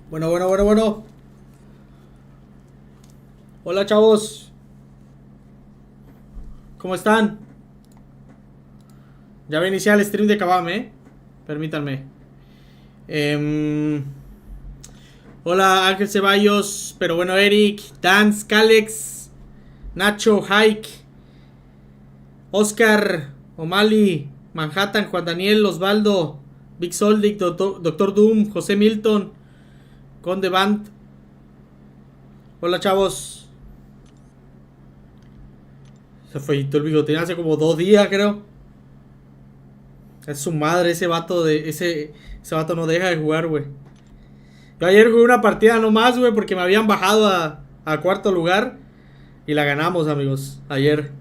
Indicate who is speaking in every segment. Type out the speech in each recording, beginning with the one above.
Speaker 1: Bueno. Hola, chavos. ¿Cómo están? Ya voy a iniciar el stream de Kabam, Permítanme. Em, Hola, Ángel Ceballos. Pero bueno, Eric, Dance, Calex, Nacho, Hike, Oscar, O'Malley, Manhattan, Juan Daniel, Osvaldo, Big Soldic, Doctor Doom, José Milton, Conde Band. Hola, chavos. Se fue el bigotín hace como 2 días, creo. Es su madre, ese vato de. Ese vato no deja de jugar, güey. Yo ayer jugué una partida nomás, güey, porque me habían bajado a cuarto lugar. Y la ganamos, amigos. Ayer.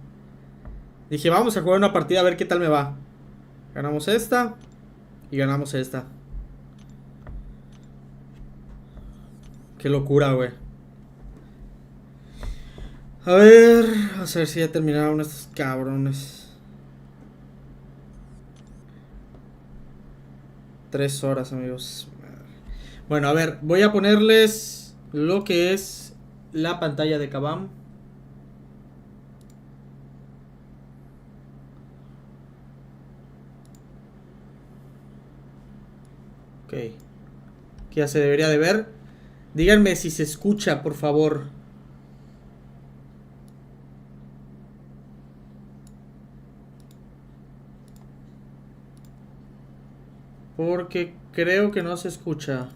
Speaker 1: Dije, vamos a jugar una partida a ver qué tal me va. Ganamos esta. Y ganamos esta. Qué locura, güey. A ver si ya terminaron estos cabrones. 3 horas, amigos. Bueno, a ver, voy a ponerles lo que es la pantalla de Kabam. Ok. Que ya se debería de ver. Díganme si se escucha, por favor. Porque creo que no se escucha.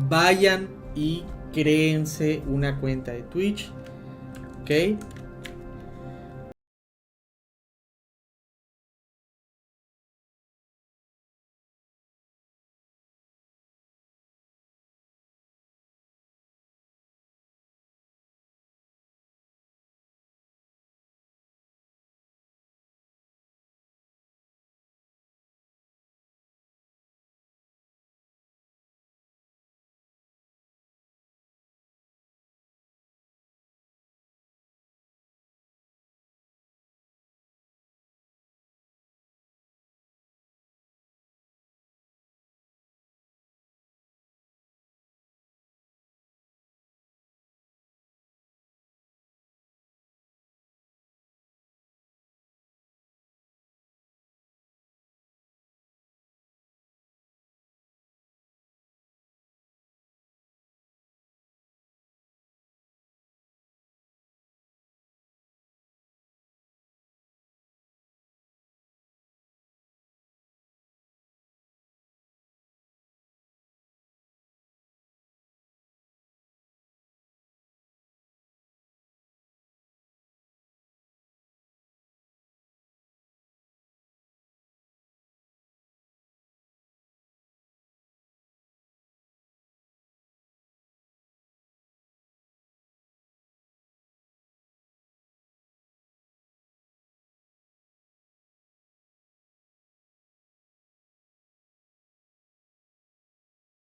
Speaker 1: Vayan y créense una cuenta de Twitch. Ok.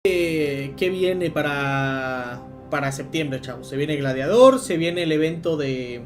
Speaker 1: ¿Qué viene para septiembre, chavos? Se viene Gladiador, se viene el evento de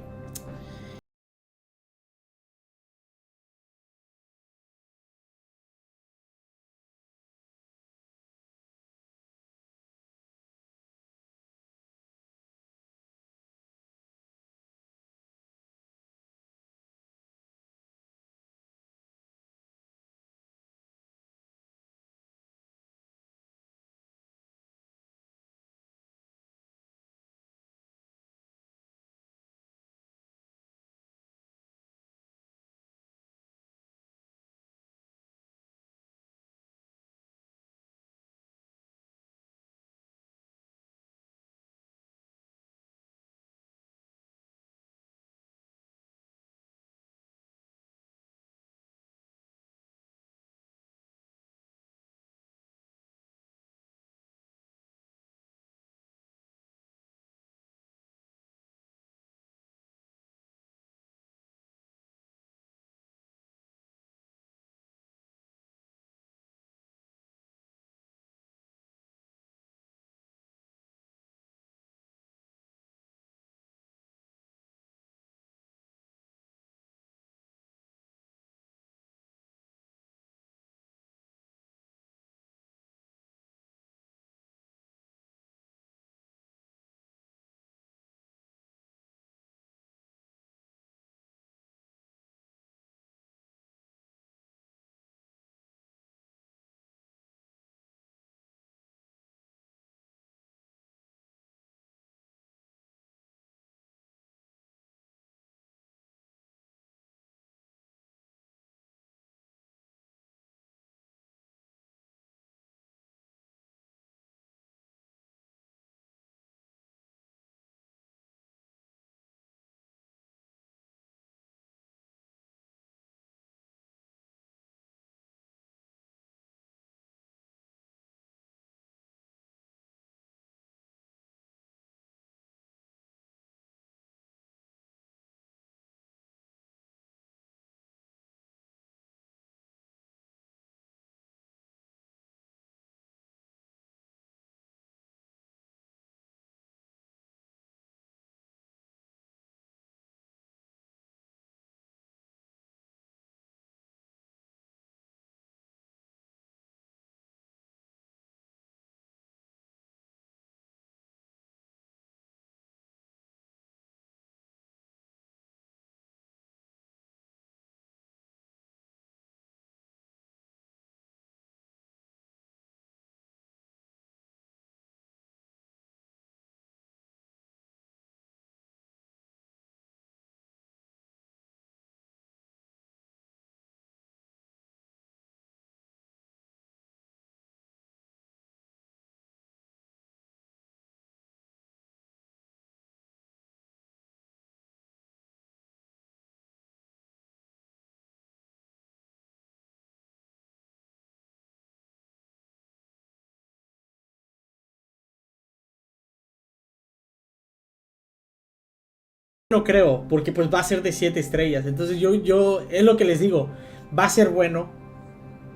Speaker 1: no creo, porque pues va a ser de 7 estrellas. Entonces yo es lo que les digo, va a ser bueno,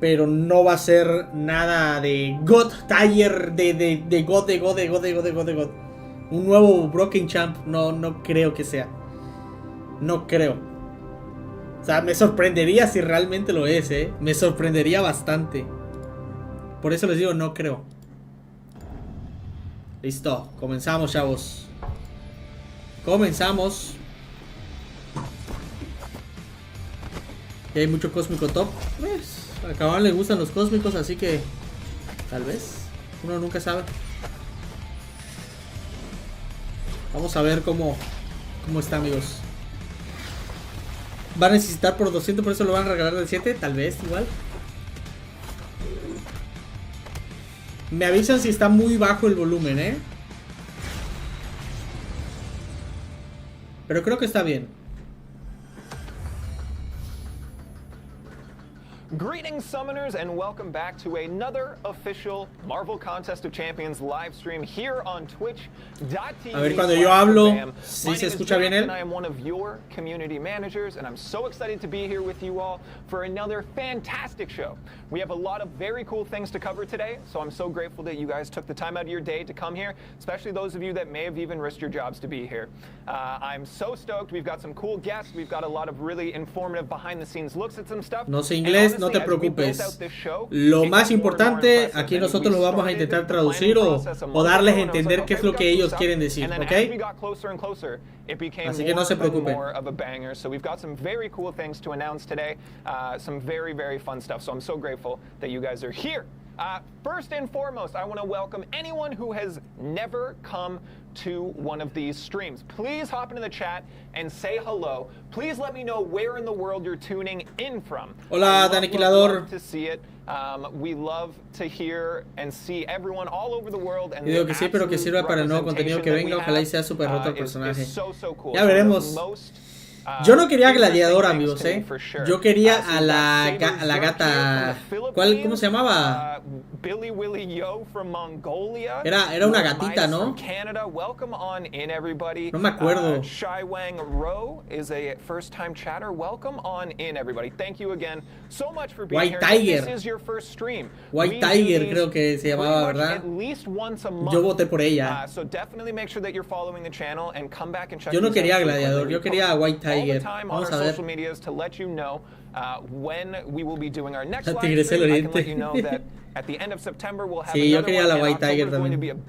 Speaker 1: pero no va a ser nada de God Tier, de God. Un nuevo Broken Champ, no creo que sea. No creo. O sea, me sorprendería si realmente lo es, me sorprendería bastante. Por eso les digo, no creo. Listo, comenzamos, chavos. Comenzamos. Y hay mucho cósmico top. Pues, a Kabam le gustan los cósmicos, así que tal vez. Uno nunca sabe. Vamos a ver cómo está, amigos. Va a necesitar por 200, por eso lo van a regalar del 7. Tal vez, igual. Me avisan si está muy bajo el volumen, pero creo que está bien.
Speaker 2: Greetings, summoners, and welcome back to another official Marvel Contest of Champions live stream here on Twitch.tv.
Speaker 1: A ver, cuando yo hablo, ¿sí se escucha bien él?
Speaker 2: I am one of your community managers, and I'm so excited to be here with you all for another fantastic show. We have a lot of very cool things to cover today, so I'm so grateful that you guys took the time out of your day to come here, especially those of you that may have even risked your jobs to be here. I'm so stoked. We've got some cool guests. We've got a lot of really informative behind-the-scenes looks at some stuff.
Speaker 1: No sé inglés, no te preocupes. Lo más importante, aquí nosotros lo vamos a intentar traducir o darles a entender qué es lo que ellos quieren decir, ¿ok? Así que no se preocupen.
Speaker 2: So we've got some very cool things to announce today, some very, very fun stuff. So I'm so grateful that you guys are here. First and foremost, I want to welcome anyone who has never come to one of these streams. Please hop into the chat and say hello. Please let me know where in the world you're tuning in from.
Speaker 1: Hola, Aniquilador.
Speaker 2: To see it. We love to hear and see everyone all over the world. And
Speaker 1: digo que sí, pero que sirva para el nuevo contenido que venga. Ojalá y sea súper roto el personaje. Ya veremos. Yo no quería Gladiador, amigos, Yo quería a la gata. ¿Cómo se llamaba? Era una gatita, ¿no? No me acuerdo. White Tiger. White Tiger creo que se llamaba, ¿verdad? Yo voté por ella. Yo no quería Gladiador, yo quería a White Tiger. Vamos a ver. La Tigresa del Oriente. Sí, yo quería la White Tiger también. Yo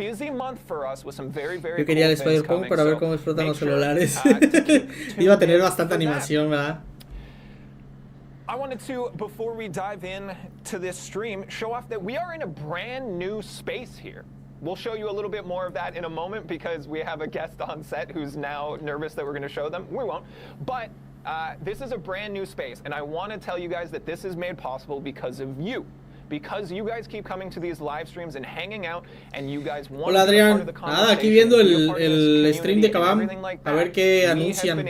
Speaker 1: quería el Spider-Punk para ver cómo explotan los celulares. Iba a tener bastante animación, ¿verdad?
Speaker 2: I wanted to, before we dive in to this stream, show off that we are in a brand new space here. We'll show you a little bit more of that in a moment because we have a guest on set who's now nervous that we're going to show them. We won't. But this is a brand new space, and I want to tell you guys that this is made possible because of you. Because you guys keep coming to these live streams and hanging out, and you guys want
Speaker 1: Hola,
Speaker 2: to be part of
Speaker 1: Adrián.
Speaker 2: the
Speaker 1: Nada, aquí viendo el stream de Kabam. A ver qué anuncian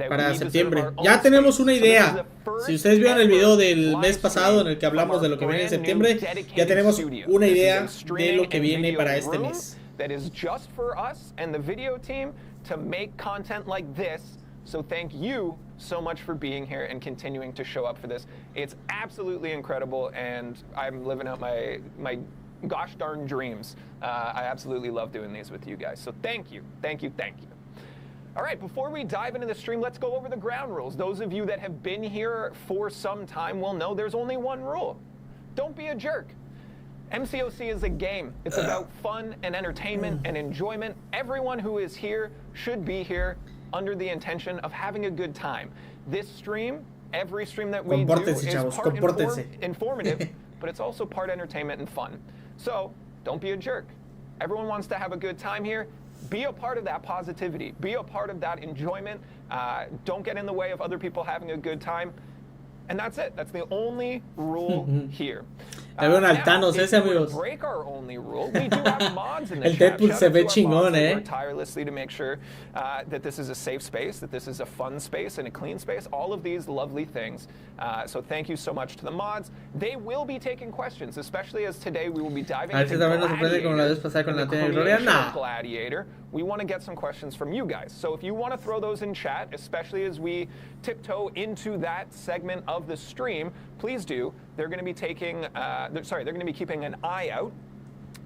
Speaker 1: para septiembre. Ya tenemos una idea. Si ustedes vieron el video del mes pasado en el que hablamos de lo que viene en septiembre, ya tenemos una idea de lo que viene para este mes.
Speaker 2: That is just for us and the video team to make content like this. So thank you so much for being here and continuing to show up for this. It's absolutely incredible, and I'm living out my gosh darn dreams. I absolutely love doing these with you guys. So thank you, thank you, thank you. All right, before we dive into the stream, let's go over the ground rules. Those of you that have been here for some time will know there's only one rule. Don't be a jerk. MCOC is a game. It's about fun and entertainment and enjoyment. Everyone who is here should be here under the intention of having a good time. This stream, every stream that we do is part informative, but it's also part entertainment and fun. So don't be a jerk. Everyone wants to have a good time here. Be a part of that positivity. Be a part of that enjoyment. Don't get in the way of other people having a good time. And that's it. That's the only rule here.
Speaker 1: Hay un Altanos ese, amigos. El Deadpool se ve chingón,
Speaker 2: tirelessly to make sure that this is a safe space, that this is a fun space and a clean space. All of these lovely things. So thank you so much to the mods. They will be taking questions, especially as today we will be diving into Gladiator, Gladiator, we want to get some questions from you guys. So if you want to throw those in chat, especially as we tiptoe into that segment of the stream, please do. They're going to be taking, they're going to be keeping an eye out,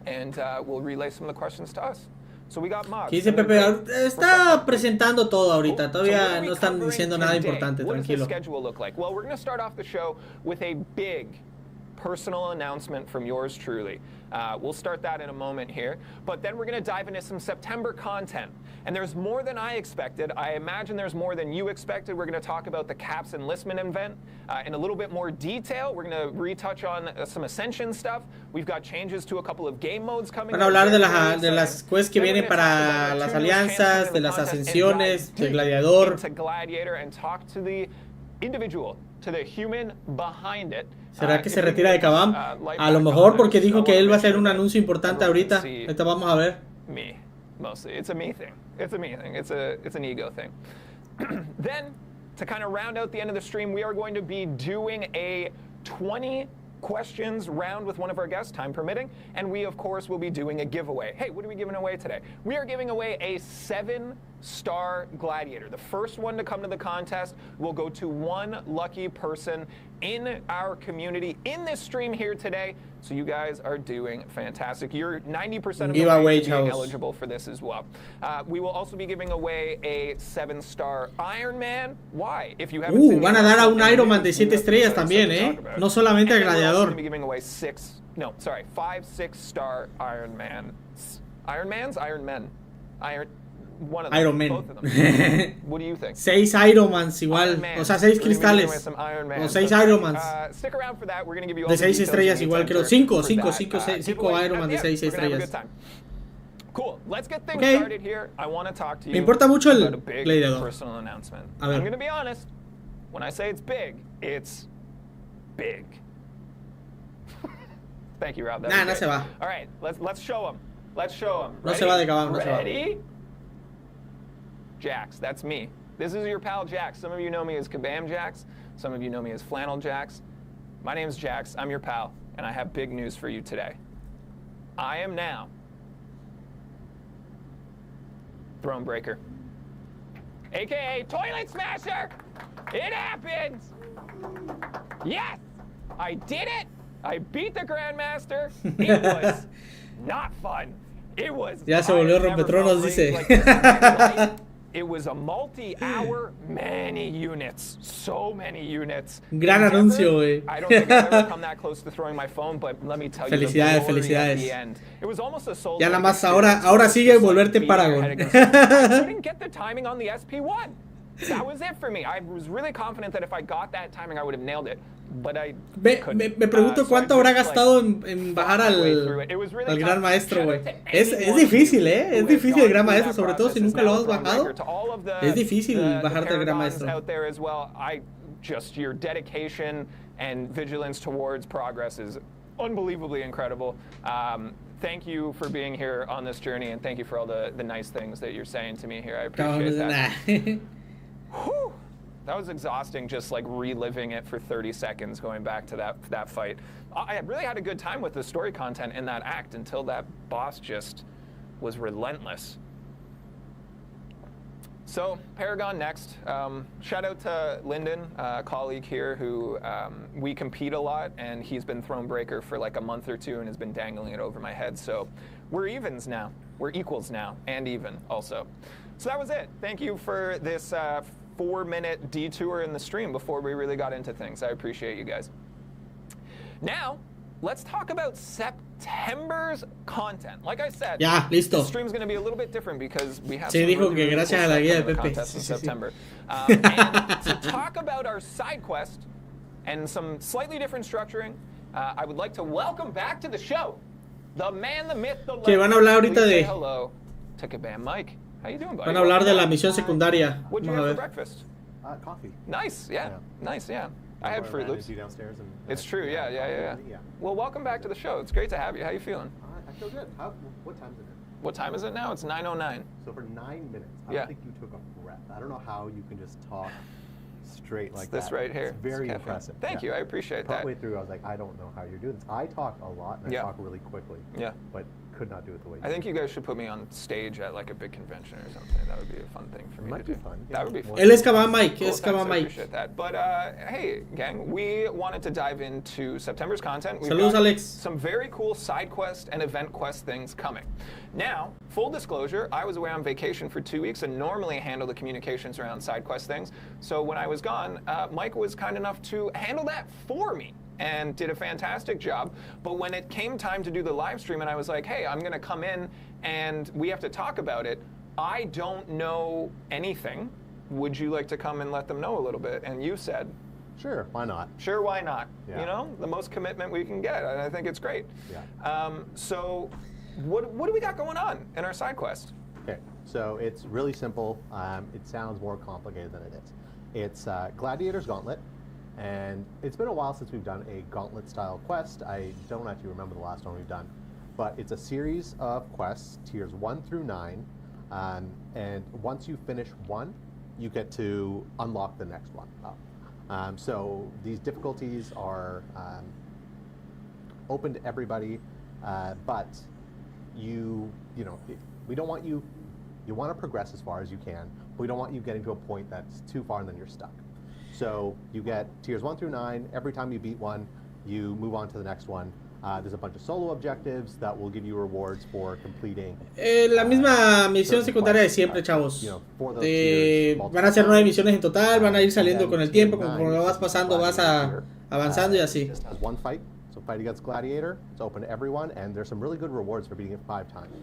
Speaker 2: and we'll relay some of the questions to us. So we got Mog.
Speaker 1: ¿Qué dice Pepe? Está presentando todo ahorita. Todavía no están diciendo nada importante.
Speaker 2: What does the
Speaker 1: Tranquilo.
Speaker 2: schedule look like? Well, we're going to start off the show with a big personal announcement from yours truly. We'll start that in a moment here. But then we're going to dive into some September content. And there's more than I expected. I imagine there's more than you expected. We're going to talk about the Caps Enlistment event in a little bit more detail. We're going to retouch on some Ascension stuff. We've got changes to a couple of game modes coming.
Speaker 1: Van a hablar de las quests que vienen para las alianzas, de las ascensiones, de Gladiador.
Speaker 2: To Gladiator and talk to the individual, to the human behind it.
Speaker 1: ¿Será que se retira de Kabam? A lo mejor porque dijo que él va a hacer un anuncio importante ahorita. Ahorita vamos a ver.
Speaker 2: Me, mostly. It's a me thing. It's a me thing. It's an ego thing. Then, to kind of round out the end of the stream, we are going to be doing a 20 questions round with one of our guests, time permitting, and we of course will be doing a giveaway. Hey, what are we giving away today? We are giving away a 7-star Gladiator. The first one to come to the contest will go to one lucky person in our community in this stream here today. So you guys are doing fantastic. You're 90% of the way to being eligible for this as well. We will also be giving away a 7-star Iron Man. Why? If you haven't seen
Speaker 1: van a dar a un Iron Man de 7 estrellas también, no solamente al Gladiador.
Speaker 2: We're be giving away 5 6-star Iron Man. Iron Mans? Iron Men. One of them.
Speaker 1: Iron Man.
Speaker 2: Both of them. What do you think?
Speaker 1: 6 Iron Mans igual, o sea, 6 cristales. O 6 Iron Mans.
Speaker 2: Stick around for that. We're going to give you all
Speaker 1: de 6 estrellas igual, creo. 5 Iron Man de 6 estrellas.
Speaker 2: Cool. Let's get things started here. I want to talk to you.
Speaker 1: Me importa mucho el
Speaker 2: about a big
Speaker 1: Gladiador.
Speaker 2: personal announcement.
Speaker 1: A ver.
Speaker 2: I'm going to be honest. When I say it's big, it's big. Thank you, Rob.
Speaker 1: Nah, no se va.
Speaker 2: All right, let's show them. Let's show them.
Speaker 1: No se va de Kabam, no se va.
Speaker 2: Ready? Jax, that's me. This is your pal Jax. Some of you know me as Kabam Jax. Some of you know me as Flannel Jax. My name's Jax. I'm your pal, and I have big news for you today. I am now Thronebreaker, aka Toilet Smasher. It happened. Yes, I did it. I beat the Grandmaster. It was not fun. It was.
Speaker 1: Ya se volvió rompetronos, dice.
Speaker 2: Like it was a multi-hour, many units, so many units.
Speaker 1: Gran anuncio, güey.
Speaker 2: I don't think I've ever come that close to throwing my phone, but let me tell you,
Speaker 1: felicidades.
Speaker 2: At the end. It was almost a soul.
Speaker 1: Ya nada más ahora sigue volverte Paragon.
Speaker 2: I couldn't get the timing on the SP1. That was it for me. I was really confident that if I got that timing, I would have nailed it. But I couldn't.
Speaker 1: Me pregunto cuánto habrá gastado en bajar al Gran Maestro, güey. Es difícil, es difícil el Gran Maestro, sobre todo si nunca lo has bajado. Es difícil bajarte el Gran Maestro.
Speaker 2: Just your dedication and vigilance towards progress is unbelievably incredible. Thank you for being here on this journey, and thank you for all the nice things that you're saying to me here. I appreciate that. Whew. That was exhausting, just like reliving it for 30 seconds, going back to that fight. I really had a good time with the story content in that act until that boss just was relentless. So, Paragon next. Shout out to Lyndon, a colleague here who we compete a lot, and he's been Thronebreaker for like a month or two and has been dangling it over my head. So, we're evens now. We're equals now, and even also. So that was it. Thank you for this 4-minute detour in the stream before we really got into things. I appreciate you guys. Now, let's talk about September's content. Like I said, the stream's going to be a little bit different because we have some really cool stuff in the contest in September. And to talk about our side quest and some slightly different structuring, I would like to welcome back to the show the man, the myth, the legend.
Speaker 1: Que van a hablar ahorita de...
Speaker 2: Hello to Kabam Mike. How you doing, buddy?
Speaker 1: Van a hablar de la misión secundaria.
Speaker 2: What'd you have for breakfast?
Speaker 3: Coffee.
Speaker 2: Nice, nice, yeah. I had Fruit Loops. It's true, yeah. Well, welcome back to the show. It's great to have you. How you feeling?
Speaker 3: I feel good. What time is it?
Speaker 2: What time is it now? It's 9:09.
Speaker 3: So for 9 minutes, I don't think you took a breath. I don't know how you can just talk straight like
Speaker 2: this
Speaker 3: that.
Speaker 2: right here.
Speaker 3: It's very
Speaker 2: caffeine.
Speaker 3: impressive.
Speaker 2: Thank you. I appreciate that.
Speaker 3: Partway through, I was like, I don't know how you're doing this. I talk a lot and I talk really quickly.
Speaker 2: Yeah.
Speaker 3: But could not do it the way you
Speaker 2: I think
Speaker 3: do.
Speaker 2: you guys should put me on stage at like a big convention or something. That would be a fun thing for me
Speaker 3: Might
Speaker 2: to
Speaker 3: be
Speaker 2: do.
Speaker 3: fun.
Speaker 2: That would be fun.
Speaker 1: Él es Kabam Mike,
Speaker 2: Cool,
Speaker 1: es
Speaker 2: thanks,
Speaker 1: Kabam
Speaker 2: I
Speaker 1: Mike.
Speaker 2: appreciate that. But hey, gang, we wanted to dive into September's content. We've
Speaker 1: Saludos,
Speaker 2: got
Speaker 1: Alex.
Speaker 2: some very cool side quest and event quest things coming. Now, full disclosure, I was away on vacation for 2 weeks and normally handle the communications around side quest things. So when I was gone, Mike was kind enough to handle that for me and did a fantastic job. But when it came time to do the live stream and I was like, hey, I'm going to come in and we have to talk about it, I don't know anything. Would you like to come and let them know a little bit? And you said,
Speaker 3: Sure, why not?
Speaker 2: sure, why not?
Speaker 3: Yeah.
Speaker 2: You know, the most commitment we can get, and I think it's great.
Speaker 3: Yeah.
Speaker 2: So what do we got going on in our side quest?
Speaker 3: Okay, so it's really simple. It sounds more complicated than it is. It's Gladiator's Gauntlet, and it's been a while since we've done a Gauntlet-style quest. I don't actually remember the last one we've done, but it's a series of quests, tiers 1 through 9, and once you finish one, you get to unlock the next one up. So these difficulties are open to everybody, but you know, we don't want you want to progress as far as you can, but we don't want you getting to a point that's too far and then you're stuck. So you get tiers 1 through 9. Every time you beat one, you move on to the next one. There's a bunch of solo objectives that will give you rewards for completing.
Speaker 1: La misma misión secundaria de siempre, chavos. Van a ser 9 misiones en total, van a ir saliendo con el tiempo, conforme vas pasando vas avanzando y así.
Speaker 3: Just has one fight, so fight against Gladiator. It's open to everyone, and there's some really good rewards for beating it 5 times.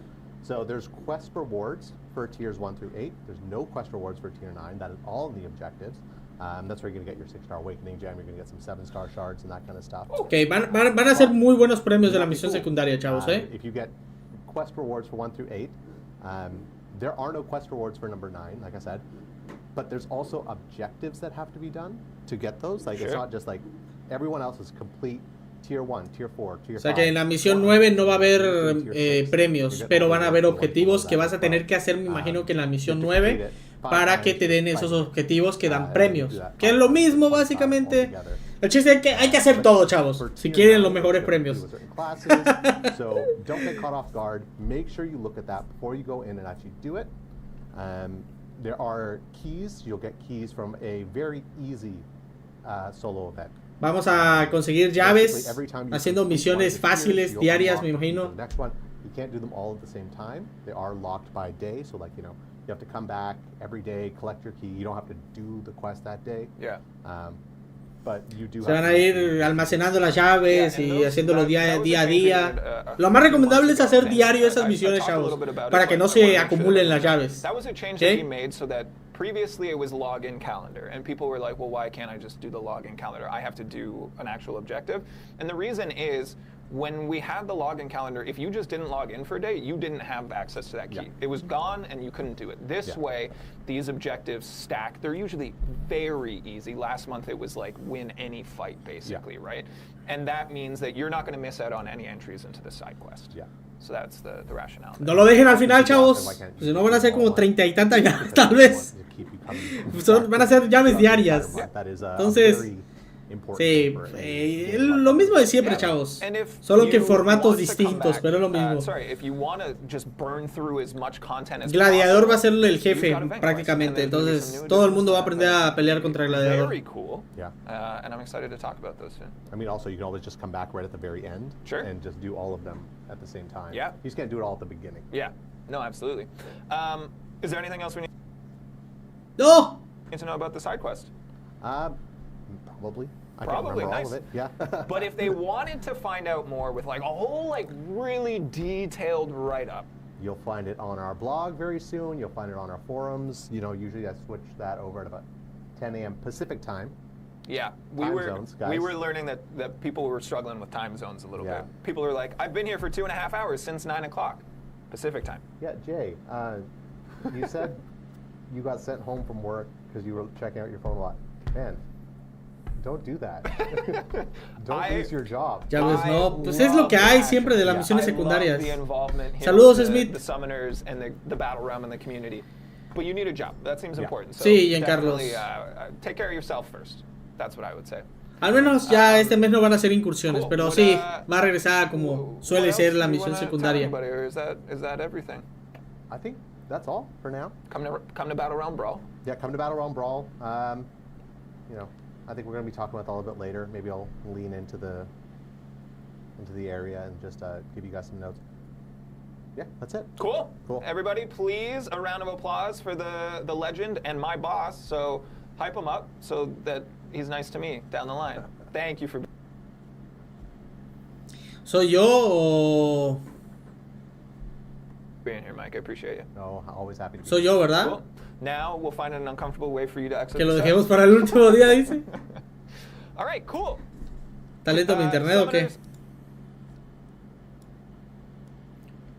Speaker 3: So there's quest rewards for tiers 1 through 8. There's no quest rewards for tier 9. That is all of the objectives. That's where you're going to get your 6-star awakening gem. You're going to get some 7-star shards and that kind of stuff.
Speaker 1: Ok, van a ser muy buenos premios de la misión secundaria, chavos,
Speaker 3: If you get quest rewards for 1 through 8, there are no quest rewards for number 9, like I said. But there's also objectives that have to be done to get those. Like, it's not just like everyone else is complete tier 1, tier 4, tier 5.
Speaker 1: O sea que en la misión 9 no va a haber premios, pero van a haber objetivos que vas a tener que hacer, me imagino que en la misión 9, para que te den esos objetivos que dan premios. Que es lo mismo, básicamente. El chiste es que hay que hacer todo, chavos, si quieren los mejores premios.
Speaker 3: So don't get caught off guard. Make sure you look at that before you go in and actually do it. There are keys. You'll get keys from a very easy solo event.
Speaker 1: Vamos a conseguir llaves haciendo misiones fáciles, diarias, me imagino.
Speaker 3: Next one, you can't do them all at the same time. They are locked by day, so like, you know, you have to come back every day, collect your key. You don't have to do the quest that day.
Speaker 2: Yeah.
Speaker 3: But you do
Speaker 1: Se van a ir almacenando las llaves y haciéndolo día a día. Lo más recomendable es hacer diario esas misiones, chavos, para que no se acumulen las llaves.
Speaker 2: That was a change that we made so that previously it was login calendar, and people were like, well, why can't I just do the login calendar? I have to do an actual objective. And the reason is, when we had the login calendar, if you just didn't log in for a day, you didn't have access to that key.
Speaker 3: Yeah.
Speaker 2: It was gone and you couldn't do it. This way, these objectives stack. They're usually very easy. Last month it was like win any fight, basically, right? And that means that you're not going to miss out on any entries into the side quest.
Speaker 3: Yeah.
Speaker 2: So that's the rationale.
Speaker 1: No lo dejen al final, chavos. Si no van a ser como 30 y tantas llaves, tal vez. Van a ser llaves diarias. Entonces, sí, lo mismo de siempre, chavos. Solo que en formatos distintos, pero es lo mismo. Gladiador va a ser el jefe, prácticamente. Entonces, todo el mundo va a aprender a pelear contra Gladiador.
Speaker 2: Very cool. And I'm excited to talk about those soon.
Speaker 3: I mean, also, you can always just come back right at the very end and just do all of them at the same time.
Speaker 2: Yeah.
Speaker 3: You just can't do it all at the beginning.
Speaker 2: Yeah. No, absolutely. Is there anything else we need to know about the side quest?
Speaker 3: Probably. I
Speaker 2: Probably,
Speaker 3: can't remember
Speaker 2: nice.
Speaker 3: all of it. Yeah.
Speaker 2: But if they wanted to find out more with like a whole like really detailed write-up,
Speaker 3: you'll find it on our blog very soon. You'll find it on our forums. You know, usually I switch that over at about 10 a.m. Pacific time.
Speaker 2: Yeah, we were learning that people were struggling with time zones a little bit. People are like, I've been here for 2.5 hours since 9 o'clock Pacific time.
Speaker 3: Yeah, Jay, you said you got sent home from work because you were checking out your phone a lot. Man, don't do that. Don't lose your job.
Speaker 1: Ya ves, no, pues es lo que hay siempre de las misiones secundarias. Saludos, Smith.
Speaker 2: The summoners and the battle realm and the community. but you need a job. That seems
Speaker 3: Yeah.
Speaker 2: important. So
Speaker 1: Sí, Giancarlo.
Speaker 2: definitely, take care of yourself first. That's what I would say.
Speaker 1: Al menos ya este mes no van a hacer incursiones,
Speaker 2: Cool.
Speaker 1: pero
Speaker 2: What,
Speaker 1: sí, va a regresar como
Speaker 2: What
Speaker 1: suele
Speaker 2: else
Speaker 1: ser
Speaker 2: do
Speaker 1: la
Speaker 2: you
Speaker 1: misión
Speaker 2: wanna tell
Speaker 1: secundaria.
Speaker 2: anybody, or is that everything?
Speaker 3: I think that's all for now.
Speaker 2: Come to Battle Realm Brawl.
Speaker 3: Yeah, come to Battle Realm Brawl. You know, I think we're going to be talking about that a little bit later. Maybe I'll lean into the area and just give you guys some notes. Yeah, that's it.
Speaker 2: Cool.
Speaker 3: Cool.
Speaker 2: Everybody, please, a round of applause for the legend and my boss. So hype him up so that he's nice to me down the line. Thank you for.
Speaker 1: ¿Soy yo o...?
Speaker 2: Being here, Mike. I appreciate you.
Speaker 3: No, always happy to be
Speaker 1: Soy yo, ¿verdad?
Speaker 2: Cool. Now we'll find an uncomfortable way for you to exit.
Speaker 1: Que lo
Speaker 2: the
Speaker 1: dejemos
Speaker 2: set.
Speaker 1: para el último día, dice.
Speaker 2: All right, cool.
Speaker 1: ¿Talento mi internet o qué?
Speaker 2: Summoners,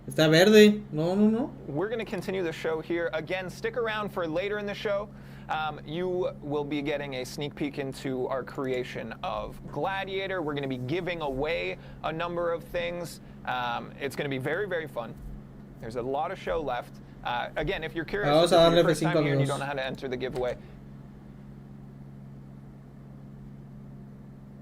Speaker 1: Está verde. No, no, no.
Speaker 2: we're going to continue the show here. Again, stick around for later in the show. You will be getting a sneak peek into our creation of Gladiator. We're going to be giving away a number of things. It's going to be very, very fun. There's a lot of show left. Again, if you're curious,
Speaker 1: Vamos
Speaker 2: if
Speaker 1: a
Speaker 2: it's your
Speaker 1: darle
Speaker 2: first time
Speaker 1: F5,
Speaker 2: here and you
Speaker 1: amigos.
Speaker 2: don't know how to enter the giveaway,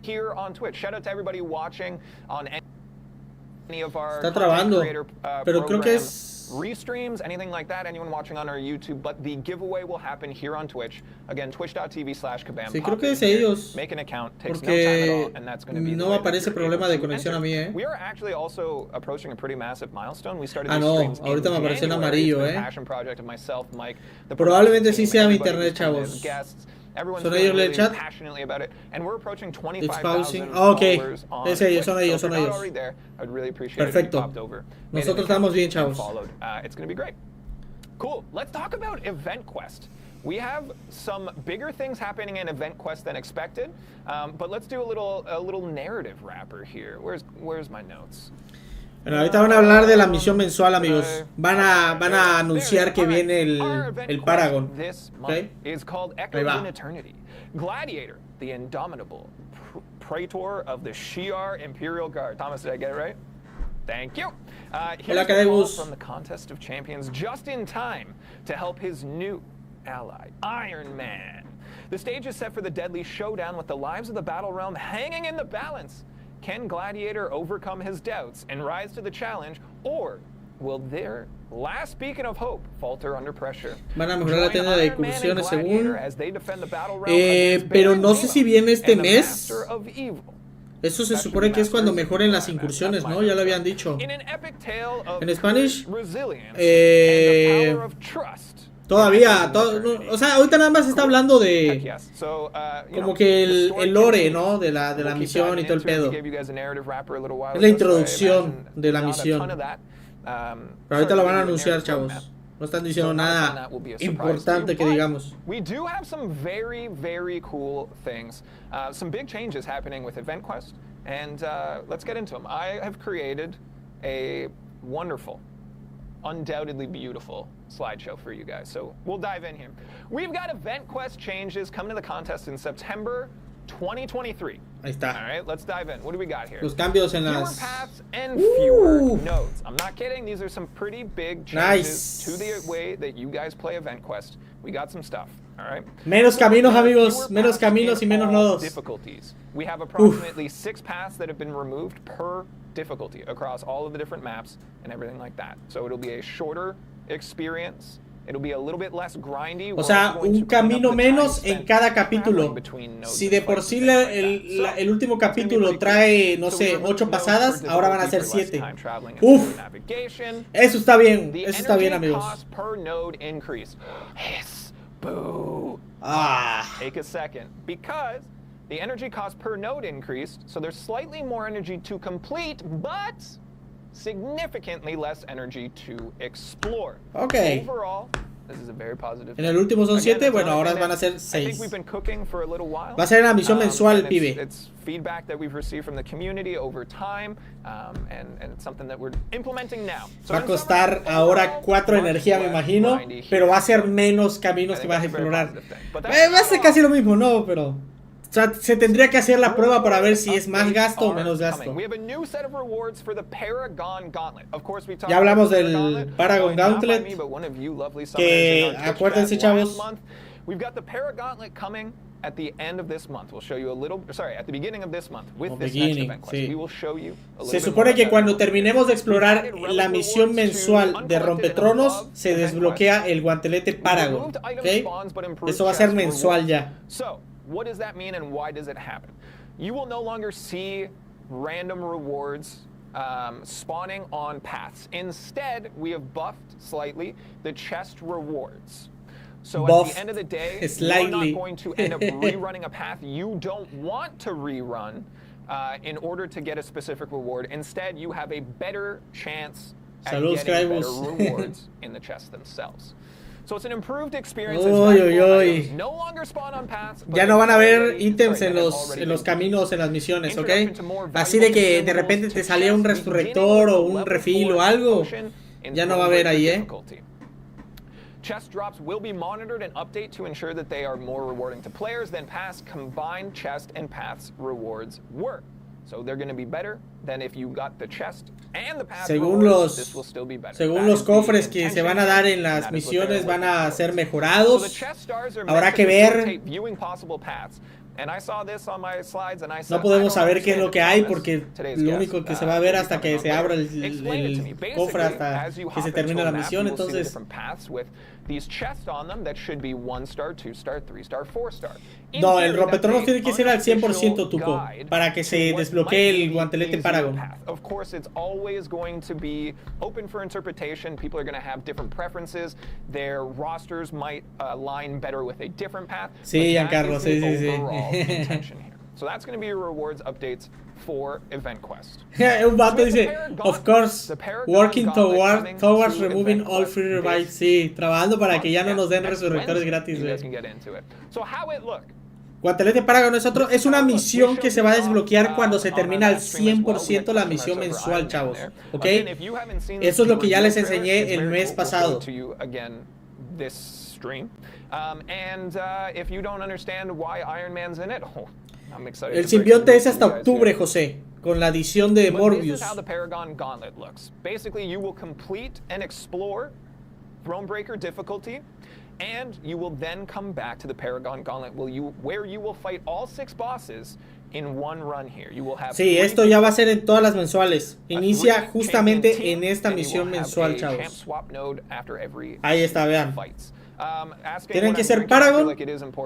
Speaker 2: here on Twitch. Shout out to everybody watching on any of our
Speaker 1: Está
Speaker 2: content
Speaker 1: trabando,
Speaker 2: creator,
Speaker 1: pero creo que
Speaker 2: program
Speaker 1: es...
Speaker 2: restreams, anything like that, anyone watching on our YouTube, but the giveaway will happen here on Twitch. Again, twitch.tv/Kabam.
Speaker 1: Sí,
Speaker 2: Pop
Speaker 1: creo que
Speaker 2: in
Speaker 1: es
Speaker 2: here,
Speaker 1: ellos.
Speaker 2: make an account, takes no time at all,
Speaker 1: Porque
Speaker 2: and that's going to be the
Speaker 1: no
Speaker 2: way that
Speaker 1: aparece
Speaker 2: you're
Speaker 1: problema
Speaker 2: able
Speaker 1: de
Speaker 2: to
Speaker 1: conexión a
Speaker 2: enter.
Speaker 1: mí, ¿eh?
Speaker 2: We are actually also approaching a pretty massive milestone. We started
Speaker 1: Ah,
Speaker 2: these
Speaker 1: no,
Speaker 2: streams
Speaker 1: ahorita
Speaker 2: in
Speaker 1: me apareció en
Speaker 2: January.
Speaker 1: amarillo,
Speaker 2: It's been a
Speaker 1: ¿eh?
Speaker 2: passion project of myself, Mike, the
Speaker 1: Probablemente
Speaker 2: production
Speaker 1: sí
Speaker 2: team,
Speaker 1: sea mi
Speaker 2: everybody
Speaker 1: internet,
Speaker 2: who's come in
Speaker 1: chavos.
Speaker 2: as guests. Everyone's
Speaker 1: ¿Son
Speaker 2: doing
Speaker 1: ellos,
Speaker 2: really
Speaker 1: chat?
Speaker 2: passionately about it, and we're approaching
Speaker 1: It's
Speaker 2: 25,000
Speaker 1: pausing. Ah, ok.
Speaker 2: followers on
Speaker 1: Es ellos, son
Speaker 2: Twitch.
Speaker 1: ellos,
Speaker 2: So if
Speaker 1: son
Speaker 2: you're not
Speaker 1: ellos.
Speaker 2: already there, I'd really appreciate it if
Speaker 1: Perfecto.
Speaker 2: you popped over. made an
Speaker 1: Nosotros
Speaker 2: account,
Speaker 1: estamos bien,
Speaker 2: and
Speaker 1: chavos.
Speaker 2: followed. It's going to be great. Cool. Let's talk about Event Quest. We have some bigger things happening in Event Quest than expected, but let's do a little narrative wrapper here. Where's my notes?
Speaker 1: Bueno, ahorita van a hablar de la misión mensual, amigos. Van a anunciar que viene el Paragon.
Speaker 2: This
Speaker 1: ¿Ok?
Speaker 2: month is called
Speaker 1: Ahí
Speaker 2: Echoes
Speaker 1: va.
Speaker 2: in Eternity. Gladiator, the indomitable praetor of the Shi'ar Imperial Guard. Thomas, did I get it right? Thank you. Here's
Speaker 1: Hola,
Speaker 2: the call
Speaker 1: Cadegus.
Speaker 2: from the Contest of Champions just in time to help his new ally, Iron Man. The stage is set for the deadly showdown with the lives of the battle realm hanging in the balance. Can Gladiator overcome his doubts and rise to the challenge, or will their last beacon of hope falter under pressure?
Speaker 1: Van a mejorar la tienda de
Speaker 2: Join Iron Man and
Speaker 1: incursiones,
Speaker 2: Gladiator
Speaker 1: según.
Speaker 2: as they defend the battle realm against
Speaker 1: Pero
Speaker 2: Baron
Speaker 1: no sé si
Speaker 2: Zemo
Speaker 1: viene este
Speaker 2: and the
Speaker 1: mes.
Speaker 2: Master of Evil.
Speaker 1: Eso se supone que es cuando mejoren las incursiones, ¿no? Ya lo habían dicho.
Speaker 2: In an epic tale of
Speaker 1: En Spanish,
Speaker 2: resilience and the power of trust.
Speaker 1: Todavía, o sea, ahorita nada más está hablando de
Speaker 2: Yes. So,
Speaker 1: como que el lore, ¿no? De la misión y todo el pedo.
Speaker 2: Es
Speaker 1: Es la introducción de la misión. Pero ahorita lo van a anunciar, chavos. No están diciendo nada importante que digamos.
Speaker 2: We do have some very, very cool things. Some big changes happening with Event Quest, and let's get into them. I have created a wonderful, undoubtedly beautiful slideshow for you guys. So we'll dive in here. We've got Event Quest changes coming to the contest in September 2023.
Speaker 1: Ahí está.
Speaker 2: All right, let's dive in. What do we got here?
Speaker 1: Los cambios en
Speaker 2: Fewer
Speaker 1: las...
Speaker 2: paths and fewer nodes. I'm not kidding. These are some pretty big changes to the way that you guys play Event Quest. We got some stuff. All right.
Speaker 1: Menos caminos,
Speaker 2: Fewer
Speaker 1: amigos.
Speaker 2: paths
Speaker 1: Menos caminos y
Speaker 2: in
Speaker 1: menos
Speaker 2: all
Speaker 1: nodos.
Speaker 2: difficulties. We have approximately 6 paths that have been removed per difficulty across all of the different maps and everything like that. So it'll be a shorter experience. It'll be a little bit less grindy.
Speaker 1: O sea, un camino menos en cada capítulo. Si de por sí el último capítulo trae, no sé, 8 pasadas, ahora van a ser 7. Uf, eso está bien, amigos. Ah,
Speaker 2: Take a second, because the energy cost per node increased, so there's slightly more energy to complete, but significantly less energy to explore.
Speaker 1: ok.
Speaker 2: Overall, this is a very positive.
Speaker 1: En el último son
Speaker 2: Again,
Speaker 1: 7,
Speaker 2: it's
Speaker 1: bueno, ahora
Speaker 2: something
Speaker 1: van a
Speaker 2: that
Speaker 1: ser
Speaker 2: I think
Speaker 1: 6.
Speaker 2: we've been cooking for a little while.
Speaker 1: Va a ser una misión mensual,
Speaker 2: and
Speaker 1: pibe.
Speaker 2: It's feedback that we've received from the community over time, and it's something that we're implementing now. So
Speaker 1: Va a
Speaker 2: in
Speaker 1: costar
Speaker 2: summary,
Speaker 1: ahora
Speaker 2: overall,
Speaker 1: 4
Speaker 2: much
Speaker 1: energía, me
Speaker 2: less
Speaker 1: imagino,
Speaker 2: grindy
Speaker 1: pero va a
Speaker 2: here.
Speaker 1: ser menos
Speaker 2: I
Speaker 1: caminos que
Speaker 2: think
Speaker 1: vas a
Speaker 2: that's a very
Speaker 1: explorar.
Speaker 2: positive thing. But that's
Speaker 1: Va a ser
Speaker 2: not
Speaker 1: casi
Speaker 2: all.
Speaker 1: lo mismo, ¿no? Pero O sea, se tendría que hacer la prueba para ver si es más gasto o menos gasto. Ya hablamos del Paragon Gauntlet, que acuérdense, chavos,
Speaker 2: we've got the Para Gauntlet coming at the end of this month. We'll show you a little, sorry, at the beginning of this month with this next event quest.
Speaker 1: Sí.
Speaker 2: We will show you a little
Speaker 1: Se
Speaker 2: bit
Speaker 1: supone
Speaker 2: more
Speaker 1: que
Speaker 2: about
Speaker 1: cuando
Speaker 2: that.
Speaker 1: terminemos de explorar la misión mensual de Rompetronos, se desbloquea el guantelete Paragon, ¿ok? Eso va a ser mensual ya.
Speaker 2: So, what does that mean and why does it happen? You will no longer see random rewards spawning on paths. Instead, we have buffed slightly the chest rewards. So at the end of the day, you're not going to end up rerunning a path you don't want to rerun in order to get a specific reward. Instead, you have a better chance at getting better rewards in the chests themselves. So it's an improved experience. No longer spawn on paths,
Speaker 1: ya no van a haber ítems en los caminos, en las misiones, ¿ok? Así de que de repente te salía un resurrector o un refill o algo, ya no va a haber ahí, ¿eh?
Speaker 2: Chest drops will be monitored and updated to ensure that they are more rewarding to players than past combined chest and paths rewards were. So they're going to be better than if you got the chest and the path rewards. This will still be better.
Speaker 1: Según los cofres que se van a dar en las misiones van a ser mejorados. Habrá que ver. No podemos saber qué es lo que hay porque lo único que se va a ver hasta que se abra el cofre, hasta que se termine la misión. Entonces, no, el rompetronos tiene que ser al 100% Tuco para que se desbloquee el guantelete Paragon.
Speaker 2: Of course, it's always going to be open for interpretation. People are going to have different preferences. Their rosters might align better with a different path.
Speaker 1: Sí, Giancarlo, sí, sí,
Speaker 2: sí. So that's going to be your rewards updates for Event Quest.
Speaker 1: Un vato dice, of course, working towards removing all free revives. Sí, trabajando para que ya no nos den resurrectores gratis.
Speaker 2: So how it look?
Speaker 1: Guantelete Paragon es una misión que se va a desbloquear cuando se termina al 100% la misión mensual, chavos, ¿ok? Eso es lo que ya les enseñé el mes pasado. El simbionte es hasta octubre, José, con la adición de Morbius.
Speaker 2: And you will then come back to the Paragon Gauntlet where you will fight all 6 bosses in one run here. You will have
Speaker 1: sí, esto ya va a ser en todas las mensuales. Inicia justamente en esta misión mensual, chavos. Ahí está, vean. Tienen que ser Paragon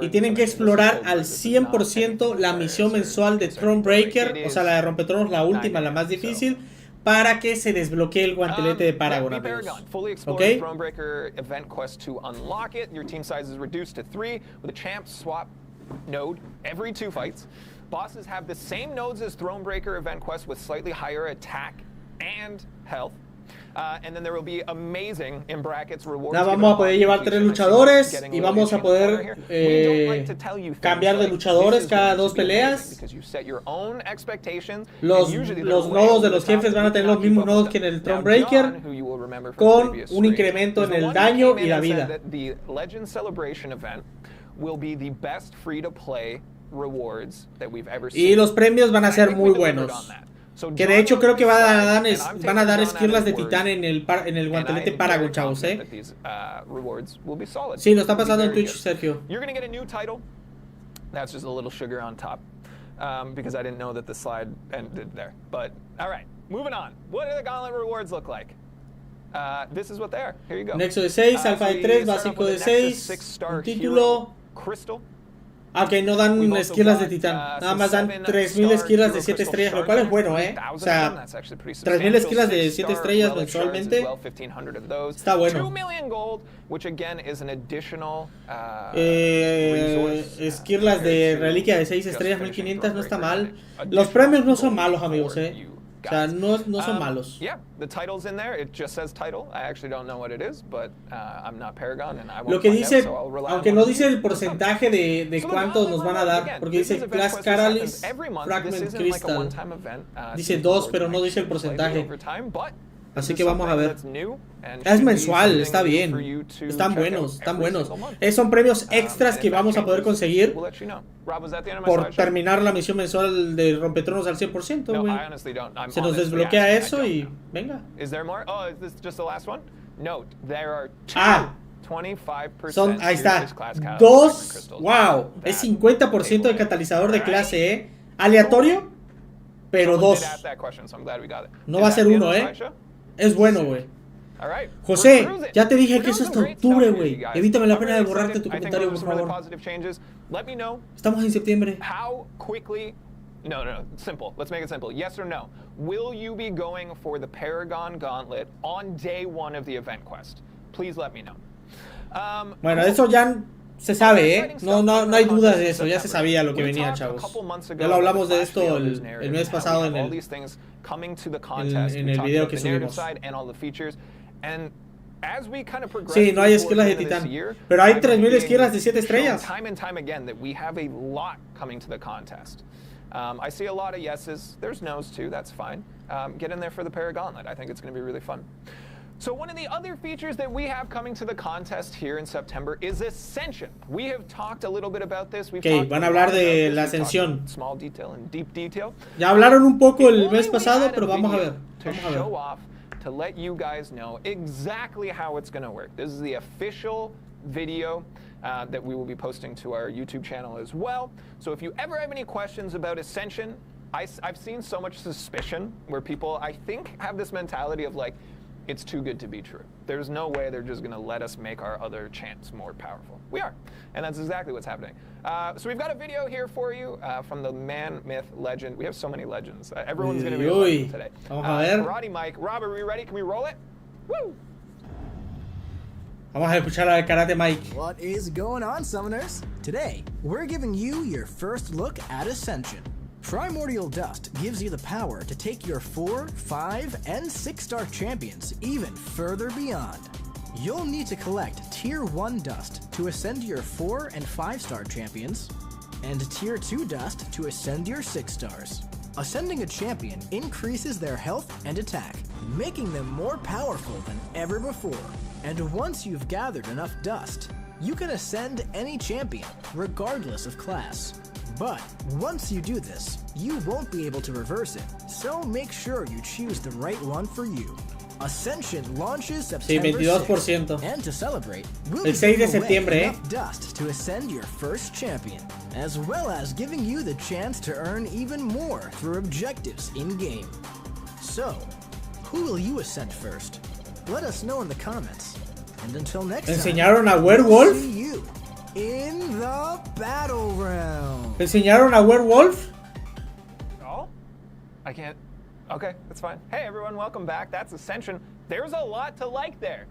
Speaker 1: y tienen que explorar al 100% la misión mensual de Thronebreaker, o sea, la de Rompetronos, la última, la más difícil, para que se desbloquee el guantelete de Paragon, amigos. ¿Ok?
Speaker 2: Event quest to unlock it. Your team size is reduced to 3 with a champ swap node every 2 fights. Bosses have the same nodes as Thronebreaker event quest with slightly higher attack and health. And then there will be amazing in brackets rewards.
Speaker 1: Vamos a poder llevar 3 luchadores y vamos a poder cambiar de luchadores cada 2 peleas. Los nodos de los jefes van a tener los mismos nodos que en el Thronebreaker, con un incremento en el daño y la vida. Y los premios van a ser muy buenos. Que de hecho creo que van a dar esquirlas de titán en el guantelete Paragon, chavos, ¿eh? Sí, lo está pasando en Twitch, Sergio.
Speaker 2: That's just a little sugar on top, because I didn't know that the slide ended there. But all right, moving on. What do the gauntlet rewards look like? This is what they are. Here you go.
Speaker 1: Nexo de 6, Alfa de 3, básico de 6, un título.
Speaker 2: Crystal.
Speaker 1: Ok, no dan esquilas de titán, nada más dan 3000 esquilas de 7 estrellas, lo cual es bueno, O sea, 3000 esquilas de 7 estrellas mensualmente está bueno. Esquilas de reliquia de 6 estrellas, 1500, no está mal. Los premios no son malos, amigos, O sea, no son malos. Lo que dice, aunque no dice el porcentaje de cuántos nos van a dar, porque dice Class Catalyst Fragment Crystal. Dice 2, pero no dice el porcentaje. Así
Speaker 2: This
Speaker 1: que
Speaker 2: is
Speaker 1: vamos a
Speaker 2: something
Speaker 1: ver.
Speaker 2: that's new and
Speaker 1: Es
Speaker 2: should be
Speaker 1: mensual,
Speaker 2: something
Speaker 1: está
Speaker 2: new
Speaker 1: bien.
Speaker 2: for you to
Speaker 1: Están
Speaker 2: check out
Speaker 1: buenos, están
Speaker 2: every
Speaker 1: buenos.
Speaker 2: single month.
Speaker 1: Son premios extras
Speaker 2: And
Speaker 1: que
Speaker 2: if that
Speaker 1: vamos a poder
Speaker 2: changes,
Speaker 1: conseguir
Speaker 2: we'll let you know. Rob, was that the end of my
Speaker 1: por
Speaker 2: slideshow?
Speaker 1: terminar la misión mensual de Rompetronos al 100%,
Speaker 2: No,
Speaker 1: güey.
Speaker 2: I honestly don't. I'm
Speaker 1: Se nos
Speaker 2: honestly
Speaker 1: desbloquea
Speaker 2: asking. I
Speaker 1: eso
Speaker 2: don't
Speaker 1: y
Speaker 2: know.
Speaker 1: venga.
Speaker 2: Is there more? Oh, is this just the last one? Note, there are two
Speaker 1: Ah.
Speaker 2: 25%
Speaker 1: Son, ahí
Speaker 2: Tier
Speaker 1: está.
Speaker 2: 6 class diamond
Speaker 1: Dos.
Speaker 2: crystals.
Speaker 1: Wow. Es 50% de catalizador de clase E. Aleatorio, pero
Speaker 2: Someone
Speaker 1: dos.
Speaker 2: did ask that question, so I'm glad we got it.
Speaker 1: No
Speaker 2: Is
Speaker 1: va a
Speaker 2: that
Speaker 1: ser
Speaker 2: the end
Speaker 1: uno,
Speaker 2: of the
Speaker 1: ¿eh?
Speaker 2: slideshow?
Speaker 1: Es bueno, güey.
Speaker 2: All right,
Speaker 1: José,
Speaker 2: we're cruising.
Speaker 1: ya te dije
Speaker 2: We're
Speaker 1: que eso
Speaker 2: doing
Speaker 1: es
Speaker 2: some great
Speaker 1: octubre,
Speaker 2: stuff here,
Speaker 1: güey.
Speaker 2: you guys.
Speaker 1: Evítame la
Speaker 2: I'm
Speaker 1: pena
Speaker 2: really
Speaker 1: de borrarte
Speaker 2: excited.
Speaker 1: tu
Speaker 2: I think
Speaker 1: comentario,
Speaker 2: those
Speaker 1: por
Speaker 2: are some really
Speaker 1: favor.
Speaker 2: positive changes. Let me know
Speaker 1: Estamos en septiembre.
Speaker 2: how quickly. No. Simple. Let's make it simple. Yes or no? Will you be going for the Paragon Gauntlet on day one of the event quest? Please let me know.
Speaker 1: Bueno, eso ya se sabe, ¿eh? No hay dudas de eso. Ya se sabía lo que venía, chavos. Ya lo hablamos de esto el mes pasado en el video que subimos. Sí, no hay esquirlas de titán. Pero hay 3000 esquirlas de 7 estrellas.
Speaker 2: I see a lot of yeses. There's nos too. That's fine. Get in there for the Paragauntlet. I think it's going to be really fun. So one of the other features that we have coming to the contest here in September is Ascension. We have talked a little bit about this.
Speaker 1: Okay, van a hablar de la Ascensión.
Speaker 2: Small detail and deep detail.
Speaker 1: Ya hablaron un poco el mes pasado, pero vamos a ver. Vamos a ver.
Speaker 2: Show off, to let you guys know exactly how it's going to work. This is the official video that we will be posting to our YouTube channel as well. So if you ever have any questions about Ascension, I've seen so much suspicion where people, I think, have this mentality of like, it's too good to be true. There's no way they're just going to let us make our other chants more powerful. We are. And that's exactly what's happening. So we've got a video here for you from the man, myth, legend. We have so many legends. Everyone's going to be a legend today.
Speaker 1: Vamos a ver.
Speaker 2: Karate Mike. Rob, are we ready? Can we roll it? Woo!
Speaker 1: Vamos a escuchar a Karate Mike.
Speaker 4: What is going on, Summoners? Today, we're giving you your first look at Ascension. Primordial Dust gives you the power to take your 4, 5, and 6-star champions even further beyond. You'll need to collect Tier 1 Dust to ascend your 4 and 5-star champions, and Tier 2 Dust to ascend your 6 stars. Ascending a champion increases their health and attack, making them more powerful than ever before. And once you've gathered enough dust, you can ascend any champion, regardless of class. But once you do this, you won't be able to reverse it, so make sure you choose the right one for you. Ascension launches September
Speaker 1: 22%.
Speaker 4: 6th, and to celebrate, we'll
Speaker 1: El 6 de
Speaker 4: be giving away
Speaker 1: septiembre,
Speaker 4: enough dust to ascend your first champion, as well as giving you the chance to earn even more through objectives in-game. So, who will you ascend first? Let us know in the comments. And until next time,
Speaker 1: ¿Enseñaron a
Speaker 4: we'll
Speaker 1: Werewolf?
Speaker 4: see you in the battle round.
Speaker 1: ¿Enseñaron a Werewolf?
Speaker 2: Oh? I can't. Okay, that's fine. Hey everyone, welcome back. That's Ascension. There's a lot to like there.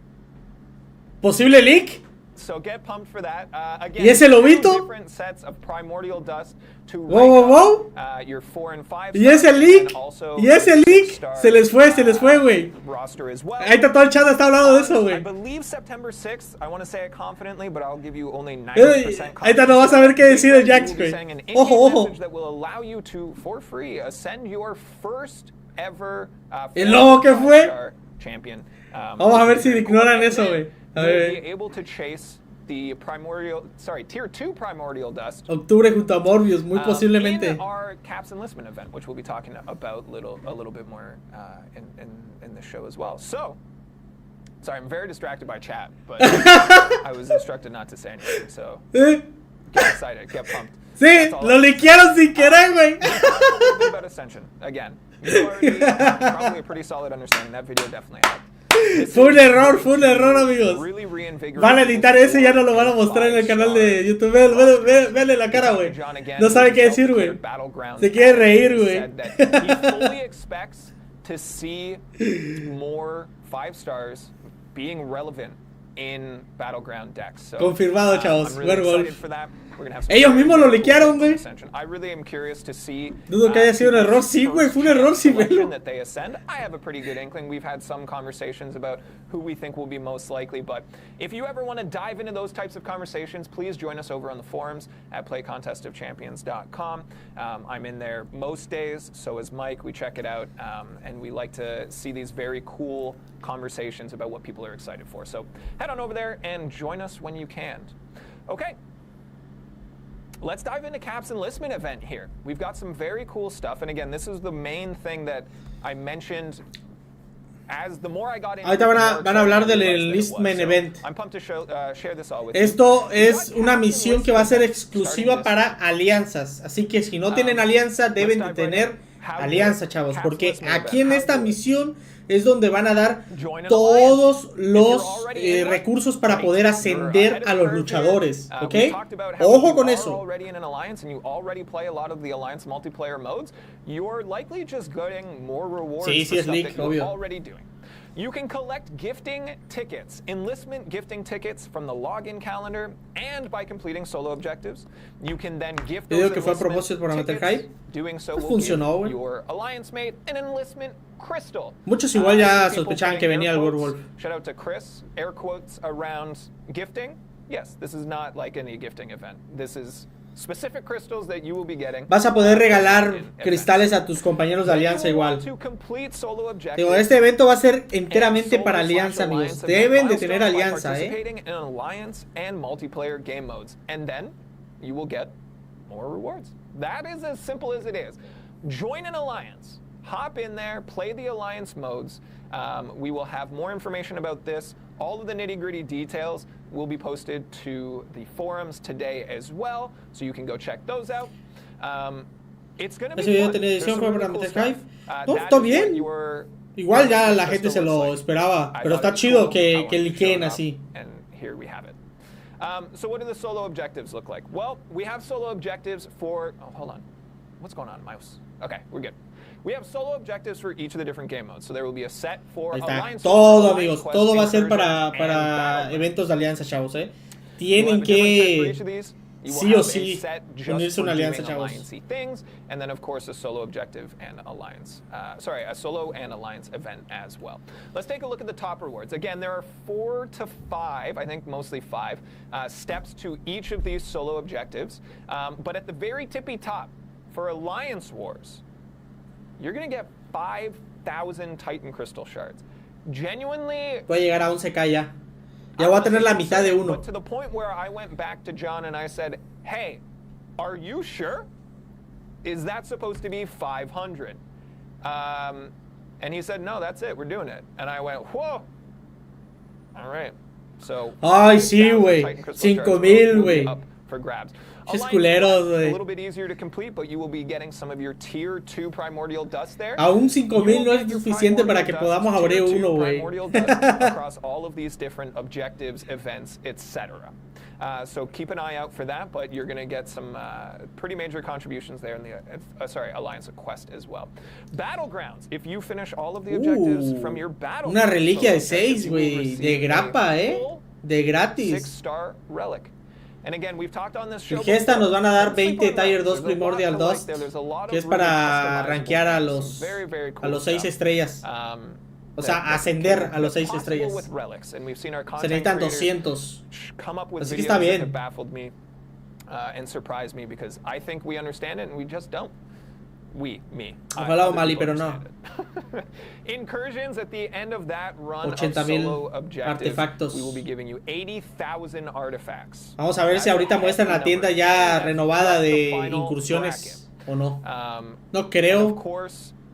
Speaker 1: ¿Posible leak?
Speaker 2: So get pumped for that. Again,
Speaker 1: ¿Y ese lobito?
Speaker 2: different sets of primordial dust to
Speaker 1: Wow.
Speaker 2: your 4 and 5.
Speaker 1: ¿Y ese leak? ¿Y ese leak? Se les fue, güey.
Speaker 2: Roster as well.
Speaker 1: Ahí está todo el chat, está hablando de eso,
Speaker 2: I
Speaker 1: güey.
Speaker 2: believe September 6th. I want to say it confidently, but I'll give you only 90%
Speaker 1: Ahí está, no vas a ver qué decir el Jax, güey. Ojo.
Speaker 2: That will allow you to, for free, ascend your first ever
Speaker 1: ¿Y luego qué fue?
Speaker 2: champion.
Speaker 1: Vamos a ver si ignoran eso, güey. A ver.
Speaker 2: Be able to chase the tier 2 primordial dust.
Speaker 1: Octubre junto a Morbius, muy posiblemente.
Speaker 2: In our Caps Enlistment event, which we'll be talking about a little bit more in the show as well. So, sorry, I'm very distracted by chat, but I was instructed not to say anything. So, get excited, get pumped.
Speaker 1: Sí, lo liquearon sin querer, güey.
Speaker 2: A little bit about Ascension again. You already have probably a pretty solid understanding. That video definitely helped.
Speaker 1: Fue un error, amigos. Van a editar ese y ya no lo van a mostrar en el canal de YouTube. Vele la cara, güey. No sabe qué decir, güey. Se quiere reír, güey.
Speaker 2: To see more 5 stars being relevant in Battleground decks. So,
Speaker 1: confirmado, chavos.
Speaker 2: I'm really excited for that.
Speaker 1: Ellos mismos lo liquearon, güey.
Speaker 2: I really am curious to see.
Speaker 1: Dudo que haya sido un error. Sí, güey, fue un error, sí, velo.
Speaker 2: That they ascend. I have a pretty good inkling. We've had some conversations about who we think will be most likely, but if you ever want to dive into those types of conversations, please join us over on the forums at playcontestofchampions.com. I'm in there most days, so is Mike. We check it out, and we like to see these very cool conversations about what people are excited for. So head on over there and join us when you can. Okay. Let's dive into Cap's enlistment event here. We've got some very cool stuff, and again, this is the main thing that I mentioned. As the more I got into,
Speaker 1: ahorita van a hablar del enlistment event.
Speaker 2: I'm pumped to share this all with you.
Speaker 1: Esto es una misión que va a ser exclusiva para alianzas, así que si no tienen alianza deben de tener alianza, chavos, porque aquí en esta misión es donde van a dar todos los recursos para poder ascender a los luchadores, ¿ok? Ojo con eso. Sí, sí es leak, obvio.
Speaker 2: You can collect gifting tickets, enlistment gifting tickets from the login calendar and by completing solo objectives. You can then gift those enlistment tickets. Doing so will give your alliance mate an enlistment crystal.
Speaker 1: Muchos igual ya sospechaban que venía el Werewolf.
Speaker 2: Shout out to Chris. Air quotes around gifting. Yes, this is not like any gifting event. This is specific crystals that you will be getting.
Speaker 1: Vas a poder regalar cristales a tus compañeros de alianza igual. Digo, este evento va a ser enteramente para alianza, amigos. Deben de tener alianza,
Speaker 2: and multiplayer game modes, and then you will get more rewards. That is as simple as it is. Join an alliance. Hop in there, play the alliance modes. We will have more information about this. All of the nitty-gritty details will be posted to the forums today as well, so you can go check those out. It's going to be fun. There's some really cool stuff.
Speaker 1: No, está bien. Igual ya la gente se lo esperaba, pero está chido que liqueen así.
Speaker 2: And here we have it. So what do the solo objectives look like? Well, we have solo objectives for... Oh, hold on. What's going on, mouse? Okay, we're good. We have solo objectives for each of the different game modes. So there will be a set for alliance.
Speaker 1: Todo, amigos, todo va a ser para eventos de alianza, chavos, Tienen que sí o sí unirse a una alianza, chavos.
Speaker 2: Things, and then of course a solo objective and alliance. A solo and alliance event as well. Let's take a look at the top rewards. Again, there are 4 to 5, I think mostly 5, steps to each of these solo objectives. But at the very tippy top, for Alliance Wars, you're going to get 5,000 Titan Crystal Shards. Genuinely...
Speaker 1: Puede llegar a 11k ya. Ya voy a tener la mitad de uno.
Speaker 2: But to the point where I went back to John and I said, hey, are you sure? Is that supposed to be 500? And he said, no, that's it. We're doing it. And I went, whoa. All right. So...
Speaker 1: Ay, sí, güey. 5,000, güey.
Speaker 2: For grabs.
Speaker 1: Culeros,
Speaker 2: a little bit easier to complete, but you will be getting some of your tier 2 primordial dust there.
Speaker 1: Aún 5,000 no es suficiente para que podamos abrir uno, güey.
Speaker 2: Across all of these different objectives, events, etc. So keep an eye out for that, but you're going to get some pretty major contributions there in the Alliance Quest as well. Battlegrounds. If you finish all of the objectives from your battle,
Speaker 1: una reliquia de 6, güey, de grapa, de gratis.
Speaker 2: 6-star relic. And again, we've talked on this show.
Speaker 1: En Gesta nos van a dar 20 Tier 2 Primordial Dust, que es para rankear a los 6 estrellas. O sea, ascender a los 6 estrellas. Se necesitan 200. Así que está bien.
Speaker 2: And surprised me because I think we understand it and we just don't. Me.
Speaker 1: Ojalá o Mali, pero no.
Speaker 2: Incursions at the end of that run of
Speaker 1: 80,000
Speaker 2: solo objectives,
Speaker 1: artefactos.
Speaker 2: we will be giving you 80,000 artifacts.
Speaker 1: Vamos a ver si ahorita muestran la tienda ya renovada de incursiones o no. No creo.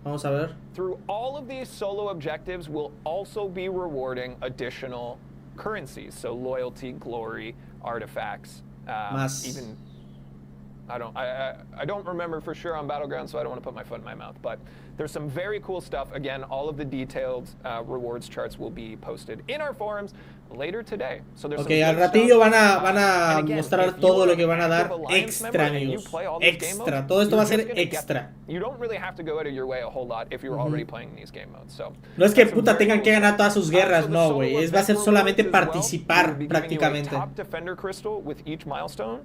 Speaker 1: Vamos a ver.
Speaker 2: Through all of these solo objectives, we'll also be rewarding additional currencies, so loyalty, glory, artifacts, even. I don't remember for sure on Battlegrounds, so I don't want to put my foot in my mouth. But there's some very cool stuff. Again, all of the detailed rewards charts will be posted in our forums later today. So there's
Speaker 1: al ratillo van a mostrar todo lo que van a dar extra, amigos. Extra. Todo esto va a ser extra.
Speaker 2: You don't really have to go out of your way a whole lot if you're already playing these game modes. So
Speaker 1: no es que puta tengan que ganar todas sus guerras, no, güey. Va a ser solamente participar prácticamente.
Speaker 2: Top defender crystal with each milestone.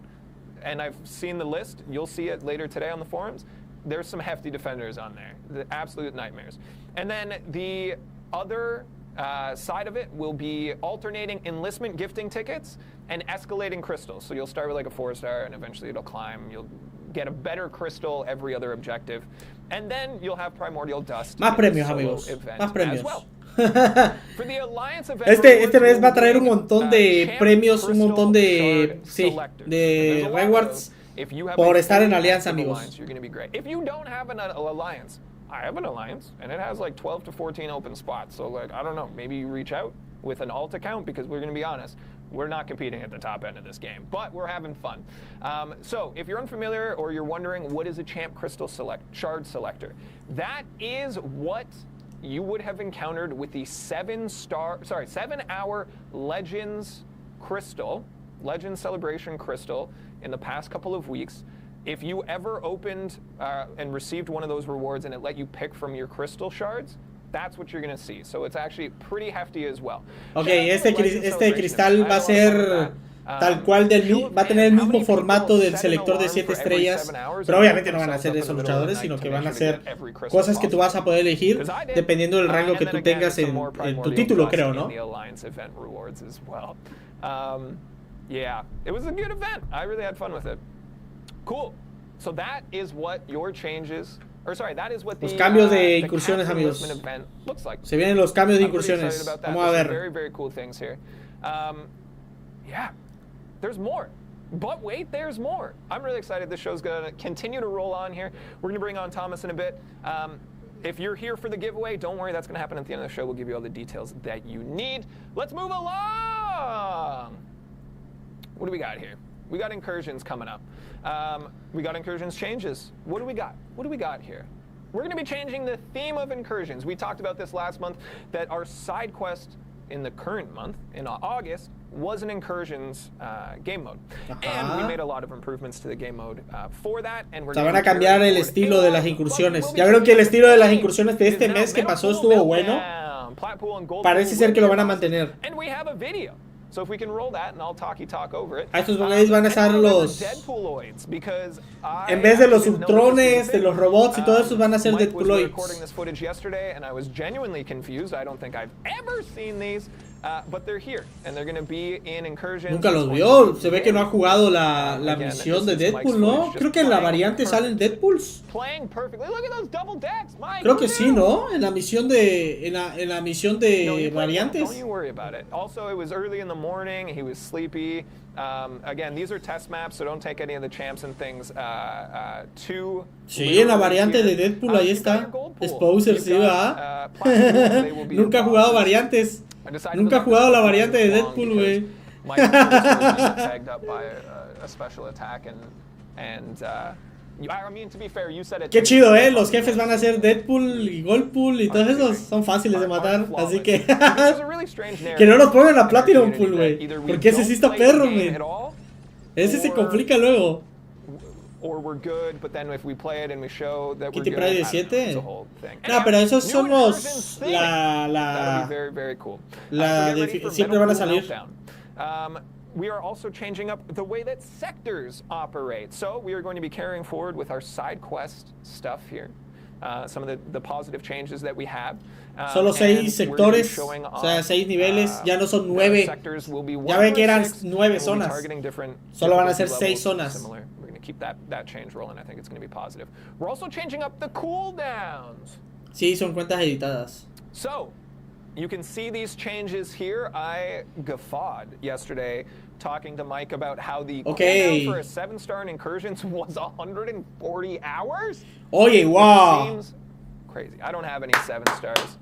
Speaker 2: and I've seen the list. You'll see it later today on the forums. There's some hefty defenders on there. The absolute nightmares. And then the other side of it will be alternating enlistment gifting tickets and escalating crystals. So you'll start with like a 4-star and eventually it'll climb. You'll get a better crystal every other objective. And then you'll have primordial dust.
Speaker 1: Más premios, amigos. Más premios.
Speaker 2: Well.
Speaker 1: Este mes va a traer un montón de premios, un montón de rewards por estar en alianza, amigos.
Speaker 2: If you don't have an alliance, I have an alliance, and it has like 12 to 14 open spots. So like, I don't know, maybe you reach out with an alt account, because we're going to be honest, we're not competing at the top end of this game, but we're having fun. So if you're unfamiliar or you're wondering what is a champ crystal shard selector, that is what you would have encountered with the 7-hour Legends crystal, Legends Celebration crystal in the past couple of weeks. If you ever opened and received one of those rewards and it let you pick from your crystal shards, that's what you're going to see. So it's actually pretty hefty as well.
Speaker 1: Okay, este cristal va a ser tal cual va a tener el mismo formato del selector de 7 estrellas, pero obviamente no van a ser esos luchadores, sino que van a ser cosas que tú vas a poder elegir dependiendo del rango que tú tengas en tu título, creo, ¿no?
Speaker 2: Yeah, it was a good event. I really had fun with it. Cool. So that is what your changes, or sorry, that is what the,
Speaker 1: los cambios de incursiones, amigos.
Speaker 2: Looks like.
Speaker 1: Se vienen los cambios de incursiones. Vamos a ver.
Speaker 2: Very, very cool things here. Yeah, there's more. But wait, there's more. I'm really excited. This show's going to continue to roll on here. We're going to bring on Thomas in a bit. If you're here for the giveaway, don't worry. That's going to happen at the end of the show. We'll give you all the details that you need. Let's move along. What do we got here? We got incursions coming up. We got incursions changes. What do we got? What do we got here? We're going to be changing the theme of incursions. We talked about this last month, that our side quest in the current month, in August, was an incursions game mode. And we made a lot of improvements to the game mode for that. And we're
Speaker 1: van a cambiar el estilo de las incursiones. Ya vieron que el estilo de las incursiones de este mes que pasó estuvo bueno. Parece ser que lo van a mantener.
Speaker 2: And we have a video. So if we can roll that and I'll talk over it.
Speaker 1: A estos van a ser los en vez de los Ultrones, de los robots y todo eso, van a ser Deadpooloids.
Speaker 2: Recording this footage yesterday and I was genuinely confused. I don't think I've ever seen these, but they're here and they're going to be in incursions.
Speaker 1: Nunca los vio. Se ve que no ha jugado la misión de Deadpool, ¿no? Creo que en la variante salen Deadpools. Creo que sí, ¿no? En la misión de variantes.
Speaker 2: Don't you worry about it. Also, it was early in the morning. He was sleepy. Again, these are test maps, so don't take any of the champs and things too.
Speaker 1: Sí, en la variante de Deadpool ahí está. Exposer, sí, ¿verdad? Nunca he jugado variantes. Nunca he jugado la variante de Deadpool, güey. Qué chido, los jefes van a ser Deadpool y Goldpool y todos esos son fáciles de matar, así que que no nos pongan a Platinum Pool, güey, porque ese sí está perro, güey. Ese se complica luego. Kitty Pride de 7. No, pero esos son los siempre van a salir.
Speaker 2: We are also changing up the way that sectors operate. So we are going to be carrying forward with our side quest stuff here. Some of the positive changes that we have.
Speaker 1: Solo 6 sectores, o sea, 6 niveles, ya no son 9. Ya ve que eran 9 zonas. Solo van a ser 6 zonas.
Speaker 2: We're going to keep that change rolling. I think it's going to be positive. We're also changing up the cooldowns.
Speaker 1: Sí, son cuentas editadas.
Speaker 2: So, you can see these changes here. I guffawed yesterday talking to Mike about how the cooldown for a 7-star in incursions was 140 hours.
Speaker 1: Oye, wow.
Speaker 2: Seems crazy. I don't have any 7 stars,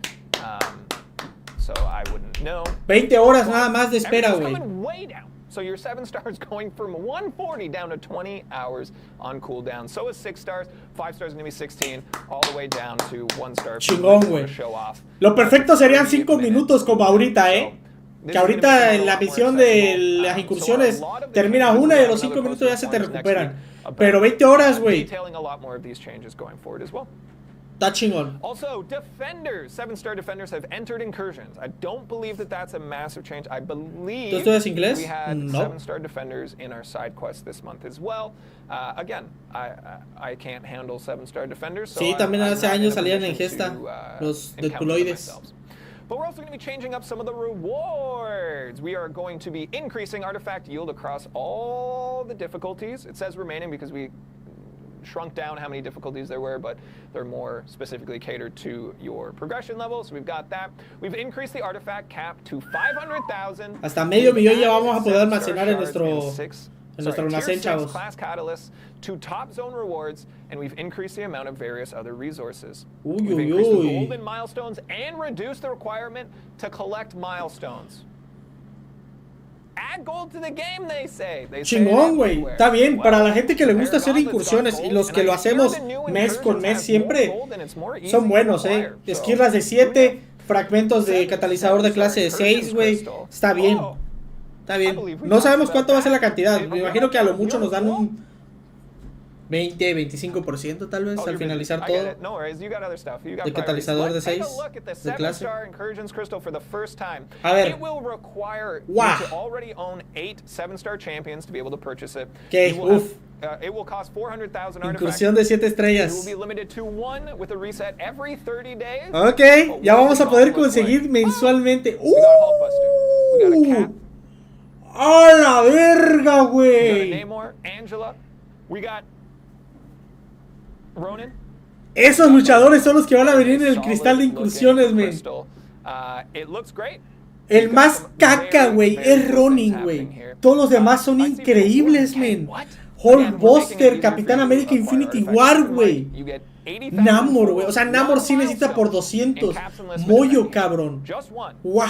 Speaker 2: so I wouldn't know.
Speaker 1: 20 horas nada más de espera, güey.
Speaker 2: Way down. So your 7 stars going from 140 down to 20 hours on cooldown. So is 6 stars. 5 stars going to be 16, all the way down to 1 star.
Speaker 1: Chingón, güey. Lo perfecto serían 5 minutos como ahorita, Que ahorita en la misión de las incursiones termina una y a los 5 minutos ya se te recuperan. Pero 20 horas, güey. Está chingón.
Speaker 2: Also, defenders, 7-star defenders have entered incursions. I don't believe that that's a massive change. I believe
Speaker 1: ¿Tú estudias inglés?
Speaker 2: we had
Speaker 1: No.
Speaker 2: 7-star defenders in our side quest this month as well. Again, I can't handle 7-star defenders. So
Speaker 1: Sí, también
Speaker 2: I'm
Speaker 1: hace
Speaker 2: not in
Speaker 1: años
Speaker 2: a
Speaker 1: salían en
Speaker 2: position
Speaker 1: gesta
Speaker 2: to,
Speaker 1: los
Speaker 2: encounter them
Speaker 1: Deadpooloides.
Speaker 2: myself. But we're also going to be changing up some of the rewards. We are going to be increasing artifact yield across all the difficulties. It says remaining because we shrunk down how many difficulties there were, but they're more specifically catered to your progression level. So we've got that. We've increased the artifact cap to 500,000.
Speaker 1: Hasta medio millón ya vamos a poder almacenar en nuestro almacén,
Speaker 2: tier 6
Speaker 1: chavos.
Speaker 2: class catalysts to top zone rewards, and we've increased the amount of various other resources.
Speaker 1: Uy,
Speaker 2: We've
Speaker 1: uy,
Speaker 2: increased the
Speaker 1: uy.
Speaker 2: golden milestones and reduced the requirement to collect milestones. Add gold to the game, they say.
Speaker 1: Chingón, güey. Está bien. Para la gente que le gusta hacer incursiones y los que lo hacemos mes con mes siempre, son buenos, Esquirlas de 7, fragmentos de catalizador de clase de 6, güey. Está bien. Está bien. No sabemos cuánto va a ser la cantidad. Me imagino que a lo mucho nos dan un 20, 25% tal vez al finalizar todo. De catalizador de 6 de clase. A ver. Wow. ¿Qué? Uf. Incursión de 7 estrellas. Ok, ya vamos a poder conseguir mensualmente. ¡A la verga, güey! Esos luchadores son los que van a venir en el cristal de incursiones, men. El más caca, güey, es Ronin, güey. Todos los demás son increíbles, men. Hulkbuster, Capitán América Infinity War, güey. Namor, güey. O sea, Namor sí necesita por 200. Moyo, cabrón. Wow.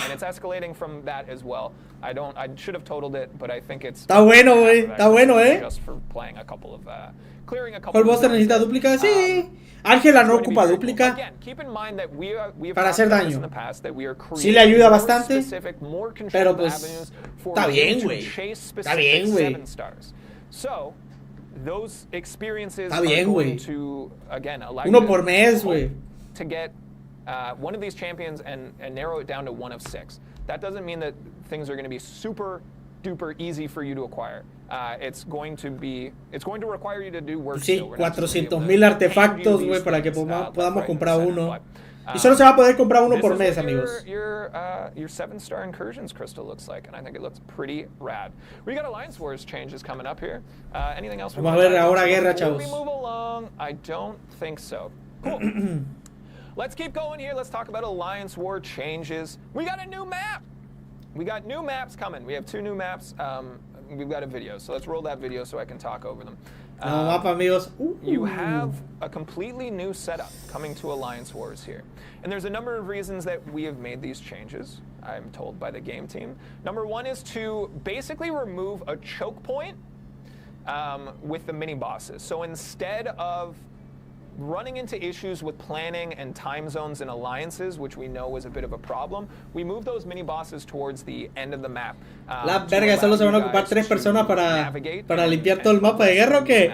Speaker 1: Está bueno, güey. Está bueno, Hulkbuster necesita dúplica, sí. Ángela no ocupa dúplica para hacer daño. Sí le ayuda bastante, pero pues está bien, güey. Está bien, güey. Está bien, güey. Uno por mes, güey.
Speaker 2: One of these champions and narrow it down to one of 6. That doesn't mean that things are going to be super duper easy for you to acquire. It's going to require you to do work.
Speaker 1: Sí, 400,000 artefactos, güey, para que podamos comprar uno. Y solo se va a poder comprar uno por mes, amigos.
Speaker 2: Your 7-star incursions crystal looks like, and I think it looks pretty rad. We got Alliance Wars changes coming up here. Anything else?
Speaker 1: Vamos a ver ahora guerra, chavos.
Speaker 2: We move along. I don't think so. Cool. Let's keep going here. Let's talk about Alliance War changes. We got a new map. We got new maps coming. We have 2 new maps. We've got a video, so let's roll that video so I can talk over them.
Speaker 1: Mapa, amigos.
Speaker 2: You have a completely new setup coming to Alliance Wars here. And there's a number of reasons that we have made these changes, I'm told by the game team. Number 1 is to basically remove a choke point with the mini bosses. So instead of running into issues with planning and time zones and alliances, which we know was a bit of a problem, we move those mini bosses towards the end of the map.
Speaker 1: La verga, solo se van a ocupar 3 personas para limpiar todo el mapa de guerra, ¿o qué?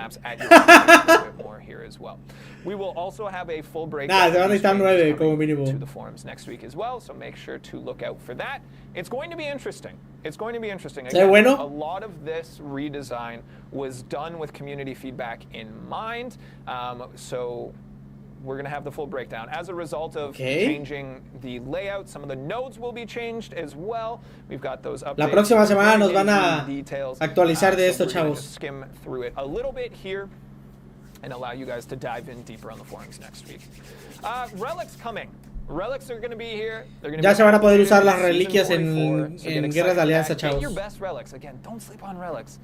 Speaker 2: We will also have a full break.
Speaker 1: Nah, se van a necesitar 9 como mínimo.
Speaker 2: To the forums next week as well, so make sure to look out for that. It's going to be interesting. It's going to be interesting. Again,
Speaker 1: bueno.
Speaker 2: A lot of this redesign was done with community feedback in mind, so we're going to have the full breakdown. As a result of changing the layout, some of the nodes will be changed as well. We've got those updates.
Speaker 1: La próxima semana nos van a actualizar de esto,
Speaker 2: so
Speaker 1: chavos.
Speaker 2: Skim through it a little bit here and allow you guys to dive in deeper on the forums next week. Relics coming. Relics are going to be here.
Speaker 1: Ya se van a poder usar las reliquias en guerras de alianza, chavos.
Speaker 2: Get your best relics. Again, don't sleep on relics.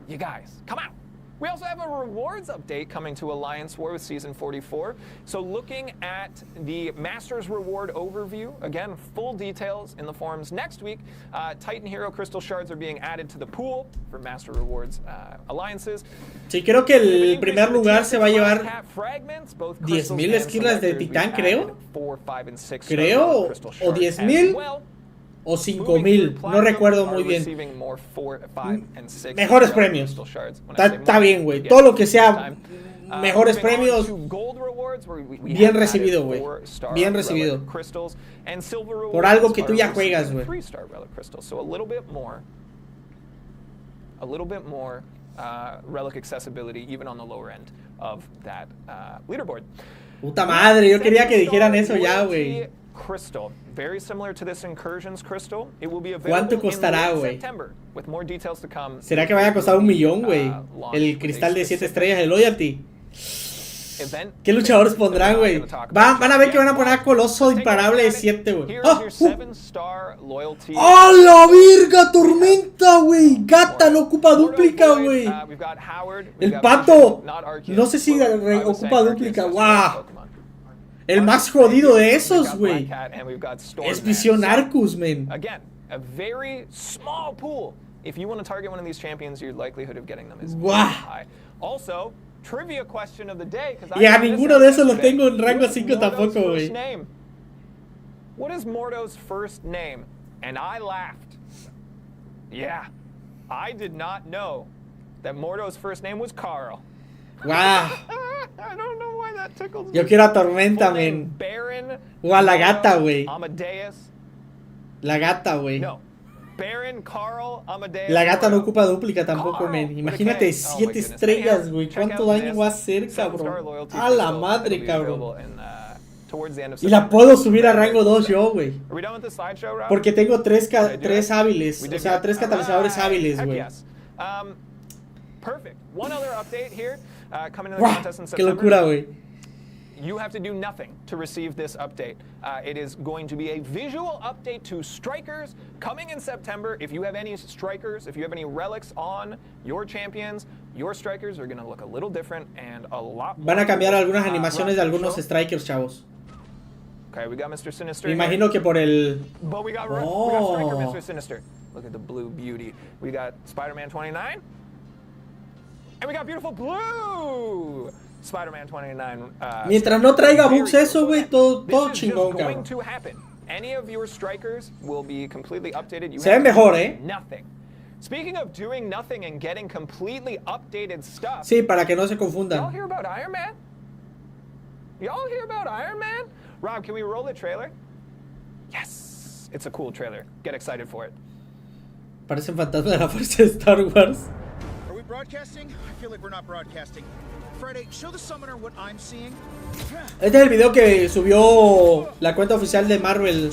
Speaker 2: You guys, come out. We also have a rewards update coming to Alliance War with Season 44. So looking at the Master's Reward overview, again, full details in the forums next week. Titan Hero Crystal Shards are being added to the pool for Master Rewards alliances.
Speaker 1: Sí, creo que el primer lugar se va a llevar 10,000 esquirlas de titán, creo. Creo, o 10,000. O 5,000, no recuerdo muy bien. Mejores premios. Está bien, güey. Todo lo que sea mejores premios
Speaker 2: leaderboards, we
Speaker 1: Bien
Speaker 2: have
Speaker 1: recibido,
Speaker 2: added
Speaker 1: güey.
Speaker 2: 4-star
Speaker 1: Bien
Speaker 2: relic
Speaker 1: recibido.
Speaker 2: crystals, and silver
Speaker 1: Por algo
Speaker 2: rewards
Speaker 1: que tú
Speaker 2: are
Speaker 1: ya
Speaker 2: receiving
Speaker 1: juegas, güey.
Speaker 2: 3-star relic crystals. So a little bit more relic accessibility, even on the lower end of that leaderboard.
Speaker 1: Puta madre, yo quería que dijeran eso ya, güey.
Speaker 2: Crystal, very similar to this Incursions crystal. It will be available
Speaker 1: ¿Cuánto costará,
Speaker 2: in late
Speaker 1: güey?
Speaker 2: September, with more details to come.
Speaker 1: ¿Será que vaya a costar 1 millón, güey? El cristal de 7 estrellas, el Loyalty. ¿Qué luchadores pondrán, güey? Van a ver que van a poner a Coloso Imparable de 7, güey. ¡Ah! ¡Oh, la virga! ¡Tormenta, güey! Gata no ocupa dúplica, güey. El pato. No sé si ocupa dúplica. ¡Wow! El más jodido de esos, güey. Es Visión Arcus, man.
Speaker 2: Again, a very small pool. If you want to target one of these champions, your likelihood of getting them is very high. Also, trivia question of the day.
Speaker 1: Y a ninguno de esos lo tengo en rango 5 tampoco, güey.
Speaker 2: What is Mordo's first name? And I laughed. Yeah, I did not know that Mordo's first name was Carl.
Speaker 1: Wow.
Speaker 2: I don't know why that tickles me.
Speaker 1: Yo quiero a Tormenta, men.
Speaker 2: Baron.
Speaker 1: O a la gata, güey.
Speaker 2: Amadeus.
Speaker 1: La gata, güey.
Speaker 2: No. Baron, Carl, Amadeus.
Speaker 1: La gata no
Speaker 2: Mordo.
Speaker 1: ocupa dúplica tampoco, men. Imagínate 7 estrellas, güey. ¿Cuánto daño va a hacer, cabrón? A la madre, cabrón. Y la puedo subir a rango 2 yo, güey. Porque tengo 3 hábiles. O sea, 3 catalizadores hábiles, güey.
Speaker 2: Perfect. One other update here, coming in the
Speaker 1: ¡Wow!
Speaker 2: contest in
Speaker 1: ¡Qué
Speaker 2: September.
Speaker 1: locura, güey!
Speaker 2: You have to do nothing to receive this update. It is going to be a visual update to strikers coming in September. If you have any strikers, if you have any relics on your champions, your strikers are going to look a little different and a lot more.
Speaker 1: Van a cambiar algunas animaciones de algunos strikers, chavos.
Speaker 2: Okay, we got Mr. Sinister.
Speaker 1: Me imagino que por el...
Speaker 2: But we got Striker, Mr. Sinister. Look at the blue beauty. We got Spider-Man 29. And we got beautiful blue Spider-Man 29.
Speaker 1: Mientras no traiga bugs eso, güey, todo chingón, cabrón.
Speaker 2: Any of your strikers will be completely updated.
Speaker 1: Se ve mejor,
Speaker 2: Nothing. Speaking of doing nothing and getting completely updated stuff.
Speaker 1: Sí, para que no se
Speaker 2: Y'all
Speaker 1: confundan.
Speaker 2: hear about Iron Man? Y'all hear about Iron Man? Rob, can we roll the trailer? Yes. It's a cool trailer. Get excited for it.
Speaker 1: Parecen fantasmas de la fuerza de Star Wars.
Speaker 5: Are we broadcasting? I feel like we're not broadcasting. Friday, show the summoner what I'm seeing.
Speaker 1: Este es el video que subió la cuenta oficial de Marvel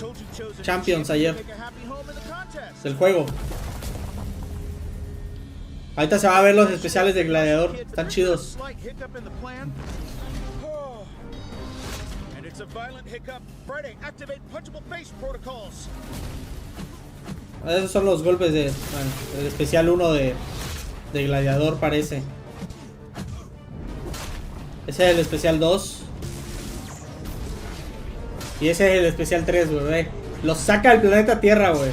Speaker 1: Champions ayer. Del juego. Ahorita se va a ver los especiales de Gladiador. Están chidos.
Speaker 5: And it's a violent hiccup. Friday, activate punchable face protocols.
Speaker 1: Esos son los golpes de... Bueno, el especial 1 de Gladiador parece. Ese es el especial 2. Y ese es el especial 3, güey. Los saca del planeta Tierra, güey.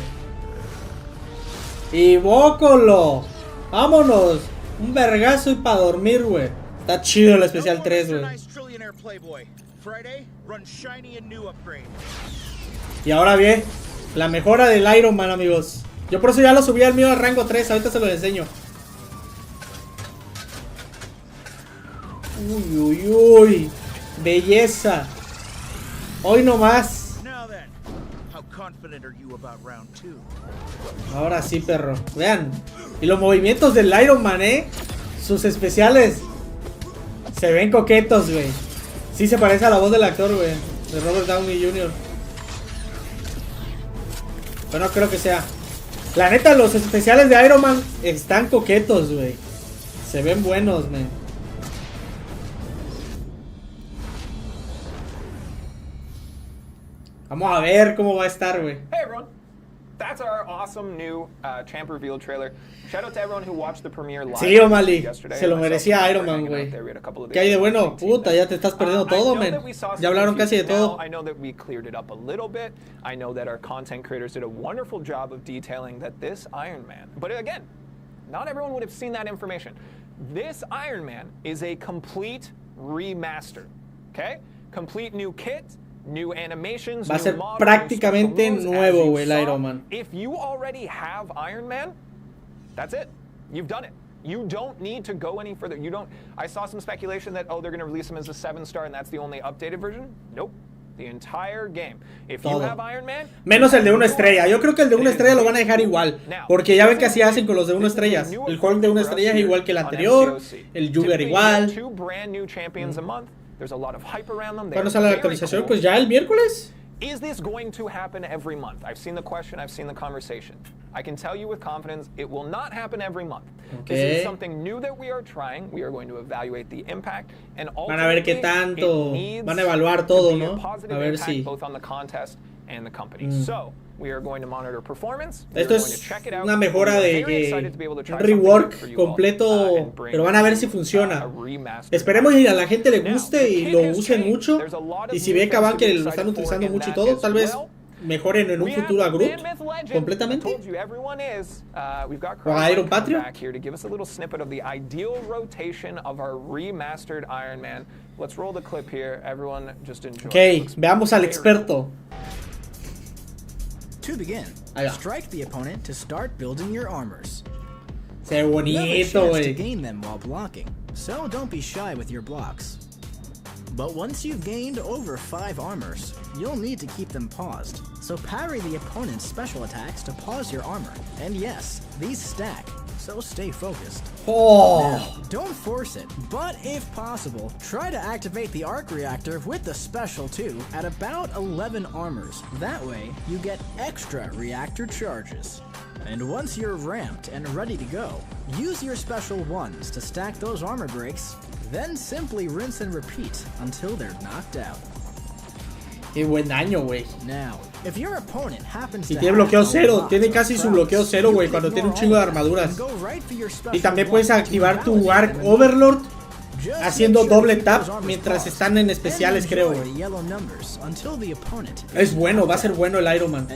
Speaker 1: Y bócolo. Vámonos. Un vergazo y para dormir, güey. Está chido el especial 3, güey. Y ahora bien, la mejora del Iron Man, amigos. Yo por eso ya lo subí al mío al rango 3. Ahorita se los enseño. Uy, uy, uy. Belleza. Hoy nomás. Ahora sí, perro. Vean. Y los movimientos del Iron Man, sus especiales se ven coquetos, güey. Sí se parece a la voz del actor, güey. De Robert Downey Jr. Pero no creo que sea. La neta, los especiales de Iron Man están coquetos, güey. Se ven buenos, man. Vamos a ver cómo va a estar, güey.
Speaker 2: Hey everyone, that's our awesome new champ reveal trailer. Shout out to everyone who watched the premiere live.
Speaker 1: Sí, O'Malley, se lo merecía Iron Man, güey. ¿Qué hay de bueno? Puta, ya te estás perdiendo todo, man. Ya hablaron casi de todo.
Speaker 2: I know that we cleared it up a little bit. I know that our content creators did a wonderful job of detailing that this Iron Man. But again, not everyone would have seen that information. This Iron Man is a complete remaster. Okay? Complete new kit. New animations,
Speaker 1: va a ser prácticamente nuevo, güey, el Iron Man.
Speaker 2: If you already have Iron Man, that's it. You've done it. You don't need to go any further. You don't. I saw some speculation that, oh, they're going to release him as a 7-star and that's the only updated version. Nope. The entire game. If you have Iron Man,
Speaker 1: menos el de 1 estrella. Yo creo que el de 1 estrella lo van a dejar igual. Porque ya ven que así hacen con los de 1 estrellas. El Hulk de 1 estrella es igual que el anterior. El Jugger igual. ¿Cuándo sale la actualización? Pues ya el miércoles.
Speaker 2: Is this going to happen every month? I've seen the question, I've seen the conversation. I can tell you with confidence, it will not happen every month.
Speaker 1: Okay.
Speaker 2: This is something new that we are trying. We are going to evaluate the impact and
Speaker 1: van a ver qué tanto, van a evaluar todo, ¿no? A ver si.
Speaker 2: Both on the contest and the company. So, we are going to monitor performance.
Speaker 1: Esto es una mejora de un rework completo, pero van a ver si funciona. Esperemos que a la gente le guste y lo usen mucho. Y si ve Kabam que lo están utilizando mucho y todo, tal vez mejoren en un futuro a Groot completamente. O a Iron Patriot. Ok, veamos al experto.
Speaker 4: To begin, strike the opponent to start building your armors.
Speaker 1: Se ve bonito,
Speaker 4: to gain them while blocking, so don't be shy with your blocks. But once you've gained over 5 armors, you'll need to keep them paused. So parry the opponent's special attacks to pause your armor. And yes, these stack, so stay focused.
Speaker 1: Oh.
Speaker 4: Now, don't force it, but if possible, try to activate the arc reactor with the special 2 at about 11 armors. That way, you get extra reactor charges. And once you're ramped and ready to go, use your special 1s to stack those armor breaks, then simply rinse and repeat until they're knocked out.
Speaker 1: Qué buen daño, güey.
Speaker 4: Now, if your opponent happens
Speaker 1: y tiene bloqueo 0, tiene casi su bloqueo 0, güey, cuando tiene un chingo de armaduras. Y también puedes activar tu Arc Overlord haciendo doble tap mientras están en especiales, creo, güey. Es bueno, va a ser bueno el Iron Man.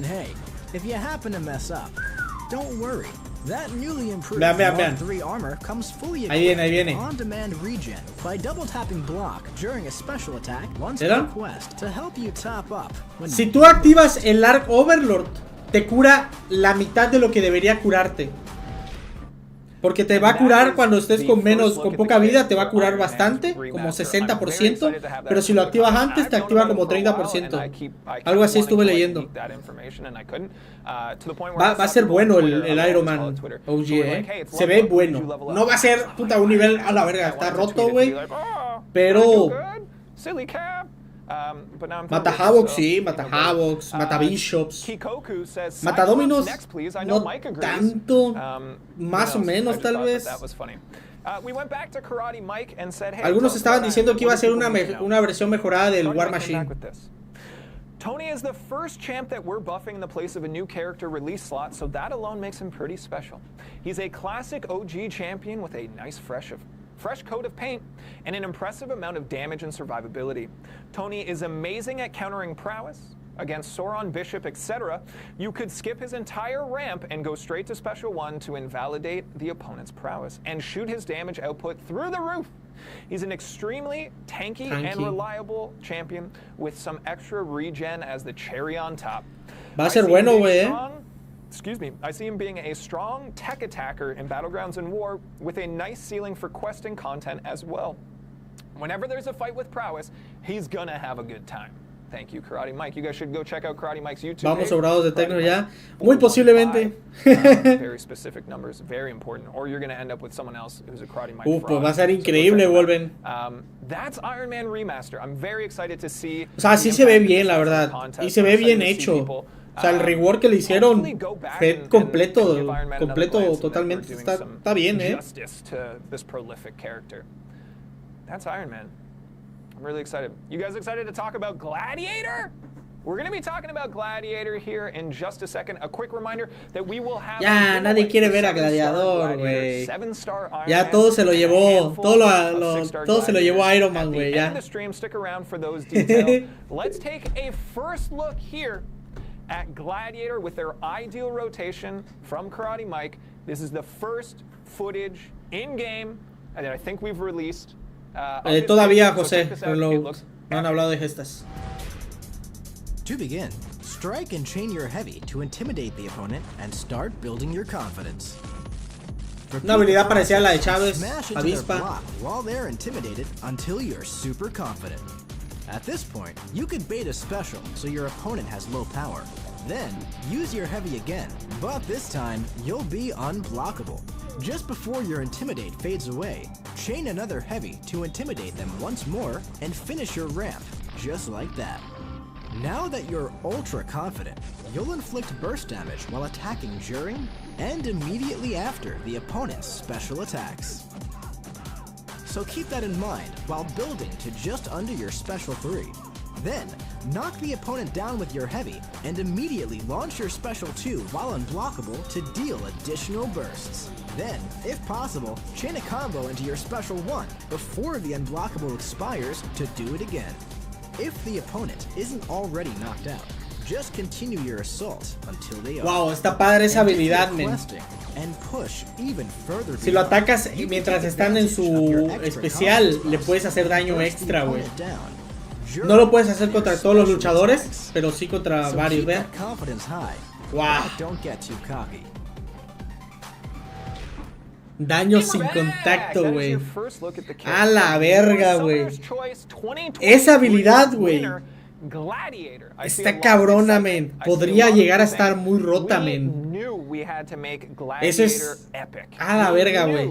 Speaker 4: That newly improved
Speaker 1: vean.
Speaker 4: 3 armor comes fully
Speaker 1: ahí viene.
Speaker 4: on-demand regen by double tapping block during a special attack once per quest to help you top up.
Speaker 1: Si tú activas el Arc Overlord, te cura la mitad de lo que debería curarte. Porque te va a curar cuando estés con poca vida, te va a curar bastante, como 60%, pero si lo activas antes, te activa como 30%. Algo así estuve leyendo. Va a ser bueno el Iron Man OG, Se ve bueno. No va a ser, puta, un nivel a la verga, está roto, güey. Pero mata Havoc, sí, mata Havocs, mata Bishops, mata Dominos, no tanto, más o menos tal vez. Algunos estaban diciendo que iba a ser una versión mejorada del War Machine.
Speaker 2: Tony is the first champ that we're buffing in the place of a new character release slot, so that alone makes him pretty special. He's a classic OG champion with a nice fresh coat of paint, and an impressive amount of damage and survivability. Tony is amazing at countering prowess. Against Sauron, Bishop, etc., you could skip his entire ramp and go straight to Special 1 to invalidate the opponent's prowess and shoot his damage output through the roof. He's an extremely tanky and reliable champion with some extra regen as the cherry on top.
Speaker 1: Va a ser bueno, güey,
Speaker 2: I see him being a strong tech attacker in Battlegrounds and War with a nice ceiling for questing content as well. Whenever there's a fight with prowess, he's gonna have a good time. Thank you, Karate Mike. You guys should go check out Karate Mike's YouTube.
Speaker 1: Vamos sobrados de Tecno ya. Muy posiblemente.
Speaker 2: Very specific numbers, very important. Or you're going to end up with someone else who's a Karate Mike.
Speaker 1: Pues va a ser increíble, vuelven.
Speaker 2: That's Iron Man Remaster. I'm very excited to see.
Speaker 1: O sea, sí se ve bien, la verdad. Y se ve bien hecho. O sea, el rework que le hicieron fue completo totalmente. Está bien,
Speaker 2: Justice to this prolific character. That's Iron Man. I'm really excited. You guys excited to talk about Gladiator? We're going to be talking about Gladiator here in just a second. A quick reminder that we will have...
Speaker 1: Ya, nadie quiere ver a Gladiador, güey. Ya todo se lo llevó. Todo se lo llevó Iron Man, güey. Ya.
Speaker 2: Stick around for those details. Let's take a first look here at Gladiator with their ideal rotation from Karate Mike. This is the first footage in-game that I think we've released.
Speaker 1: Todavía, José, no han hablado de gestas.
Speaker 4: To begin, strike and chain your heavy to intimidate the opponent and start building your confidence.
Speaker 1: Una habilidad parecida a la de Chávez,
Speaker 4: Smash into their
Speaker 1: Avispa.
Speaker 4: block while they're intimidated until you're super confident. At this point, you could bait a special so your opponent has low power. Then, use your heavy again, but this time, you'll be unblockable. Just before your Intimidate fades away, chain another heavy to intimidate them once more and finish your ramp, just like that. Now that you're ultra confident, you'll inflict burst damage while attacking during and immediately after the opponent's special attacks. So keep that in mind while building to just under your special 3. Then, knock the opponent down with your heavy and immediately launch your special 2 while unblockable to deal additional bursts. Then, if possible, chain a combo into your special 1 before the unblockable expires to do it again. If the opponent isn't already knocked out, just continue your assault until they are.
Speaker 1: Wow, está padre esa habilidad, men.
Speaker 4: And push even further.
Speaker 1: Si lo atacas mientras están en su especial, le puedes hacer daño extra, güey. No lo puedes hacer contra todos los luchadores, pero sí contra varios, ¿vean? Wow. Daño sin contacto, güey. A la verga, güey. Esa habilidad, güey.
Speaker 2: Gladiator.
Speaker 1: Está cabrona, men. Podría llegar a estar muy rota, men. Eso es a la verga, güey.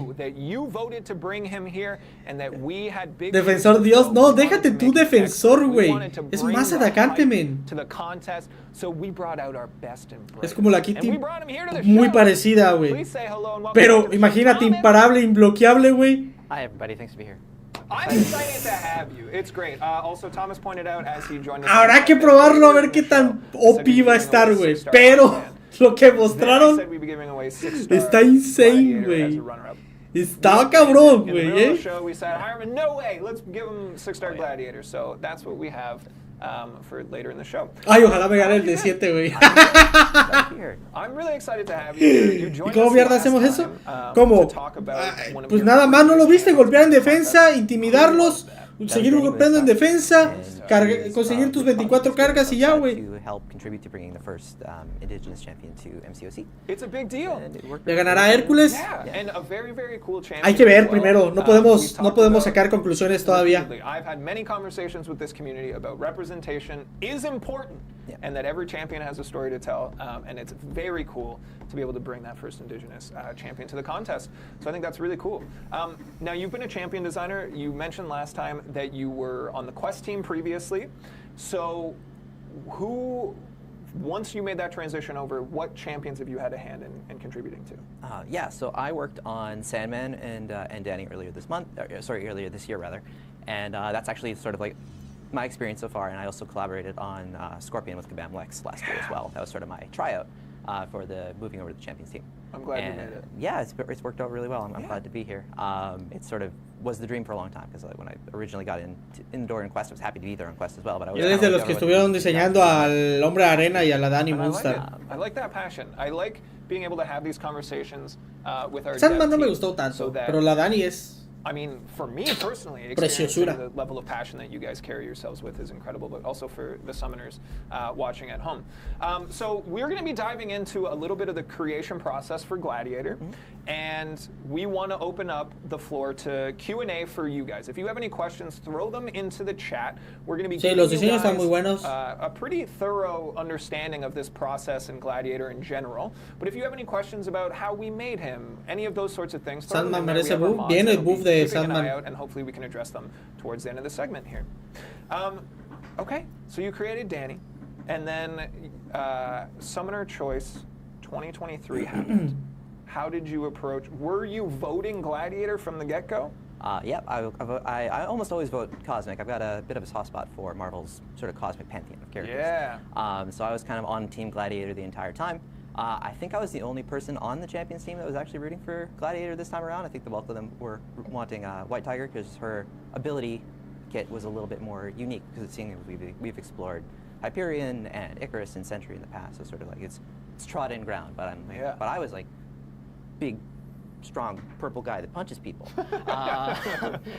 Speaker 1: Defensor Dios. No, déjate tú defensor, güey. Es más atacante, men. Es como la Kitty. Muy parecida, güey. Pero imagínate, imparable, imbloqueable, güey.
Speaker 6: Hi everybody, thanks to be here.
Speaker 2: I'm excited to have you. It's great. Also, Thomas pointed out as he joined us.
Speaker 1: Habrá que probarlo a ver qué tan OP va a estar, güey. Pero lo que mostraron está insane, güey. Está cabrón, güey,
Speaker 2: We said, Hireman, no way. Let's give him 6-star Gladiator. So that's what we have for later in the show.
Speaker 1: Ay, ojalá me gane el de 7, güey.
Speaker 2: I'm really excited to have you.
Speaker 1: ¿Y cómo mierda hacemos eso? ¿Cómo? Pues nada más, ¿no lo viste? Golpear en defensa, intimidarlos, seguir golpeando en defensa, conseguir tus 24 cargas y ya, güey. ¿Le ganará a Hércules? Hay que ver primero, no podemos sacar conclusiones todavía.
Speaker 2: I've had many conversations with this community about representation is important and that every champion has a story to tell, and it's very cool to be able to bring that first Indigenous champion to the contest. So I think that's really cool. Now, you've been a champion designer. You mentioned last time that you were on the Quest team previously. So once you made that transition over, what champions have you had a hand in contributing to?
Speaker 6: Yeah, so I worked on Sandman and Danny earlier this year rather, and that's actually sort of like my experience so far. And I also collaborated on Scorpion with Kabam last year as well. That was sort of my tryout for the moving over to the Champions team.
Speaker 2: I'm glad you made it.
Speaker 6: Yeah, it's worked out really well. I'm glad to be here. It sort of was the dream for a long time because when I originally got in the door in Quest, I was happy to be there in Quest as well. But I was
Speaker 1: de los que estuvieron diseñando al Hombre de Arena y a la Dani Moonstar.
Speaker 2: I like that passion. I like being able to have these conversations with our
Speaker 1: Sandman no me gustó tanto, pero la Dani es...
Speaker 2: I mean, for me personally, experiencing the level of passion that you guys carry yourselves with is incredible, but also for the summoners watching at home. So we're going to be diving into a little bit of the creation process for Gladiator, and we want to open up the floor to Q&A for you guys. If you have any questions, throw them into the chat. We're going to be giving you guys a pretty thorough understanding of this process in Gladiator in general. But if you have any questions about how we made him, any of those sorts of things, throw them in there. We have our mods that will be keeping an eye out, and hopefully we can address them towards the end of the segment here. Okay, so you created Danny, and then Summoner Choice 2023 happened. How did you approach? Were you voting Gladiator from the get-go?
Speaker 6: Yeah, I almost always vote Cosmic. I've got a bit of a soft spot for Marvel's sort of cosmic pantheon of characters.
Speaker 2: Yeah.
Speaker 6: So I was kind of on Team Gladiator the entire time. I think I was the only person on the Champions team that was actually rooting for Gladiator this time around. I think the bulk of them were wanting White Tiger because her ability kit was a little bit more unique because it's seeing we've explored Hyperion and Icarus and Sentry in the past. So sort of like it's trodden ground. But but I was like big, strong purple guy that punches people.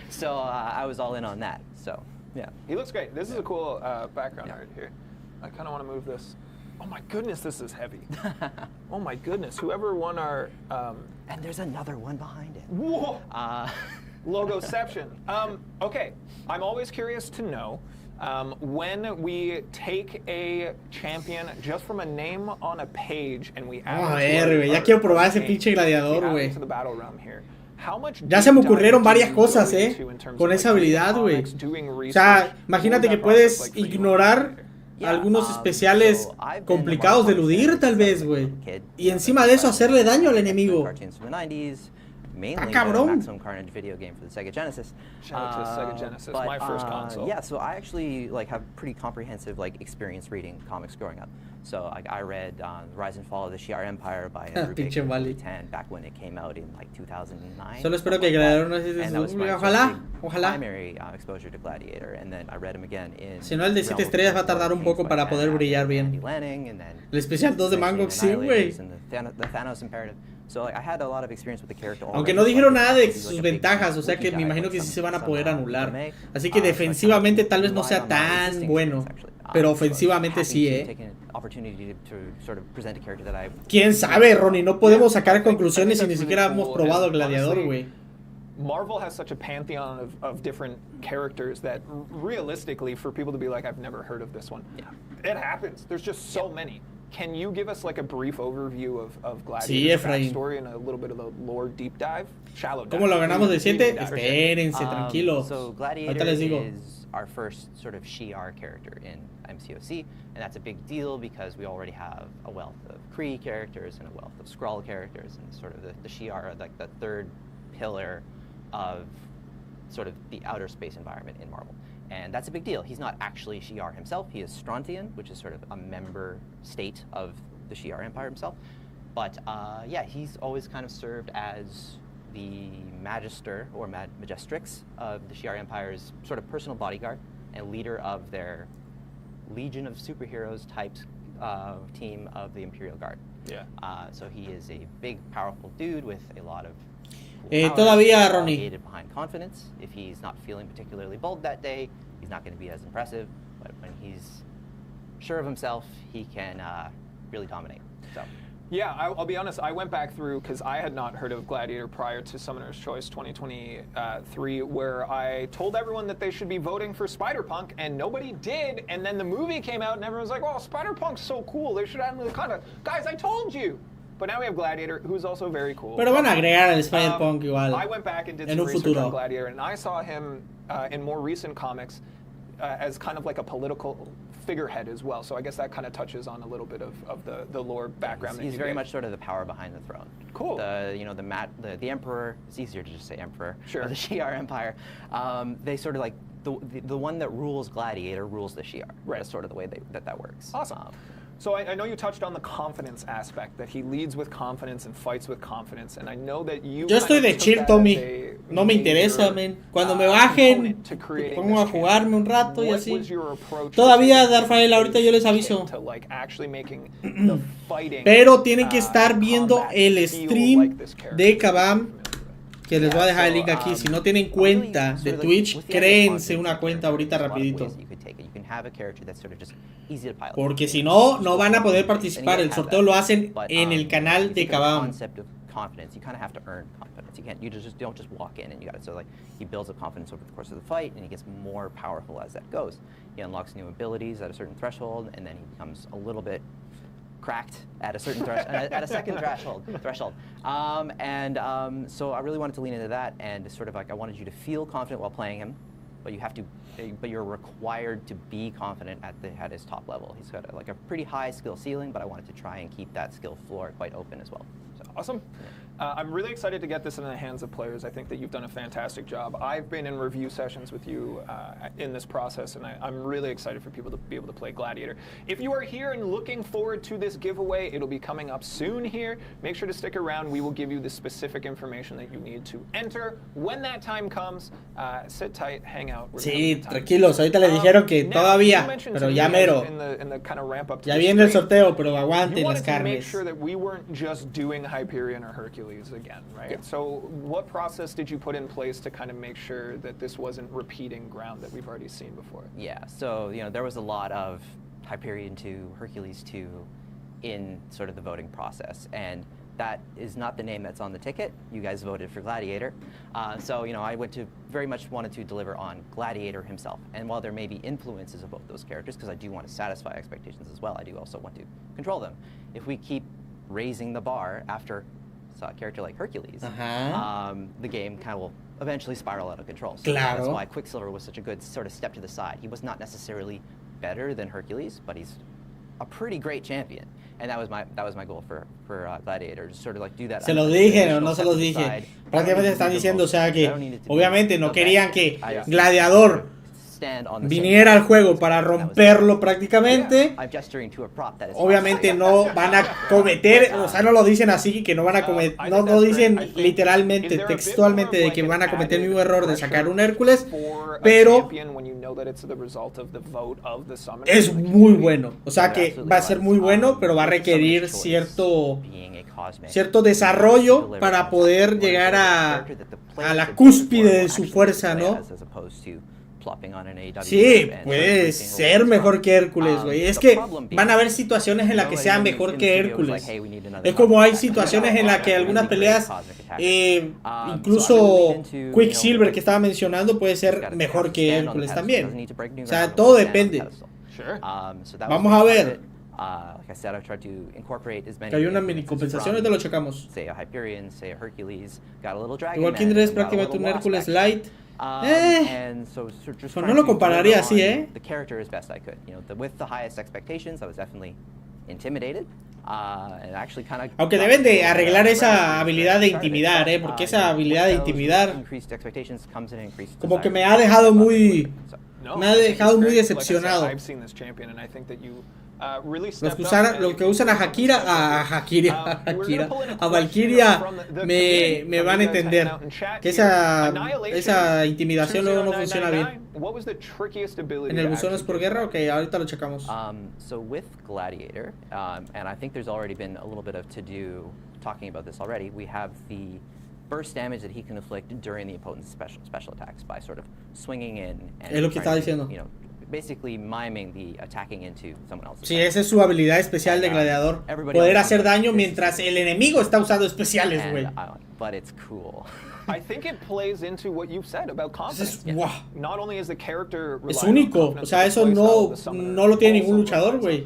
Speaker 6: So I was all in on that. So yeah.
Speaker 2: He looks great. This is a cool background art here. I kind of want to move this Oh my goodness, this is heavy. Oh my goodness, whoever won our...
Speaker 6: And there's another one behind it.
Speaker 2: Whoa! Logoception. Okay, I'm always curious to know when we take a champion just from a name on a page and we add
Speaker 1: A ver, güey, ya quiero probar ese pinche gladiador, güey.
Speaker 2: to the battle realm here.
Speaker 1: Ya se me ocurrieron varias cosas, con esa habilidad, güey. O sea, imagínate que puedes ignorar algunos especiales complicados de eludir, tal vez, güey. Y encima de eso hacerle daño al enemigo.
Speaker 6: Mainly
Speaker 1: cabrón.
Speaker 6: the Maximum Carnage video game for the Sega Genesis.
Speaker 2: Shout out to Sega Genesis, my first console.
Speaker 6: Yeah, so I actually have pretty comprehensive experience reading comics growing up. So I read Rise and Fall of the Shi'ar Empire by
Speaker 1: Pinche Wally.
Speaker 6: back when it came out in 2009.
Speaker 1: Solo espero que Gladiador no se
Speaker 6: And that was my
Speaker 1: ojalá.
Speaker 6: primary exposure to Gladiator, and then I read him again in.
Speaker 1: Si no, el de 7 estrellas va a tardar un poco para poder brillar bien. El especial 2 de Mcoc, sí, güey.
Speaker 6: The Thanos Imperative. So I had a lot of experience with the character.
Speaker 1: Aunque no dijeron nada de sus ventajas, o sea que me imagino que sí se van a poder anular. Así que defensivamente tal vez no sea tan bueno, pero ofensivamente sí, ¿Quién sabe, Ronnie? No podemos sacar conclusiones si ni siquiera hemos probado Gladiador, güey.
Speaker 2: Marvel has such a pantheon of different characters that realistically, for people to be like, I've never heard of this one, it happens. There's just so many. Can you give us a brief overview of Gladiator's backstory and a little bit of the lore deep dive? Shallow dive.
Speaker 1: ¿Cómo lo ganamos de 7? Espérense, tranquilos.
Speaker 6: So Gladiator is our first sort of Shi'ar character in MCOC, and that's a big deal because we already have a wealth of Kree characters and a wealth of Skrull characters, and sort of the Shi'ar are the third pillar of sort of the outer space environment in Marvel. And that's a big deal. He's not actually Shi'ar himself. He is Strontian, which is sort of a member state of the Shi'ar Empire himself. But yeah, he's always kind of served as the Magister or Magistrix of the Shi'ar Empire's sort of personal bodyguard and leader of their Legion of Superheroes type team of the Imperial Guard.
Speaker 2: Yeah.
Speaker 6: So he is a big, powerful dude with a lot of
Speaker 1: todavía, Ronnie.
Speaker 6: Behind confidence. If he's not feeling particularly bold that day, he's not going to be as impressive. But when he's sure of himself, he can really dominate. So.
Speaker 2: Yeah, I'll be honest, I went back through, because I had not heard of Gladiator prior to Summoner's Choice 2023, where I told everyone that they should be voting for Spider-Punk, and nobody did, and then the movie came out, and everyone was like, oh, Spider-Punk's so cool, they should add him to the content. Guys, I told you! But now we have Gladiator, who's also very cool.
Speaker 1: Pero van a agregar al Spider-Punk igual.
Speaker 2: I went back and did some research on Gladiator, and I saw him in more recent comics as kind of like a political figurehead as well. So I guess that kind of touches on a little bit of the lore background.
Speaker 6: He's very much sort of the power behind the throne.
Speaker 2: Cool.
Speaker 6: The Emperor. It's easier to just say Emperor.
Speaker 2: Sure.
Speaker 6: Of the Shi'ar Empire. They sort of the one that rules Gladiator rules the Shi'ar.
Speaker 2: Right.
Speaker 6: That's sort of the way that works.
Speaker 2: Awesome. So I know you touched on the confidence aspect, that he leads with confidence and fights with confidence, and I know that you...
Speaker 1: Yo estoy de chill, Tommy. No me interesa, men. Cuando me bajen, me pongo a jugarme un rato y así. Todavía, Darfael, ahorita yo les aviso. Pero tienen que estar viendo el stream de Kabam, que les voy a dejar el link aquí. Si no tienen cuenta de Twitch, créense una cuenta ahorita rapidito. Porque si no, no van a poder participar. El sorteo lo hacen en el canal de Kabam.
Speaker 6: Confidence, you kind of have to earn confidence. You don't just walk in and you got it. So he builds up confidence over the course of the fight, and he gets more powerful as that goes. He unlocks new abilities at a certain threshold, and then he becomes a little bit cracked at a certain at a second threshold. So I really wanted to lean into that, and sort of I wanted you to feel confident while playing him, but you're required to be confident at his top level. He's got a pretty high skill ceiling, but I wanted to try and keep that skill floor quite open as well.
Speaker 2: Awesome. I'm really excited to get this in the hands of players. I think that you've done a fantastic job. I've been in review sessions with you in this process, and I'm really excited for people to be able to play Gladiator. If you are here and looking forward to this giveaway, it'll be coming up soon here. Make sure to stick around. We will give you the specific information that you need to enter. When that time comes, sit tight, hang out.
Speaker 1: Sí, tranquilos. Ahorita les dijeron que todavía, pero ya mero. Ya viene el sorteo, pero aguanten las carnes.
Speaker 2: Make sure that we weren't just doing Hyperion or Hercules again, right? Yeah. So what process did you put in place to kind of make sure that this wasn't repeating ground that we've already seen before?
Speaker 6: Yeah, so there was a lot of Hyperion 2, Hercules 2 in sort of the voting process. And that is not the name that's on the ticket. You guys voted for Gladiator. So, you know, I very much wanted to deliver on Gladiator himself. And while there may be influences of both those characters, because I do want to satisfy expectations as well, I do also want to control them. If we keep raising the bar after a character like Hercules, the game kind of will eventually spiral out of control. So that's why Quicksilver was such a good sort of step to the side. He was not necessarily better than Hercules, but he's a pretty great champion. And that was my goal for Gladiator, just sort of like do that.
Speaker 1: Se lo dije o no se lo dije. Prácticamente están diciendo, o sea, que obviamente no querían que Gladiador viniera al juego para romperlo prácticamente. Obviamente no van a cometer, o sea, no lo dicen así, que no van a cometer, no dicen literalmente, textualmente, de que van a cometer el mismo error de sacar un Hércules, pero es muy bueno, o sea que va a ser muy bueno, pero va a requerir cierto desarrollo para poder llegar a la cúspide de su fuerza, ¿no? Sí, puede ser mejor que Hércules, güey. Es que van a haber situaciones en las que sea mejor que Hércules. Es como hay situaciones en las que algunas peleas, incluso Quicksilver que estaba mencionando, puede ser mejor que Hércules también. O sea, todo depende. Vamos a ver. Que hay una mini compensación, ahorita lo checamos. Igual que Indra es prácticamente un Hércules Light. Pues no lo compararía así, ¿eh? Aunque deben de arreglar esa habilidad de intimidar, porque esa habilidad de intimidar como que me ha dejado muy decepcionado. Los que usan a Valkyria me van a entender que esa intimidación luego no funciona bien. ¿En el buzón es por guerra? Ok, ahorita lo checamos.
Speaker 6: So with Gladiator, and I think there's already been a little bit of to-do talking about this already, we have the burst damage that he can inflict during the opponent's special attacks by sort of swinging in and
Speaker 1: es lo que estaba diciendo.
Speaker 6: You know, basically miming the attacking into someone else.
Speaker 1: Sí, esa es su habilidad especial de Gladiador. Poder hacer daño mientras el enemigo está usando especiales, güey.
Speaker 6: But it's cool.
Speaker 2: I think it plays into what you've said about confidence. Not only is the character
Speaker 1: es único, o sea, eso no lo tiene ningún luchador, güey.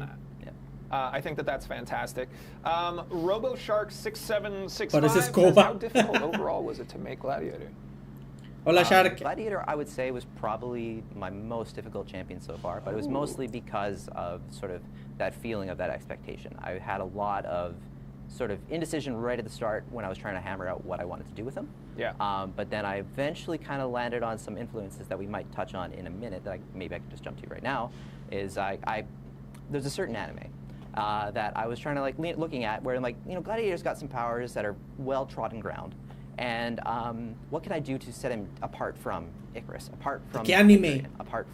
Speaker 2: I think that's fantastic. RoboShark 6765
Speaker 1: says,
Speaker 2: how difficult overall was it to make Gladiator?
Speaker 1: Hola, Shark.
Speaker 6: Gladiator, I would say, was probably my most difficult champion so far, but it was mostly because of sort of that feeling of that expectation. I had a lot of sort of indecision right at the start when I was trying to hammer out what I wanted to do with him.
Speaker 2: Yeah.
Speaker 6: But then I eventually kind of landed on some influences that we might touch on in a minute that maybe I could just jump to right now. There's a certain anime that I was trying to looking at where I'm like, you know, Gladiator's got some powers that are well-trodden ground. And what can I do to set him apart from Icarus, apart from
Speaker 1: ¿De qué anime?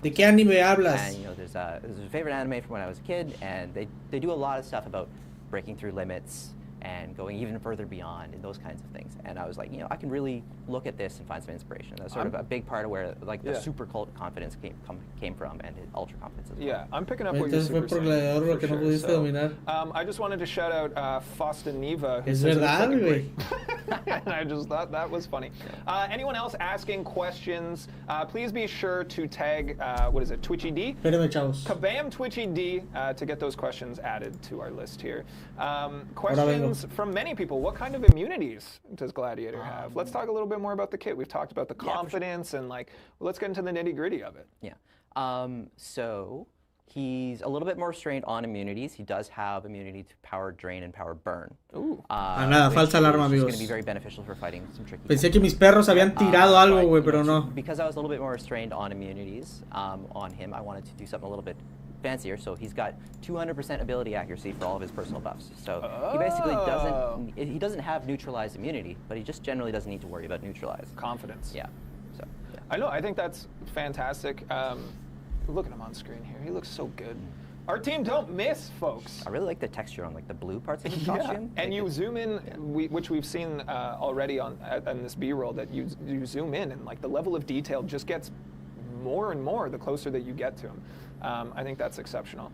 Speaker 1: ¿De qué anime hablas?
Speaker 6: And you know, there's a favorite anime from when I was a kid, and they do a lot of stuff about breaking through limits and going even further beyond and those kinds of things. And I was like, you know, I can really look at this and find some inspiration. That's sort of a big part of where the super cult confidence came from, and ultra confidence as well.
Speaker 2: Yeah, I'm picking up what you're saying. I just wanted to shout out Faustiniva.
Speaker 1: Es verdad, güey.
Speaker 2: I just thought that was funny. Anyone else asking questions, please be sure to tag, Twitchy D?
Speaker 1: Espérame, chavos.
Speaker 2: Kabam Twitchy D to get those questions added to our list here. Questions from many people. What kind of immunities does Gladiator have? Let's talk a little bit more about the kit. We've talked about the confidence and let's get into the nitty-gritty of it.
Speaker 6: Yeah. So he's a little bit more restrained on immunities. He does have immunity to power drain and power burn.
Speaker 2: Ooh.
Speaker 1: Nada, falsa alarma, amigos.
Speaker 6: Going to be very beneficial for fighting some tricky.
Speaker 1: Pensé que mis perros habían tirado algo, güey, pero no.
Speaker 6: Because I was a little bit more restrained on immunities on him, I wanted to do something a little bit fancier. So he's got 200% ability accuracy for all of his personal buffs. So he basically doesn't have neutralized immunity, but he just generally doesn't need to worry about neutralized.
Speaker 2: Confidence.
Speaker 6: Yeah. So yeah.
Speaker 2: I know. I think that's fantastic. Look at him on screen here. He looks so good. Our team don't miss, folks.
Speaker 6: I really like the texture on the blue parts of his costume.
Speaker 2: And you zoom in, which we've seen already on this B-roll, that you zoom in, and the level of detail just gets more and more the closer that you get to him. I think that's exceptional.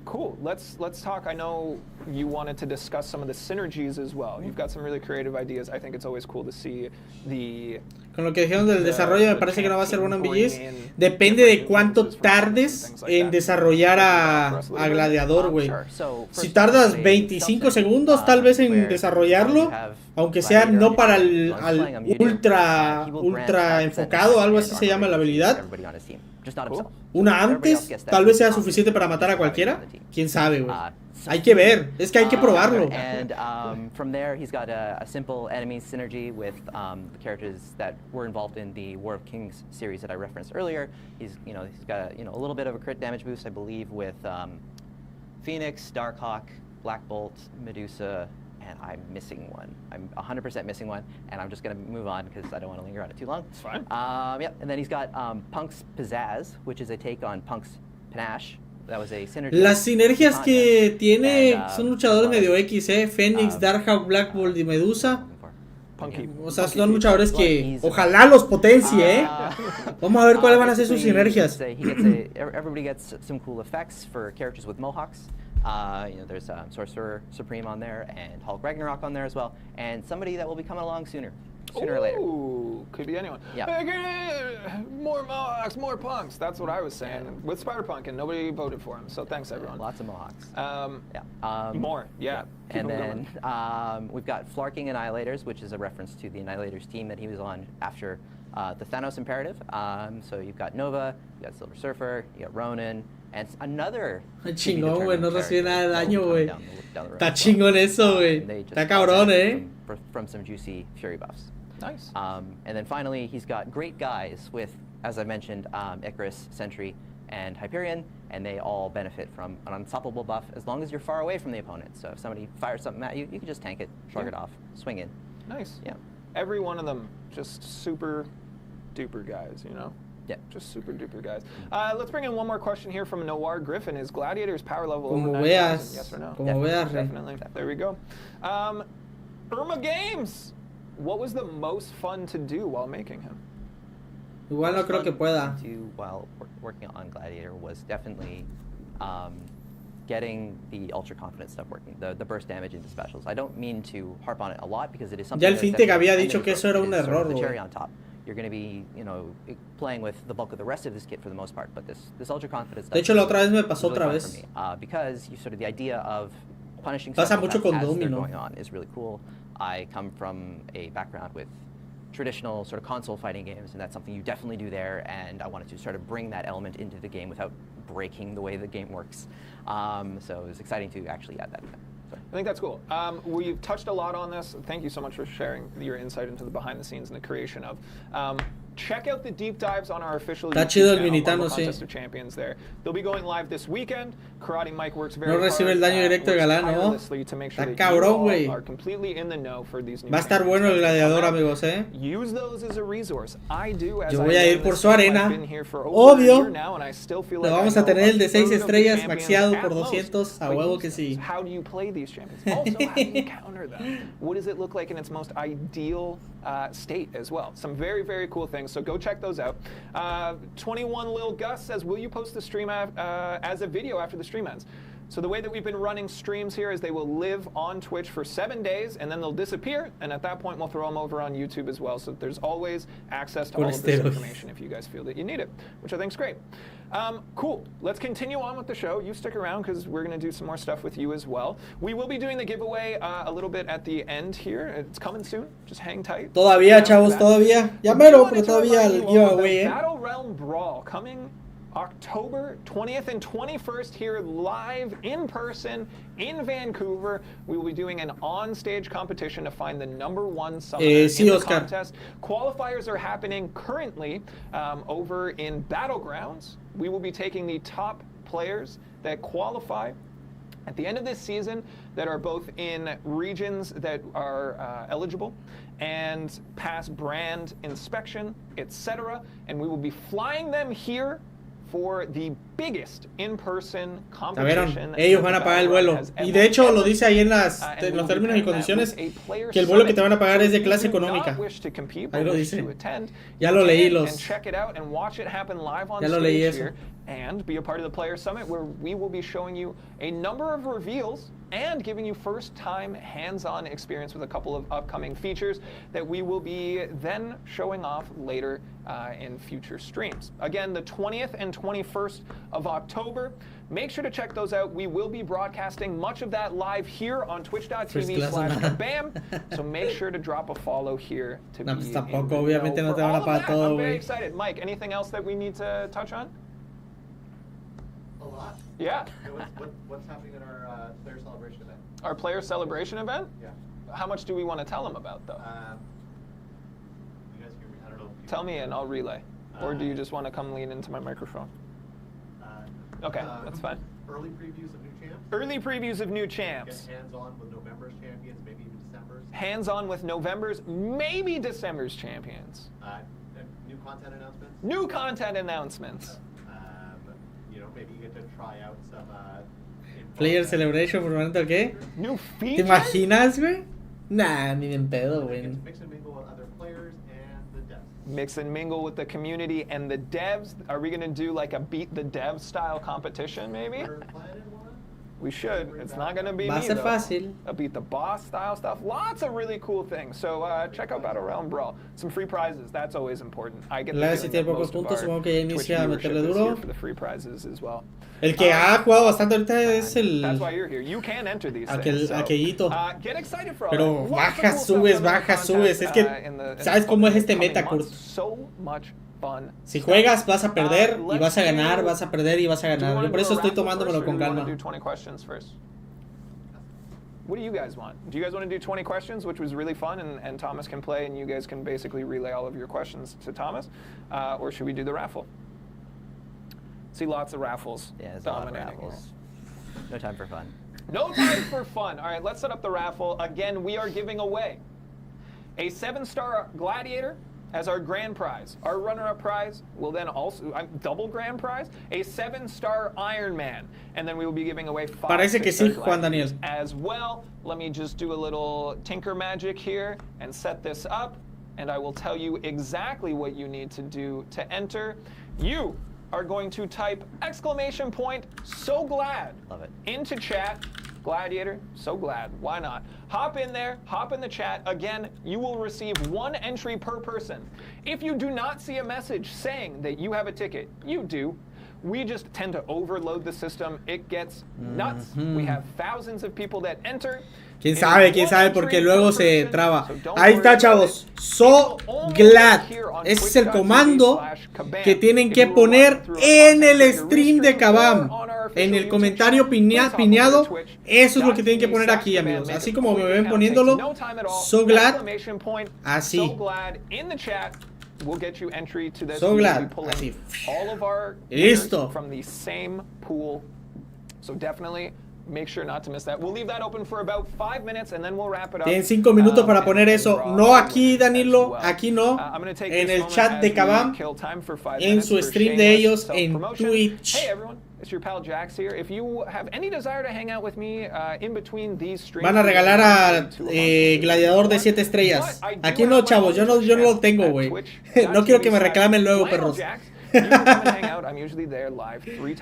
Speaker 2: Cool. Let's talk. I know you wanted to discuss some of the synergies as well. You've got some really creative ideas. I think it's always cool to see the.
Speaker 1: Con lo que dijeron del desarrollo, me parece que no va a ser bueno en VGs. Depende de cuánto tardes en desarrollar a Gladiador, güey. Si tardas 25 segundos tal vez en desarrollarlo, aunque sea no para el ultra enfocado, algo así se llama la habilidad. Una antes, tal vez sea suficiente para matar a cualquiera. Quién sabe, güey. Hay que ver, es que hay que probarlo.
Speaker 6: And from there, he's got a simple enemy synergy with the characters that were involved in the War of Kings series that I referenced earlier. He's got a little bit of a crit damage boost, I believe, with Phoenix, Darkhawk, Black Bolt, Medusa, and I'm missing one. I'm 100% missing one, and I'm just going to move on because I don't want to linger on it too long.
Speaker 2: It's fine.
Speaker 6: Yep, and then he's got Punk's Pizzazz, which is a take on Punk's Panache. That was a synergy.
Speaker 1: Las sinergias que tiene son luchadores medio X, Phoenix, Darkhawk, Black Bolt y Medusa.
Speaker 2: Punky.
Speaker 1: O sea, son luchadores que ojalá los potencie, Vamos a ver cuáles van a ser sus sinergias.
Speaker 6: Everybody gets some cool effects for characters with mohawks. There's Sorcerer Supreme on there and Hulk Ragnarok on there as well, and somebody that will be coming along sooner or later.
Speaker 2: Ooh, could be anyone.
Speaker 6: Yeah.
Speaker 2: More Mohawks, more punks. That's what I was saying with Spider-Punk, and nobody voted for him. So thanks, everyone.
Speaker 6: Lots of Mohawks.
Speaker 2: More, yeah.
Speaker 6: And then we've got Flarking Annihilators, which is a reference to the Annihilators team that he was on after the Thanos Imperative. So you've got Nova, you got Silver Surfer, you got Ronin, and another.
Speaker 1: Chingón, güey, no recibe nada de daño, güey. Está chingón eso, güey. Está cabrón,
Speaker 6: From some juicy Fury buffs.
Speaker 2: Nice.
Speaker 6: And then finally, he's got great guys with, as I mentioned, Icarus, Sentry, and Hyperion, and they all benefit from an unstoppable buff as long as you're far away from the opponent. So if somebody fires something at you, you can just tank it, shrug it off, swing in.
Speaker 2: Nice.
Speaker 6: Yeah.
Speaker 2: Every one of them just super duper guys,
Speaker 6: Yeah.
Speaker 2: Just super duper guys. Let's bring in one more question here from Noir Griffin. Is Gladiator's power level over 9,000? Yes or no?
Speaker 1: Como veas,
Speaker 2: Definitely. There we go. Irma Games. What was the most fun to do while making him?
Speaker 1: Igual no creo que pueda.
Speaker 6: Do while working on Gladiator was definitely getting the ultra confident stuff working, the burst damage into specials. I don't mean to harp on it a lot because it is something.
Speaker 1: Ya el Fintech había dicho que eso era un error,
Speaker 6: the cherry on top. You're going to be, playing with the bulk of the rest of this kit for the most part, but this ultra confident stuff.
Speaker 1: De hecho, la otra vez me pasó otra vez.
Speaker 6: Because you the idea of punishing
Speaker 1: Pasa mucho con
Speaker 6: as they're
Speaker 1: Domino.
Speaker 6: going on is really cool. I come from a background with traditional sort of console fighting games, and that's something you definitely do there, and I wanted to sort of bring that element into the game without breaking the way the game works. So it was exciting to actually add that in.
Speaker 2: I think that's cool. We've touched a lot on this. Thank you so much for sharing your insight into the behind the scenes and the creation of. Check out the deep dives on our official YouTube channel, Contest of Champions there. They'll be going live this weekend. Karate Mike works very hard.
Speaker 1: No recibe el daño directo de Galán, ¿no? Está cabrón, güey.
Speaker 2: Are completely in the know for these new
Speaker 1: Va a estar bueno el Gladiador, amigos,
Speaker 2: Use those as a resource. I do, as
Speaker 1: Yo voy a ir por su arena.
Speaker 2: Obvio.
Speaker 1: Le vamos a tener el de 6 estrellas maxeado por 200. A huevo que sí.
Speaker 2: How do you play these champions? Also, how do you counter them? What does it look like in its most ideal state as well? Some very, very cool things. So go check those out. 21 Lil Gus says, will you post the stream as a video after the stream ends? So the way that we've been running streams here is they will live on Twitch for 7 days, and then they'll disappear, and at that point we'll throw them over on YouTube as well. So there's always access to all of this information if you guys feel that you need it, which I think is great. Cool. Let's continue on with the show. You stick around because we're going to do some more stuff with you as well. We will be doing the giveaway a little bit at the end here. It's coming soon. Just hang tight.
Speaker 1: Todavía, chavos, todavía. Ya mero, pero todavía el giveaway,
Speaker 2: Battle Realm Brawl coming October 20th and 21st here live in person in Vancouver. We will be doing an on-stage competition to find the #1 summoner in the contest. Qualifiers are happening currently over in Battlegrounds. We will be taking the top players that qualify at the end of this season that are both in regions that are eligible and pass brand inspection, etc. And we will be flying them here for the biggest in-person
Speaker 1: Ya
Speaker 2: competition.
Speaker 1: vieron, ellos van a pagar el vuelo. Y de hecho lo dice ahí en los términos y condiciones que el vuelo que te van a pagar es de clase económica. Ahí lo dice. Ya lo leí Ya lo leí eso.
Speaker 2: And be a part of the Player Summit, where we will be showing you a number of reveals and giving you first-time hands-on experience with a couple of upcoming features that we will be then showing off later in future streams. Again, the 20th and 21st of October. Make sure to check those out. We will be broadcasting much of that live here on twitch.tv/Kabam. So make sure to drop a follow here to
Speaker 1: No,
Speaker 2: be
Speaker 1: pues
Speaker 2: in
Speaker 1: tampoco,
Speaker 2: the
Speaker 1: obviamente
Speaker 2: know
Speaker 1: no te
Speaker 2: for
Speaker 1: van a
Speaker 2: all of
Speaker 1: pagar
Speaker 2: that.
Speaker 1: todo,
Speaker 2: I'm very
Speaker 1: güey.
Speaker 2: excited. Mike, anything else that we need to touch on?
Speaker 3: A lot.
Speaker 2: Yeah.
Speaker 3: What's happening in our player celebration event?
Speaker 2: Our player celebration event?
Speaker 3: Yeah.
Speaker 2: How much do we want to tell them about, though?
Speaker 3: You guys hear me? I don't know.
Speaker 2: Tell me and I'll relay. Or do you just want to come lean into my microphone? Okay, that's fine.
Speaker 3: Early previews of new champs.
Speaker 2: Early previews of new
Speaker 3: Get
Speaker 2: champs.
Speaker 3: hands-on with November's champions, maybe even December's.
Speaker 2: Hands-on with November's, maybe December's champions.
Speaker 3: And new content announcements.
Speaker 2: New content announcements.
Speaker 3: You know, maybe you get to try out some.
Speaker 1: Player Celebration, por momento, ¿qué?
Speaker 2: New
Speaker 1: ¿Te
Speaker 2: features?
Speaker 1: imaginas, güey? Nah, ni en pedo, güey.
Speaker 3: Mix and mingle with other players and the devs.
Speaker 2: Mix and mingle with the community and the devs. Are we going to do like a beat the dev style competition, maybe?
Speaker 3: We're planning one.
Speaker 2: We should. It's not going to be
Speaker 1: Va a
Speaker 2: me,
Speaker 1: ser
Speaker 2: though.
Speaker 1: fácil.
Speaker 2: A beat the boss style stuff. Lots of really cool things. So check out Battle Realm Brawl. Some free prizes. That's always important. I get the
Speaker 1: Claro, si
Speaker 2: feeling
Speaker 1: tiene
Speaker 2: that
Speaker 1: pocos
Speaker 2: most of
Speaker 1: puntos,
Speaker 2: our
Speaker 1: supongo que ya
Speaker 2: Twitch
Speaker 1: inicia a
Speaker 2: viewership
Speaker 1: meterle
Speaker 2: is
Speaker 1: duro.
Speaker 2: here for the free prizes as well.
Speaker 1: El que ha jugado bastante ahorita es el
Speaker 2: That's why you're here. You can enter these things. So,
Speaker 1: aquellito.
Speaker 2: get excited for all
Speaker 1: Pero
Speaker 2: that. Lots of
Speaker 1: bajas,
Speaker 2: cool stuff
Speaker 1: subes,
Speaker 2: coming in
Speaker 1: bajas,
Speaker 2: the
Speaker 1: subes. Es que,
Speaker 2: contest, in the
Speaker 1: ¿sabes cómo es este
Speaker 2: coming
Speaker 1: meta,
Speaker 2: months.
Speaker 1: Kurt?
Speaker 2: So much fun.
Speaker 1: Si juegas vas a perder y
Speaker 2: Let's
Speaker 1: vas a ganar,
Speaker 2: do-
Speaker 1: vas a perder y vas a
Speaker 2: Do you
Speaker 1: ganar.
Speaker 2: wanna
Speaker 1: Yo por
Speaker 2: do
Speaker 1: eso
Speaker 2: a
Speaker 1: estoy
Speaker 2: raffle
Speaker 1: tomándomelo
Speaker 2: first, or
Speaker 1: con
Speaker 2: do you wanna
Speaker 1: calma.
Speaker 2: do 20 questions first? What do you guys want? Do you guys want to do 20 questions, which was really fun, and Thomas can play, and you guys can basically relay all of your questions to Thomas? Or should we do the raffle? See lots of raffles
Speaker 6: Yeah, there's a lot of
Speaker 2: dominating.
Speaker 6: raffles. No time for fun.
Speaker 2: No time for fun. All right, let's set up the raffle. Again, we are giving away a 7-star Gladiator as our grand prize. Our runner-up prize will then also, double grand prize, a 7-star Iron Man. And then we will be giving away 5
Speaker 1: Parece que sí,
Speaker 2: 6-star
Speaker 1: Juan Daniel.
Speaker 2: Gladiators as well. Let me just do a little tinker magic here and set this up. And I will tell you exactly what you need to do to enter. You are going to type exclamation point, so glad.
Speaker 6: Love it.
Speaker 2: Into chat. Gladiator, so glad. Why not? Hop in there, hop in the chat. Again, you will receive 1 entry per person. If you do not see a message saying that you have a ticket, you do. We just tend to overload the system. It gets nuts. We have thousands of people that enter.
Speaker 1: Quién sabe, porque luego se traba. Ahí está, chavos. So glad. Ese es el comando que tienen que poner en el stream de Kabam. En el comentario piñado. Eso es lo que tienen que poner aquí, amigos. Así como me ven poniéndolo. So glad. Así.
Speaker 2: We'll get you entry to this.
Speaker 1: So glad.
Speaker 2: We'll be
Speaker 1: Así.
Speaker 2: all of our
Speaker 1: Listo.
Speaker 2: from the same pool. So definitely make sure not to miss that. We'll leave that open for about 5 minutes and then we'll wrap it up.
Speaker 1: Tienen 5 minutos para
Speaker 2: and
Speaker 1: poner eso.
Speaker 2: draw
Speaker 1: No aquí,
Speaker 2: as
Speaker 1: Danilo.
Speaker 2: well.
Speaker 1: Aquí no.
Speaker 2: I'm gonna take
Speaker 1: En
Speaker 2: this
Speaker 1: el
Speaker 2: moment
Speaker 1: chat de
Speaker 2: as we
Speaker 1: Kabam.
Speaker 2: kill time for 5
Speaker 1: En
Speaker 2: minutes
Speaker 1: su
Speaker 2: for
Speaker 1: stream de
Speaker 2: shameless
Speaker 1: ellos en
Speaker 2: self-promotion.
Speaker 1: Twitch.
Speaker 2: Hey everyone, it's your pal Jax here. If you have any desire to hang out with me in between these streams,
Speaker 1: Van a regalar a Gladiador de 7 estrellas. Aquí no, chavos. Yo no lo tengo, güey. No quiero que me reclamen luego, perros.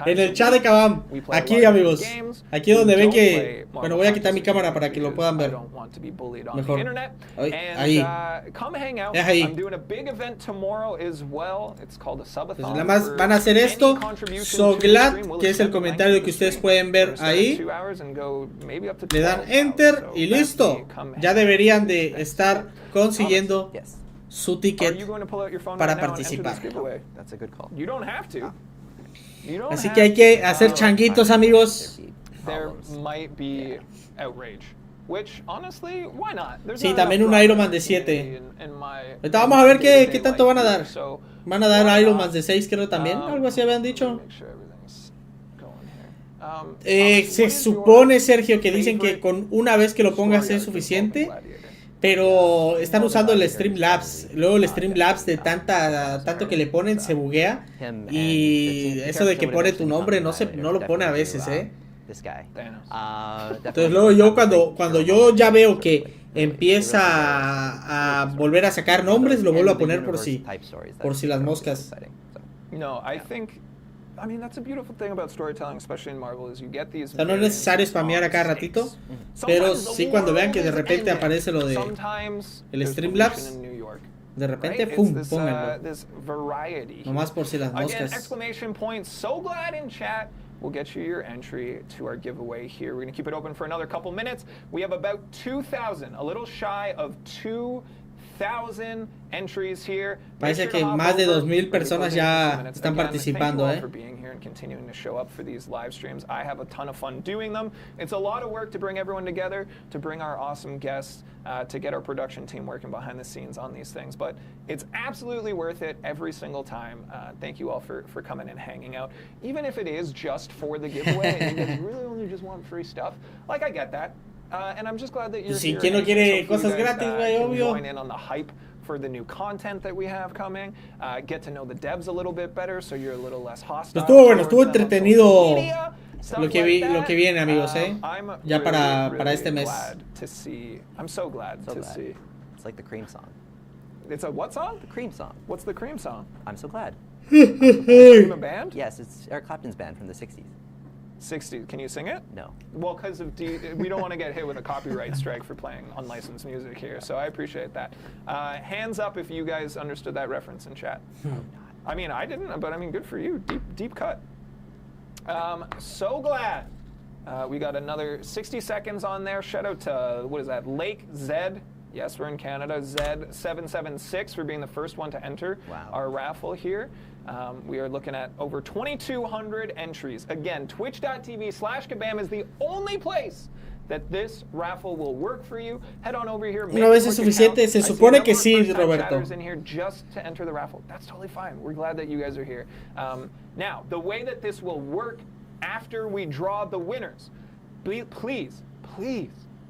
Speaker 1: En el chat de Kabam. Aquí, amigos. Aquí donde ven que... Bueno, voy a quitar mi cámara para que lo puedan ver. Mejor. Ahí. Es ahí. Pues nada más van a hacer esto. So glad, que es el comentario que ustedes pueden ver ahí. Le dan enter y listo. Ya deberían de estar consiguiendo
Speaker 6: Yes.
Speaker 1: su ticket para participar.
Speaker 6: That's a good call.
Speaker 1: Así que hay que hacer changuitos, amigos.
Speaker 2: There might be outrage. Which, honestly, why not?
Speaker 1: Sí, también un Iron Man de 7. Ahorita vamos a ver qué tanto van a dar. Van a dar Iron Man de 6, creo también. Algo así habían dicho. Se supone, Sergio, que dicen que con una vez que lo pongas es suficiente. Pero están usando el Streamlabs. Luego el Streamlabs de tanto que le ponen se buguea. Y eso de que pone tu nombre no lo pone a veces, Entonces luego yo cuando yo ya veo que empieza a volver a sacar nombres, lo vuelvo a poner por si las moscas.
Speaker 2: No, I mean, that's a beautiful thing about storytelling, especially in Marvel, is you get these.
Speaker 1: O sea, no es necesario spamear a cada ratito, pero sí cuando vean que de repente aparece lo de el Streamlabs, de repente, pum, pónganlo. Nomás por si las moscas.
Speaker 2: Exclamation point, so glad in chat. We'll get you your entry to our giveaway here. We're going to keep it open for another couple minutes. We have about 2,000, a little shy of 2,000 entries here.
Speaker 1: Parece que más de 2,000 personas ya están participando,
Speaker 2: for being here and continuing to show up for these live streams. I have a ton of fun doing them. It's a lot of work to bring everyone together, to bring our awesome guests, to get our production team working behind the scenes on these things. But it's absolutely worth it every single time. Thank you all for coming and hanging out. Even if it is just for the giveaway, and you guys really only just want free stuff, like I get that. And I'm just glad that you're here.
Speaker 1: ¿Quién no quiere cosas gratis, güey? Obvio.
Speaker 2: Join in on the hype for the new content that we have coming, get to know the devs a little bit better, so you're a little less hostile.
Speaker 1: Estuvo entretenido lo que viene, amigos, ya para este mes.
Speaker 2: I'm so glad to see.
Speaker 6: It's like the Cream song.
Speaker 2: It's a what song?
Speaker 6: The Cream song.
Speaker 2: What's the Cream song?
Speaker 6: I'm so glad.
Speaker 2: Cream a band?
Speaker 6: Yes, it's Eric Clapton's band from the 60s.
Speaker 2: 60. Can you sing it?
Speaker 6: No.
Speaker 2: Well, because we don't want to get hit with a copyright strike for playing unlicensed music here, so I appreciate that. Hands up if you guys understood that reference in chat. I mean, I didn't, but I mean, good for you. Deep cut. So glad. We got another 60 seconds on there. Shout out to, what is that, Lake Zed. Yes, we're in Canada. Zed776 for being the first one to enter our raffle here. We are looking at over 2,200 entries. Again, twitch.tv/Kabam is the only place that this raffle will work for you. Head on over here.
Speaker 1: Una vez es suficiente, se supone que sí, Roberto.
Speaker 2: In here just to enter the raffle. That's totally fine. We're glad that you guys are here. Now, the way that this will work after we draw the winners, please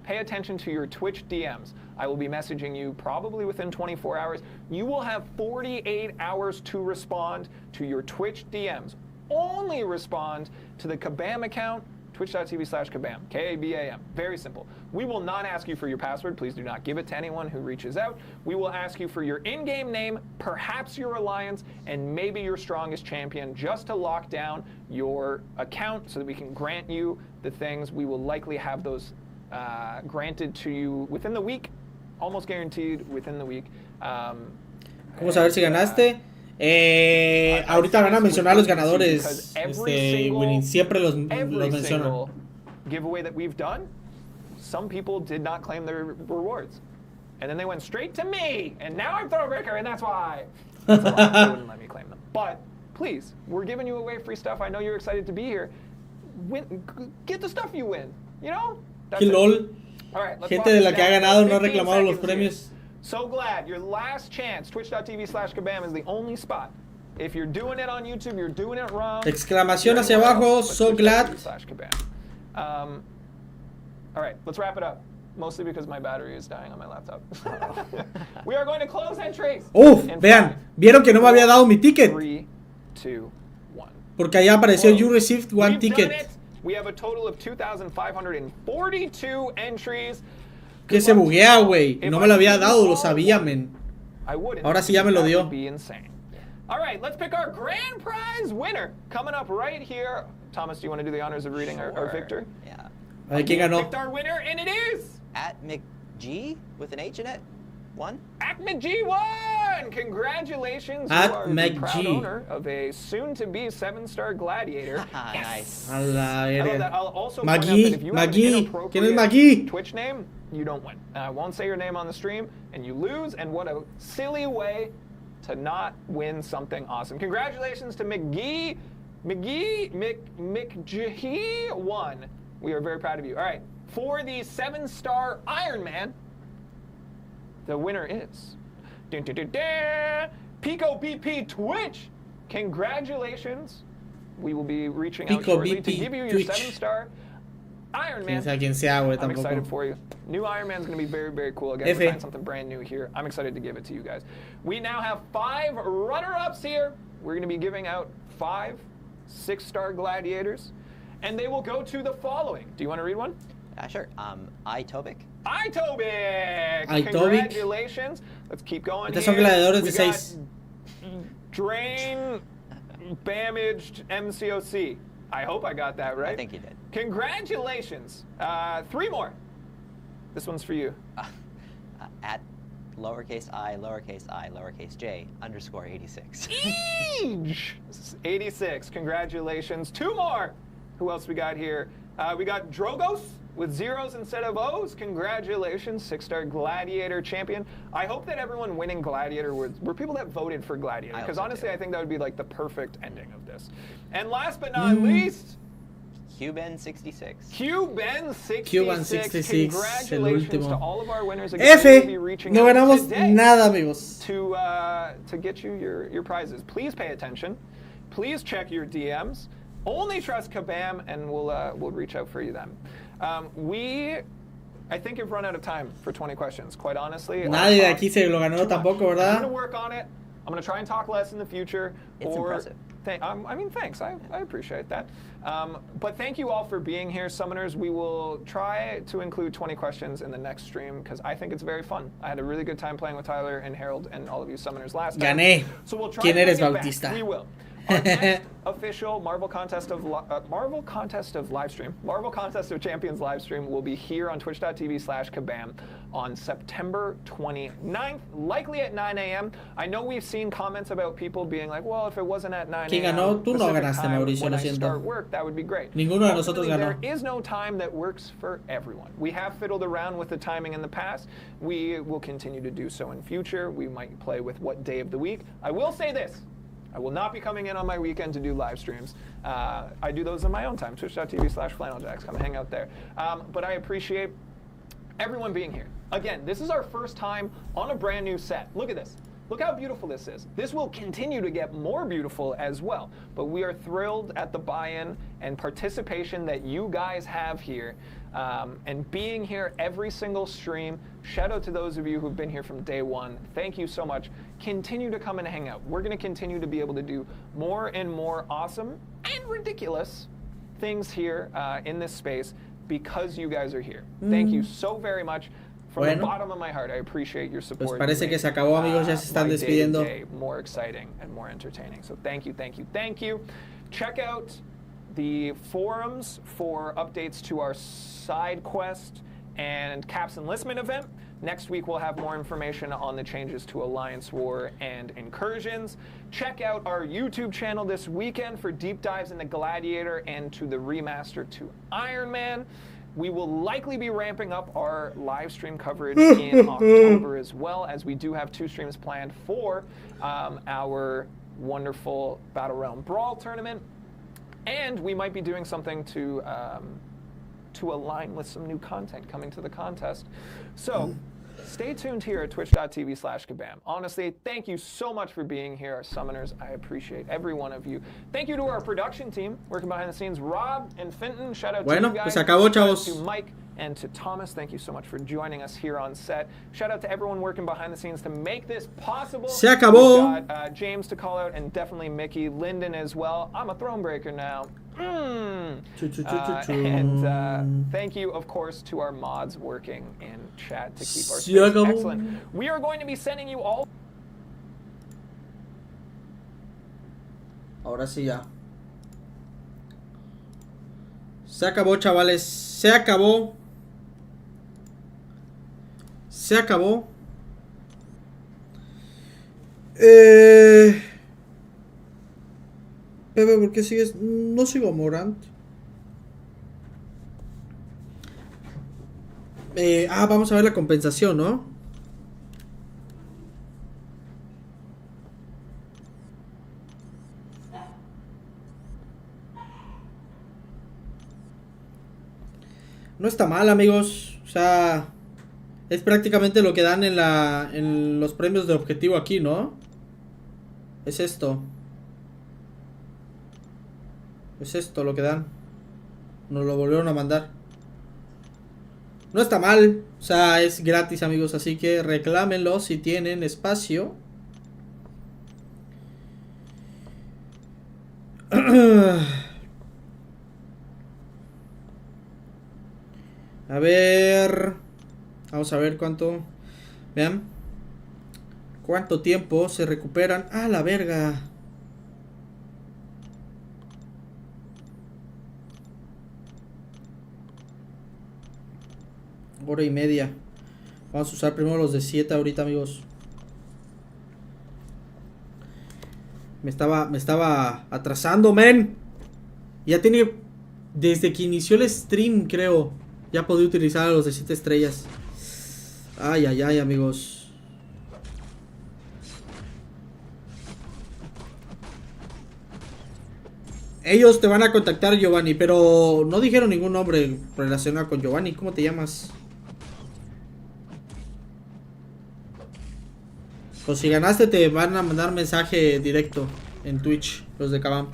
Speaker 2: pay attention to your Twitch DMs. I will be messaging you probably within 24 hours. You will have 48 hours to respond to your Twitch DMs. Only respond to the Kabam account, twitch.tv/Kabam, Kabam. Very simple. We will not ask you for your password. Please do not give it to anyone who reaches out. We will ask you for your in-game name, perhaps your alliance, and maybe your strongest champion, just to lock down your account so that we can grant you the things. We will likely have those granted to you within the week. Almost guaranteed within the week.
Speaker 1: Vamos a ver si ganaste. Ahorita van a mencionar los ganadores. Winning. Siempre los mencionan.
Speaker 2: Giveaway that we've done, some people did not claim their rewards. And then they went straight to me. And now I'm Throwbreaker, and that's why. That's a lie. They wouldn't let me claim them. But please, we're giving you away free stuff. I know you're excited to be here. Get the stuff you win. You know?
Speaker 1: Qué lol.
Speaker 2: Right,
Speaker 1: gente de la que ha ganado no ha reclamado los premios.
Speaker 2: So glad. Your last chance. Twitch.tv/Kabam is the only spot. If you're doing it on YouTube, you're doing it wrong.
Speaker 1: Exclamación hacia abajo. So glad.
Speaker 2: All right, let's wrap it up. Mostly because my battery is dying on my laptop. We are going to close entries.
Speaker 1: Vean. Vieron que no me había dado mi ticket.
Speaker 2: 3, 2, 1.
Speaker 1: Porque allá apareció You received one ticket.
Speaker 2: We have a total of 2,542 entries.
Speaker 1: Que se buguea, güey. No me lo había dado, lo sabía, men. Ahora sí ya me lo dio.
Speaker 2: All right, let's pick our grand prize winner. Coming up right here. Thomas, do you want to do the honors of reading our victor?
Speaker 6: Yeah.
Speaker 1: A ver, ¿quién ganó?
Speaker 2: Picked our winner, and it is
Speaker 6: @McG with an H in it.
Speaker 2: @McG1! Congratulations! You are the proud owner of a soon-to-be 7-star Gladiator.
Speaker 6: Nice.
Speaker 1: A la verga.
Speaker 2: I'll also point out that if you have an inappropriate Twitch name, you don't win. I won't say your name on the stream, and you lose, and what a silly way to not win something awesome. Congratulations to McG1. We are very proud of you. All right, for the 7-star Iron Man, the winner is Pico BP Twitch. Congratulations. We will be reaching out shortly to give you your 7-star Iron
Speaker 1: Quien
Speaker 2: Man.
Speaker 1: sea, güey,
Speaker 2: I'm excited
Speaker 1: tampoco.
Speaker 2: for you. New Iron Man is going to be very, very cool. Again,
Speaker 1: F.
Speaker 2: we're trying something brand new here. I'm excited to give it to you guys. We now have 5 runner-ups here. We're going to be giving out 5 6-star gladiators, and they will go to the following. Do you want to read one?
Speaker 6: Sure. Itobic.
Speaker 2: Itobic!
Speaker 1: Itobic.
Speaker 2: Congratulations. Let's keep going
Speaker 1: Estos
Speaker 2: here.
Speaker 1: son gladiadores
Speaker 2: We
Speaker 1: de
Speaker 2: got
Speaker 1: 6.
Speaker 2: Drain Damaged Mcoc. I hope I got that right.
Speaker 6: I think you did.
Speaker 2: Congratulations. 3 more. This one's for you.
Speaker 6: At lowercase I, lowercase j, underscore 86.
Speaker 2: Eej! 86. Congratulations. 2 more. Who else we got here? We got Drogos with 0s instead of O's. Congratulations, 6-star Gladiator champion. I hope that everyone winning Gladiator were people that voted for Gladiator, because honestly, I think that would be like the perfect ending of this. And last but not least,
Speaker 6: Cuban66.
Speaker 2: Cuban66.
Speaker 1: Cuban66,
Speaker 2: Congratulations
Speaker 1: el
Speaker 2: to
Speaker 1: último.
Speaker 2: all of our winners.
Speaker 1: F.
Speaker 2: We'll be reaching
Speaker 1: No
Speaker 2: out
Speaker 1: ganamos
Speaker 2: today
Speaker 1: nada, amigos.
Speaker 2: to get you your prizes. Please pay attention. Please check your DMs. Only trust Kabam, and we'll reach out for you then. I think have run out of time for 20 questions, quite honestly.
Speaker 1: Nadie de aquí se lo ganó tampoco,
Speaker 2: I'm
Speaker 1: ¿verdad?
Speaker 2: going to work on it. I'm going to try and talk less in the future.
Speaker 6: It's impressive.
Speaker 2: I mean, thanks. I appreciate that. But thank you all for being here, Summoners. We will try to include 20 questions in the next stream because I think it's very fun. I had a really good time playing with Tyler and Harold and all of you Summoners last time.
Speaker 1: Gané.
Speaker 2: So we'll try
Speaker 1: ¿Quién
Speaker 2: to
Speaker 1: eres,
Speaker 2: bring it back.
Speaker 1: Bautista?
Speaker 2: We will. Our next official Marvel Contest of live stream, Marvel Contest of Champions live stream will be here on twitch.tv/Kabam on September 29th, likely at 9 a.m. I know we've seen comments about people being like, well, if it wasn't at 9
Speaker 1: ¿Quién
Speaker 2: a.m.
Speaker 1: ganó? Tú no
Speaker 2: Pacific
Speaker 1: ganaste,
Speaker 2: time
Speaker 1: Mauricio,
Speaker 2: when
Speaker 1: lo
Speaker 2: I
Speaker 1: siento.
Speaker 2: start work, that would be great.
Speaker 1: Ninguno de nosotros
Speaker 2: Ultimately,
Speaker 1: ganó.
Speaker 2: there is no time that works for everyone. We have fiddled around with the timing in the past. We will continue to do so in future. We might play with what day of the week. I will say this. I will not be coming in on my weekend to do live streams. I do those in my own time, twitch.tv/flanneljax. Come hang out there. But I appreciate everyone being here. Again, this is our first time on a brand new set. Look at this. Look how beautiful this is. This will continue to get more beautiful as well. But we are thrilled at the buy-in and participation that you guys have here. And being here every single stream. Shout out to those of you who've been here from day one. Thank you so much. Continue to come and hang out. We're going to continue to be able to do more and more awesome and ridiculous things here in this space because you guys are here. Thank you so very much. From the bottom of my heart, I appreciate your support.
Speaker 1: Pues parece que se acabó, amigos. Ya se están despidiendo.
Speaker 2: More exciting and more entertaining. So thank you, thank you, thank you. Check out the forums for updates to our side quest and Caps Enlistment event. Next week we'll have more information on the changes to Alliance War and Incursions. Check out our YouTube channel this weekend for deep dives into Gladiator and to the remaster to Iron Man. We will likely be ramping up our live stream coverage in October as well, as we do have 2 streams planned for our wonderful Battle Realm Brawl tournament. And we might be doing something to align with some new content coming to the contest. So stay tuned here at twitch.tv/Kabam. Honestly, thank you so much for being here, our Summoners. I appreciate every one of you. Thank you to our production team working behind the scenes, Rob and Finton. Shout out to you guys.
Speaker 1: Pues acabó,
Speaker 2: Shout out
Speaker 1: chavos.
Speaker 2: to Mike and to Thomas. Thank you so much for joining us here on set. Shout out to everyone working behind the scenes to make this possible.
Speaker 1: Se acabó.
Speaker 2: We've got James to call out, and definitely Mickey, Lyndon as well. I'm a throne breaker now. And thank you, of course, to our mods working in chat to keep our
Speaker 1: Se
Speaker 2: space
Speaker 1: acabó.
Speaker 2: excellent. We are going to be sending you all.
Speaker 1: Ahora sí ya. Se acabó, chavales. Se acabó. Se acabó. Pepe, ¿por qué sigues? No sigo Morant. Vamos a ver la compensación, ¿no? No está mal, amigos. O sea, es prácticamente lo que dan en los premios de objetivo aquí, ¿no? Es esto. Es esto lo que dan. Nos lo volvieron a mandar. No está mal. O sea, es gratis, amigos. Así que reclámenlo si tienen espacio. A ver. Vamos a ver cuánto. Vean. ¿Cuánto tiempo se recuperan? ¡Ah, la verga! Hora y media. Vamos a usar primero los de 7 ahorita, amigos. Me estaba atrasando, men. Ya tiene... Desde que inició el stream, creo. Ya podía utilizar los de 7 estrellas. Ay, ay, ay, amigos. Ellos te van a contactar, Giovanni, pero no dijeron ningún nombre relacionado con Giovanni. ¿Cómo te llamas? Pues si ganaste te van a mandar mensaje directo en Twitch, los de Kabam.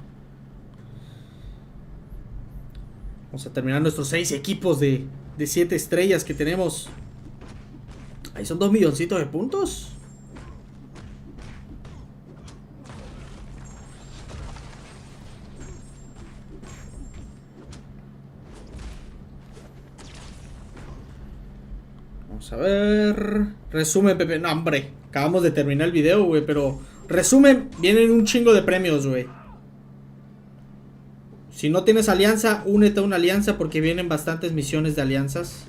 Speaker 1: Vamos a terminar nuestros 6 equipos de 7 estrellas que tenemos. Ahí son 2 milloncitos de puntos. Vamos a ver. Resumen, Pepe. No, hombre. Acabamos de terminar el video, güey. Pero resumen, vienen un chingo de premios, güey. Si no tienes alianza, únete a una alianza porque vienen bastantes misiones de alianzas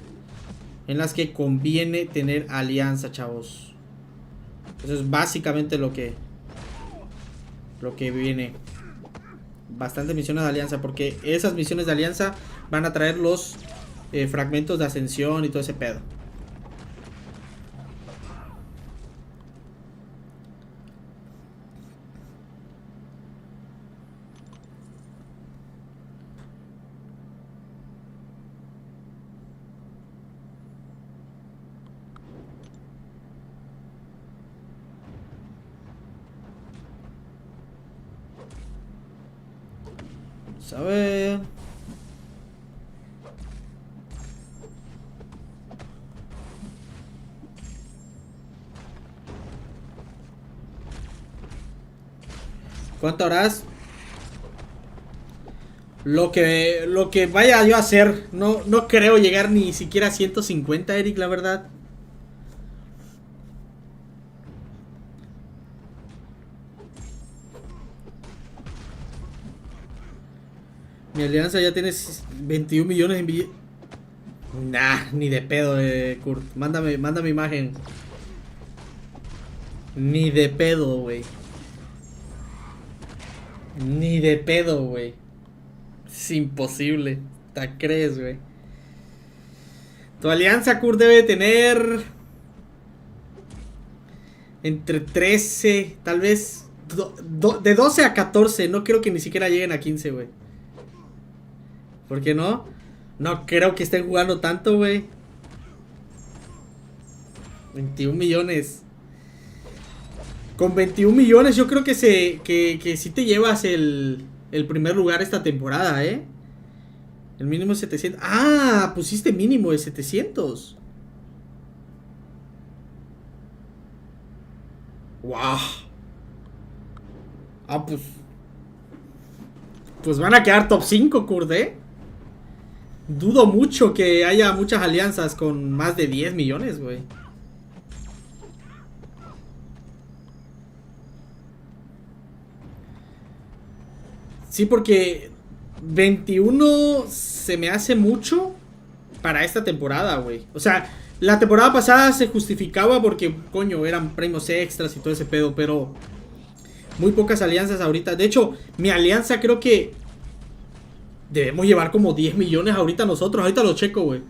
Speaker 1: en las que conviene tener alianza, chavos. Eso es básicamente lo que viene. Bastantes misiones de alianza porque esas misiones de alianza van a traer los fragmentos de ascensión y todo ese pedo. A ver. ¿Cuánto harás? Lo que vaya yo a hacer. No creo llegar ni siquiera a 150, Eric, la verdad. Mi alianza ya tiene 21 millones en billetes. Nah, ni de pedo, Kurt. Mándame imagen. Ni de pedo, güey. Ni de pedo, güey. Es imposible. ¿Te crees, güey? Tu alianza, Kurt, debe tener entre 13, tal vez de 12 a 14. No creo que ni siquiera lleguen a 15, güey. ¿Por qué no? No creo que estén jugando tanto, güey. 21 millones. Con 21 millones yo creo que sí te llevas el primer lugar esta temporada, ¿eh? El mínimo es 700. Ah, pusiste mínimo de 700. Wow. Ah, pues van a quedar top 5, Kurt, ¿eh? Dudo mucho que haya muchas alianzas con más de 10 millones, güey. Sí, porque 21 se me hace mucho para esta temporada, güey. O sea, la temporada pasada se justificaba porque, coño, eran premios extras y todo ese pedo, pero muy pocas alianzas ahorita. De hecho, mi alianza creo que debemos llevar como 10 millones ahorita nosotros. Ahorita lo checo, güey.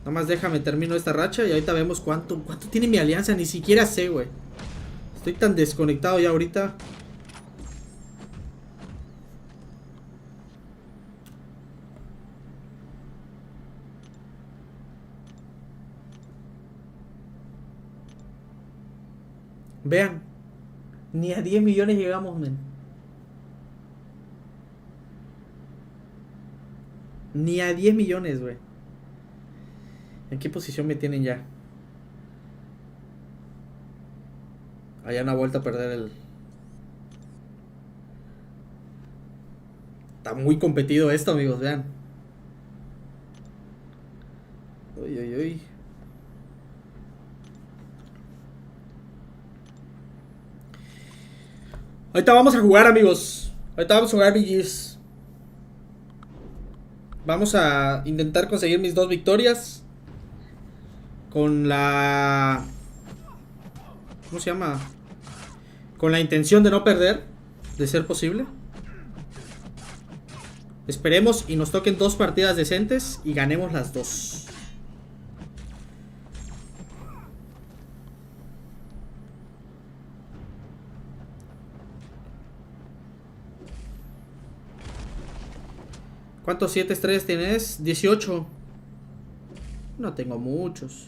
Speaker 1: Nada más déjame termino esta racha y ahorita vemos cuánto tiene mi alianza. Ni siquiera sé, güey. Estoy tan desconectado ya ahorita. Vean. Ni a 10 millones llegamos, men. Ni a 10 millones, güey. ¿En qué posición me tienen ya? Allá una vuelta a perder el... Está muy competido esto, amigos, vean. Uy, uy, uy. Ahorita vamos a jugar, amigos. Ahorita vamos a jugar BGs. Vamos a intentar conseguir mis 2 victorias. Con la... ¿Cómo se llama? Con la intención de no perder. De ser posible. Esperemos y nos toquen 2 partidas decentes. Y ganemos las 2. ¿Cuántos 7 estrellas tienes? 18. No tengo muchos.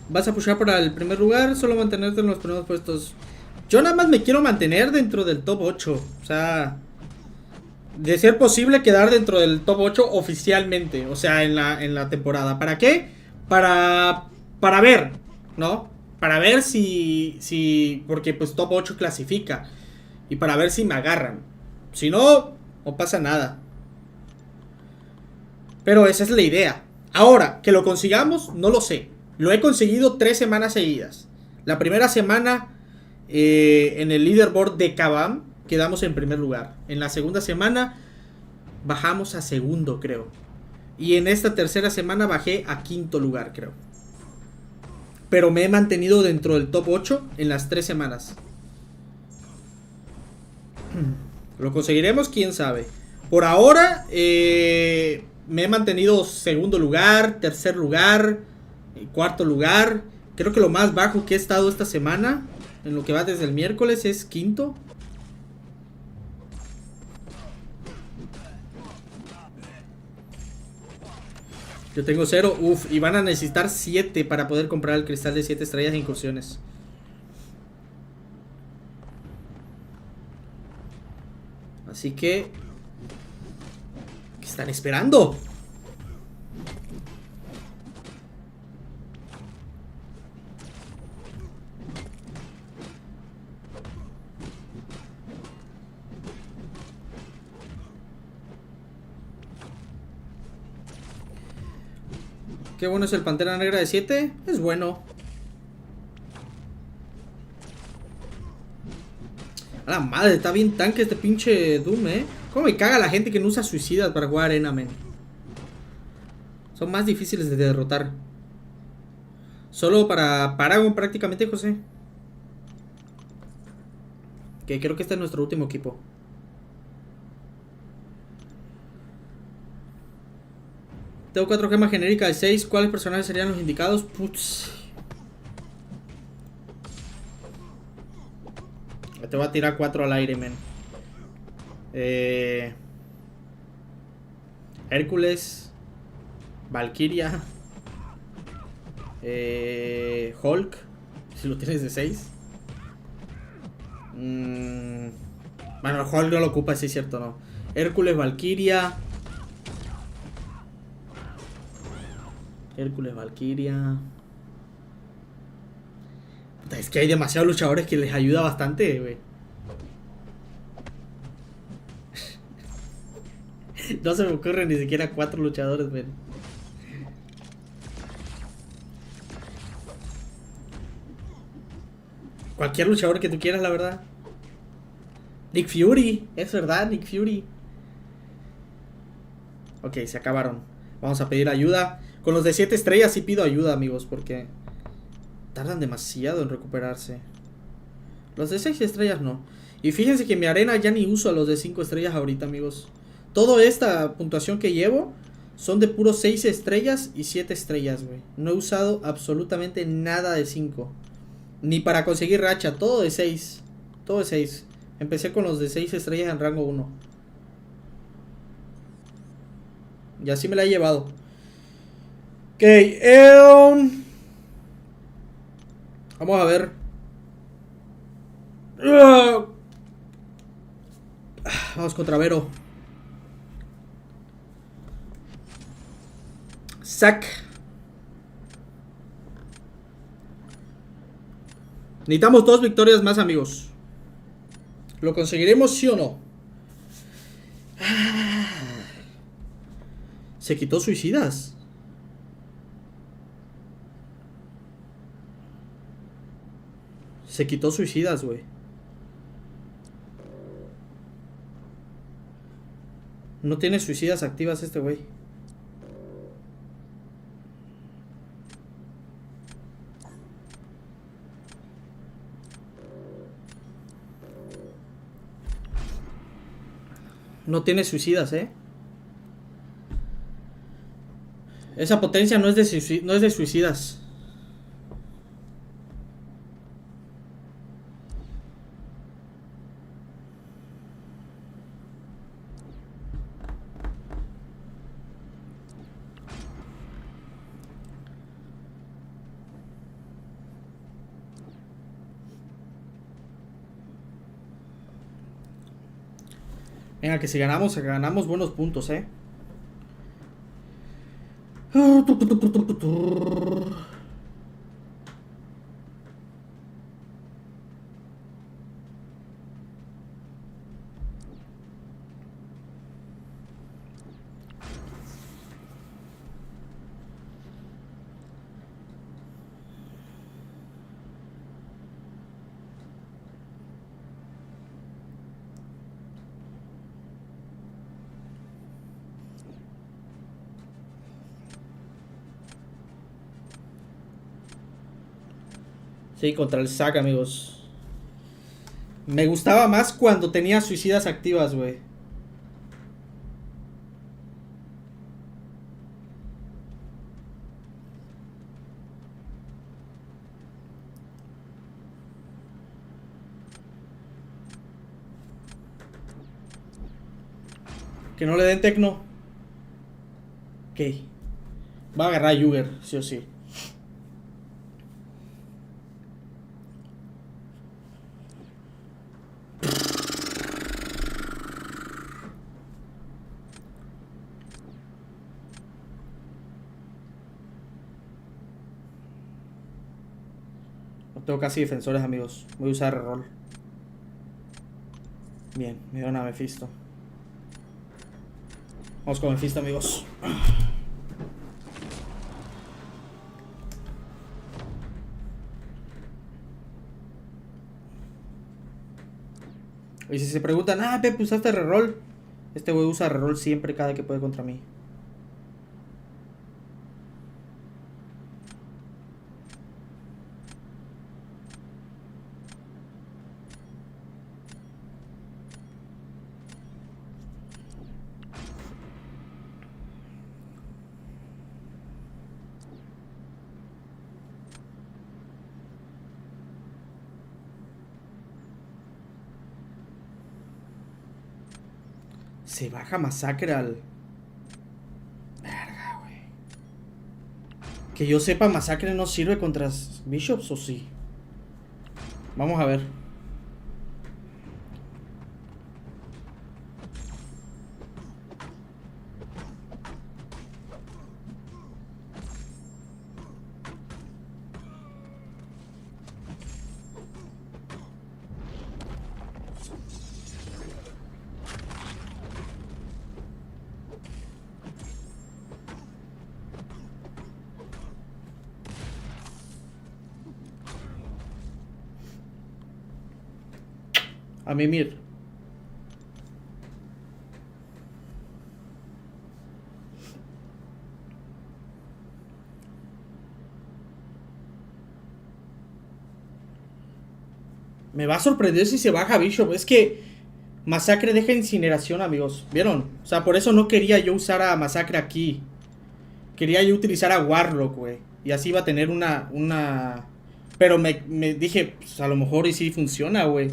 Speaker 1: Vas a pushar para el primer lugar, solo mantenerte en los primeros puestos. Yo nada más me quiero mantener dentro del top 8. O sea, de ser posible quedar dentro del top 8 oficialmente. O sea, en la temporada. ¿Para qué? Para ver, ¿no? Para ver si porque pues top 8 clasifica. Y para ver si me agarran. Si no, no pasa nada. Pero esa es la idea. Ahora, que lo consigamos, no lo sé. Lo he conseguido 3 semanas seguidas. La primera semana en el leaderboard de Kabam quedamos en primer lugar. En la segunda semana bajamos a segundo, creo. Y en esta tercera semana bajé a quinto lugar, creo. Pero me he mantenido dentro del top 8 en las 3 semanas. ¿Lo conseguiremos? ¿Quién sabe? Por ahora me he mantenido segundo lugar, tercer lugar, cuarto lugar. Creo que lo más bajo que he estado esta semana, en lo que va desde el miércoles, es quinto. Yo tengo 0. Uf, y van a necesitar 7 para poder comprar el cristal de 7 estrellas de incursiones. Así que... ¿qué están esperando? Qué bueno es el Pantera Negra de 7. Es bueno. A la madre, está bien tanque este pinche Doom, Cómo me caga la gente que no usa suicidas para jugar arena, men. Son más difíciles de derrotar. Solo para Paragon prácticamente, José. Que creo que este es nuestro último equipo. Tengo 4 gemas genéricas de 6. ¿Cuáles personajes serían los indicados? Putz. Te voy a tirar 4 al aire, men. Hércules. Valkyria. Hulk. Si lo tienes de 6. Bueno, Hulk no lo ocupa, sí es cierto, no. Hércules, Valkyria. Hércules, Valkyria. Es que hay demasiados luchadores que les ayuda bastante, güey. No se me ocurren ni siquiera 4 luchadores, güey. Cualquier luchador que tú quieras, la verdad. Nick Fury, es verdad, Nick Fury. Ok, se acabaron. Vamos a pedir ayuda. Con los de 7 estrellas sí pido ayuda, amigos, porque tardan demasiado en recuperarse. Los de 6 estrellas no. Y fíjense que en mi arena ya ni uso a los de 5 estrellas ahorita, amigos. Toda esta puntuación que llevo son de puros 6 estrellas y 7 estrellas, güey. No he usado absolutamente nada de 5. Ni para conseguir racha, todo de 6. Todo de 6. Empecé con los de 6 estrellas en rango 1. Y así me la he llevado. Ok, vamos a ver. Vamos contra Vero. Sac. Necesitamos 2 victorias más, amigos. ¿Lo conseguiremos, sí o no? Se quitó suicidas. Se quitó suicidas, güey. No tiene suicidas activas este güey. No tiene suicidas, Esa potencia no es de suicidas. Venga, que si ganamos buenos puntos, Sí, contra el Zac, amigos. Me gustaba más cuando tenía suicidas activas, güey. Que no le den tecno. Ok. Va a agarrar a Yuger, sí o sí. No tengo casi defensores, amigos. Voy a usar reroll. Bien, me dieron a Mephisto. Vamos con Mephisto, amigos. Y si se preguntan, Pep, usaste reroll. Este güey usa reroll siempre cada que puede contra mí. Se baja masacre al... Verga, güey. Que yo sepa, masacre no sirve contra Bishops, ¿o sí? Vamos a ver. A mimir. Me va a sorprender si se baja Bishop. Es que Masacre deja incineración, amigos. ¿Vieron? O sea, por eso no quería yo usar a Masacre aquí. Quería yo utilizar a Warlock, güey. Y así iba a tener una Pero me dije, pues a lo mejor y sí funciona, güey.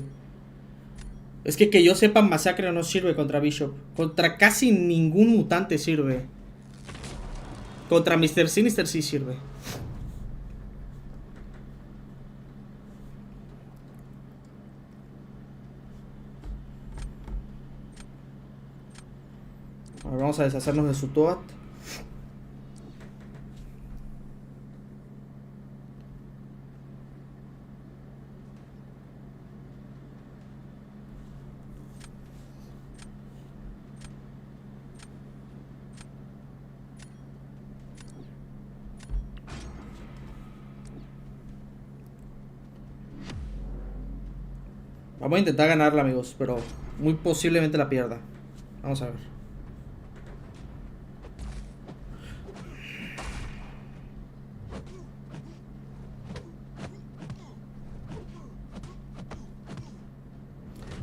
Speaker 1: Es que yo sepa, Masacre no sirve contra Bishop. Contra casi ningún mutante sirve. Contra Mr. Sinister sí sirve. A ver, vamos a deshacernos de su Toad. Vamos a intentar ganarla, amigos, pero muy posiblemente la pierda. Vamos a ver.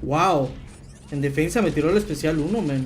Speaker 1: Wow. En defensa me tiró el especial 1, man.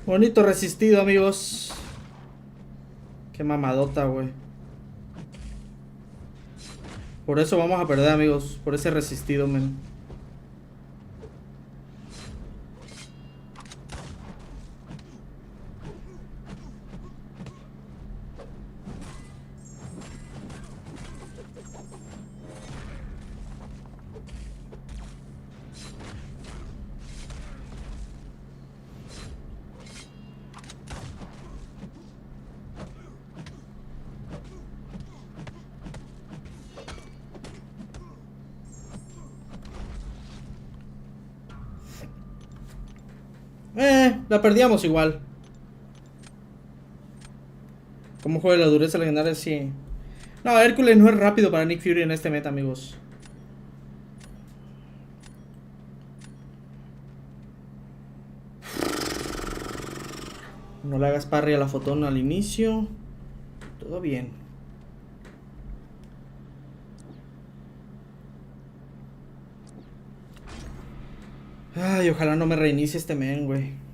Speaker 1: Bonito resistido, amigos. Qué mamadota, güey. Por eso vamos a perder, amigos. Por ese resistido, men. La perdíamos igual. ¿Cómo juega la dureza legendaria? Sí. No, Hércules no es rápido para Nick Fury en este meta, amigos. No le hagas parry a la fotón al inicio. Todo bien. Ay, ojalá no me reinicie este men, güey.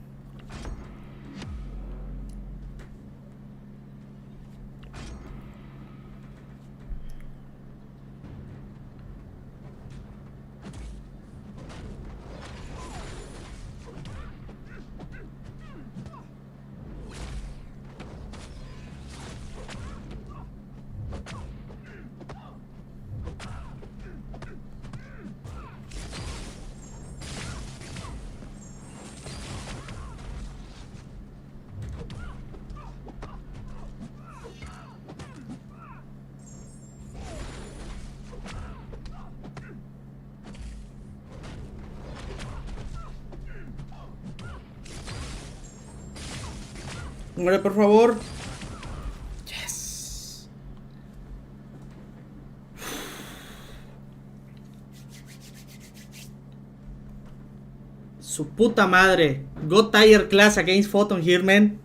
Speaker 1: Muere, por favor. Yes. Su puta madre. Go Tiger class against Photon here, man.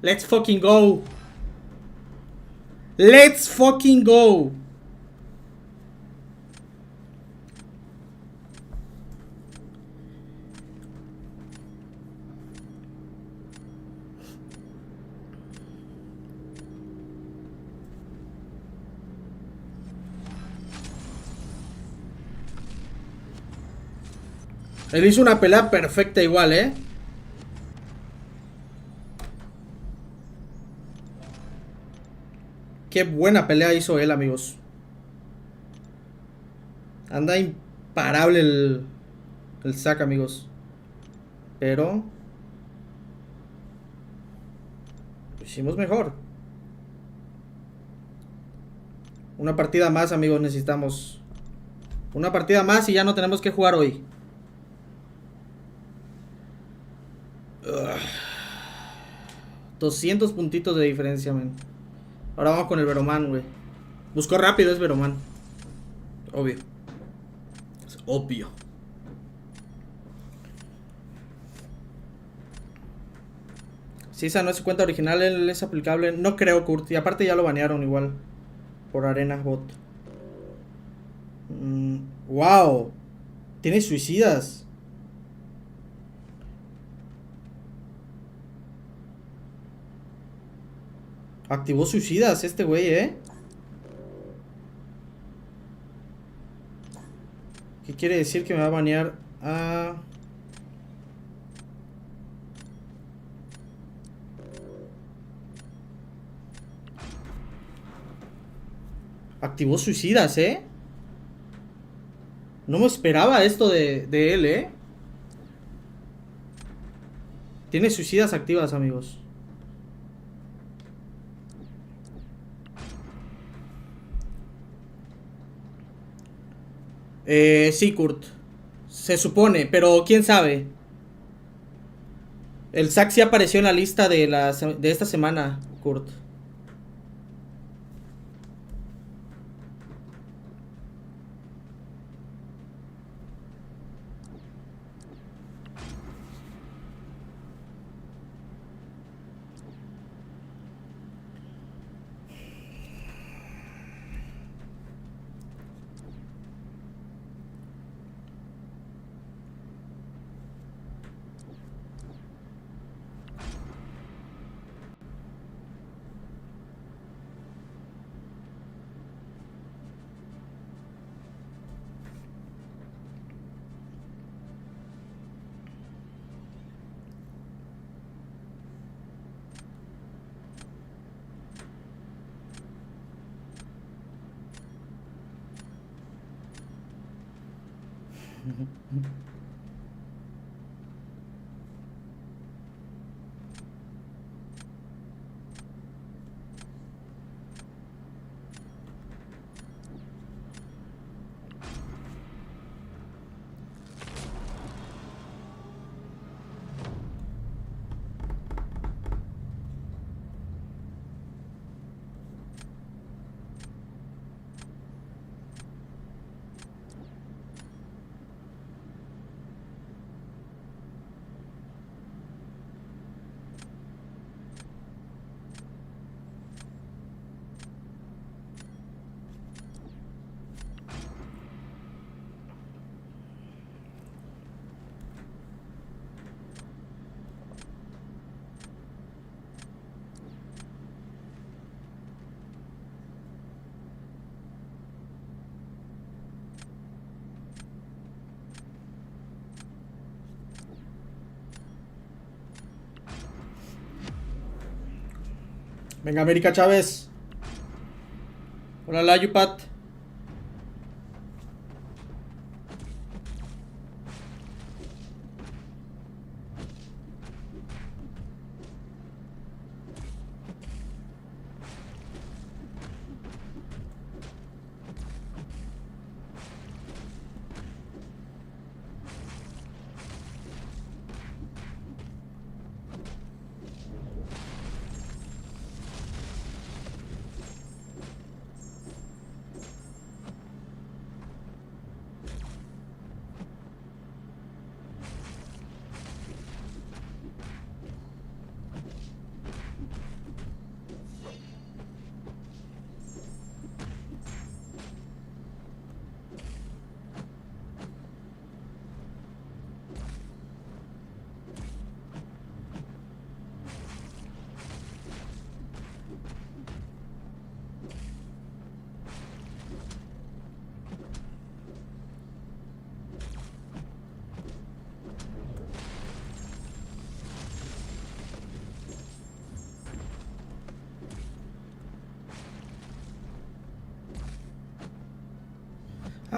Speaker 1: Let's fucking go. Let's fucking go. Él hizo una pelea perfecta igual, ¿eh? Qué buena pelea hizo él, amigos. Anda imparable el sack, amigos. Pero lo hicimos mejor. Una partida más, amigos, necesitamos. Una partida más y ya no tenemos que jugar hoy. Ugh. 200 puntitos de diferencia, men. Ahora vamos con el Veroman, güey. Busco rápido, es Veroman. Obvio. Es obvio. Si esa no es su cuenta original, él es aplicable. No creo, Kurt. Y aparte ya lo banearon igual. Por Arena Bot. Wow. Tiene suicidas. Activó suicidas este güey, ¿Qué quiere decir que me va a banear? Activó suicidas, No me esperaba esto de él, Tiene suicidas activas, amigos. Sí, Kurt. Se supone, pero quién sabe. El Zack sí apareció en la lista de esta semana, Kurt. Venga, América Chávez. Hola, Layupat.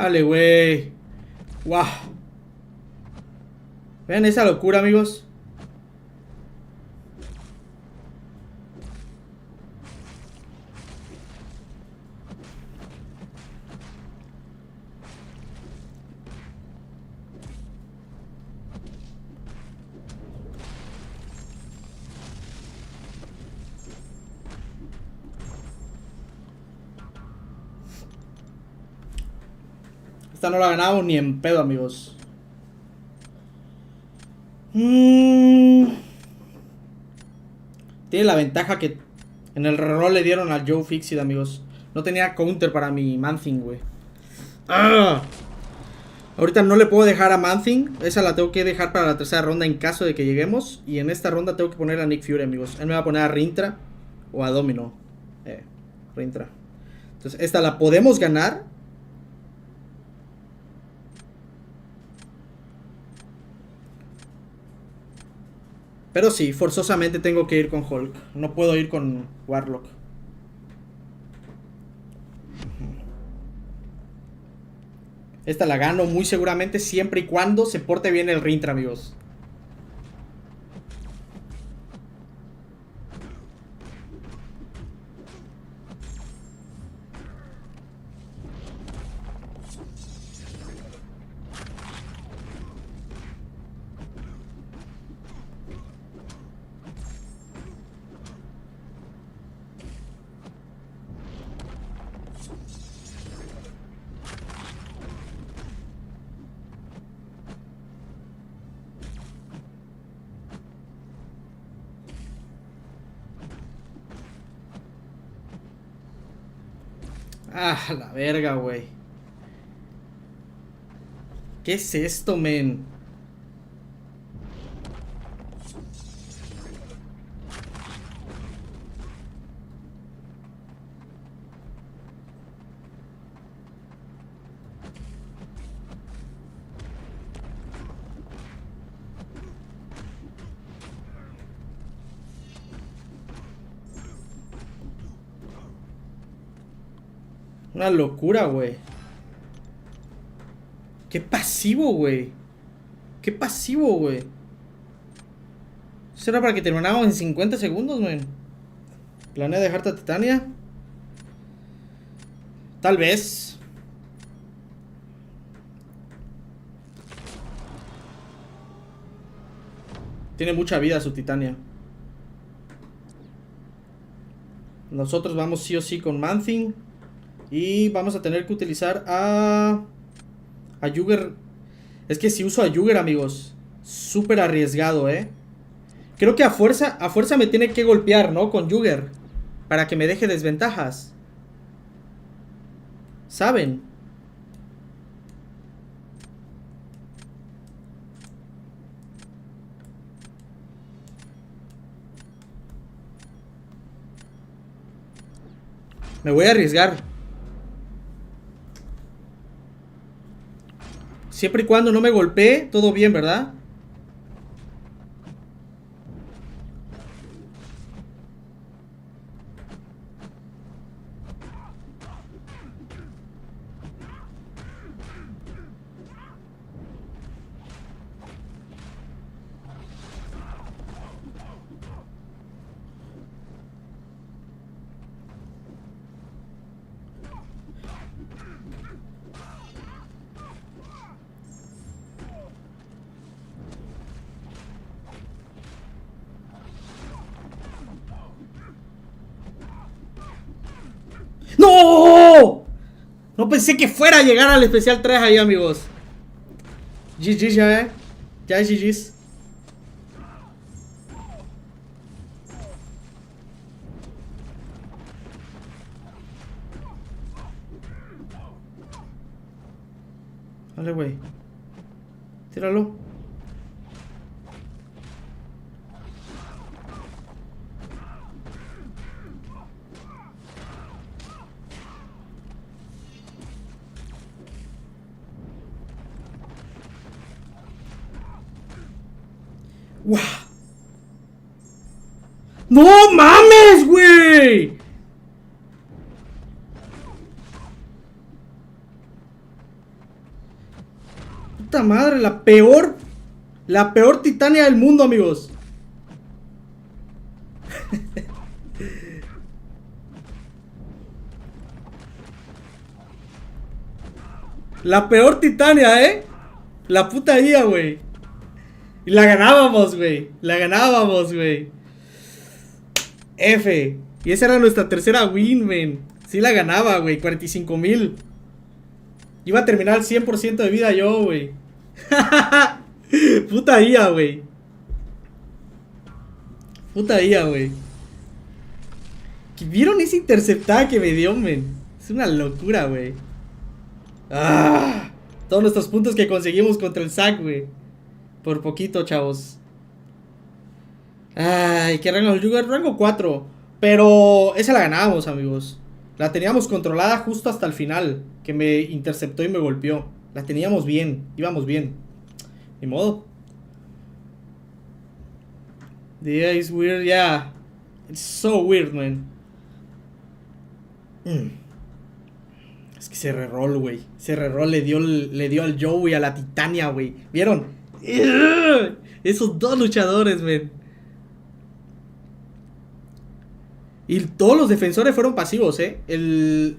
Speaker 1: Dale, güey. Guau. Vean esa locura, amigos. Esta no la ganamos ni en pedo, amigos. Tiene la ventaja que en el reroll le dieron al Joe Fixit, amigos. No tenía counter para mi Manthing, güey. ¡Ah! Ahorita no le puedo dejar a Manthing. Esa la tengo que dejar para la tercera ronda en caso de que lleguemos. Y en esta ronda tengo que poner a Nick Fury, amigos. Él me va a poner a Rintra o a Domino. Rintra. Entonces esta la podemos ganar. Pero sí, forzosamente tengo que ir con Hulk. No puedo ir con Warlock. Esta la gano muy seguramente siempre y cuando se porte bien el Rintra, amigos. Ah, la verga, güey. ¿Qué es esto, men? Una locura, güey. Qué pasivo, güey. Qué pasivo, güey. Eso era para que termináramos en 50 segundos, men. ¿Planea dejarte a Titania? Tal vez. Tiene mucha vida su Titania. Nosotros vamos sí o sí con Manthing. Y vamos a tener que utilizar a Jugger. Es que si uso a Jugger, amigos, súper arriesgado, Creo que a fuerza me tiene que golpear, ¿no? Con Jugger, para que me deje desventajas. ¿Saben? Me voy a arriesgar. Siempre y cuando no me golpee, todo bien, ¿verdad? ¡No! No pensé que fuera a llegar al especial 3 ahí, amigos. GG ya, Ya es GG's. Dale, güey. Tíralo. ¡Wow! ¡No mames, güey! Puta madre, la peor Titania del mundo, amigos. La peor Titania, La puta IA, güey. Y la ganábamos, güey. F. Y esa era nuestra tercera win, men. Sí la ganaba, güey. 45,000. Iba a terminar al 100% de vida yo, güey. Puta IA, güey. Puta IA, güey. ¿Vieron esa interceptada que me dio, men? Es una locura, güey. ¡Ah! Todos nuestros puntos que conseguimos contra el SAC, güey. Por poquito, chavos. Ay, ¿qué rango? Rango 4. Pero esa la ganábamos, amigos. La teníamos controlada justo hasta el final. Que me interceptó y me golpeó. La teníamos bien, íbamos bien. Ni modo. The AI is weird, yeah. It's so weird, man. Es que ese reroll, güey. Ese reroll le dio al Joe y a la Titania, güey. ¿Vieron? Esos dos luchadores, man. Y todos los defensores fueron pasivos, El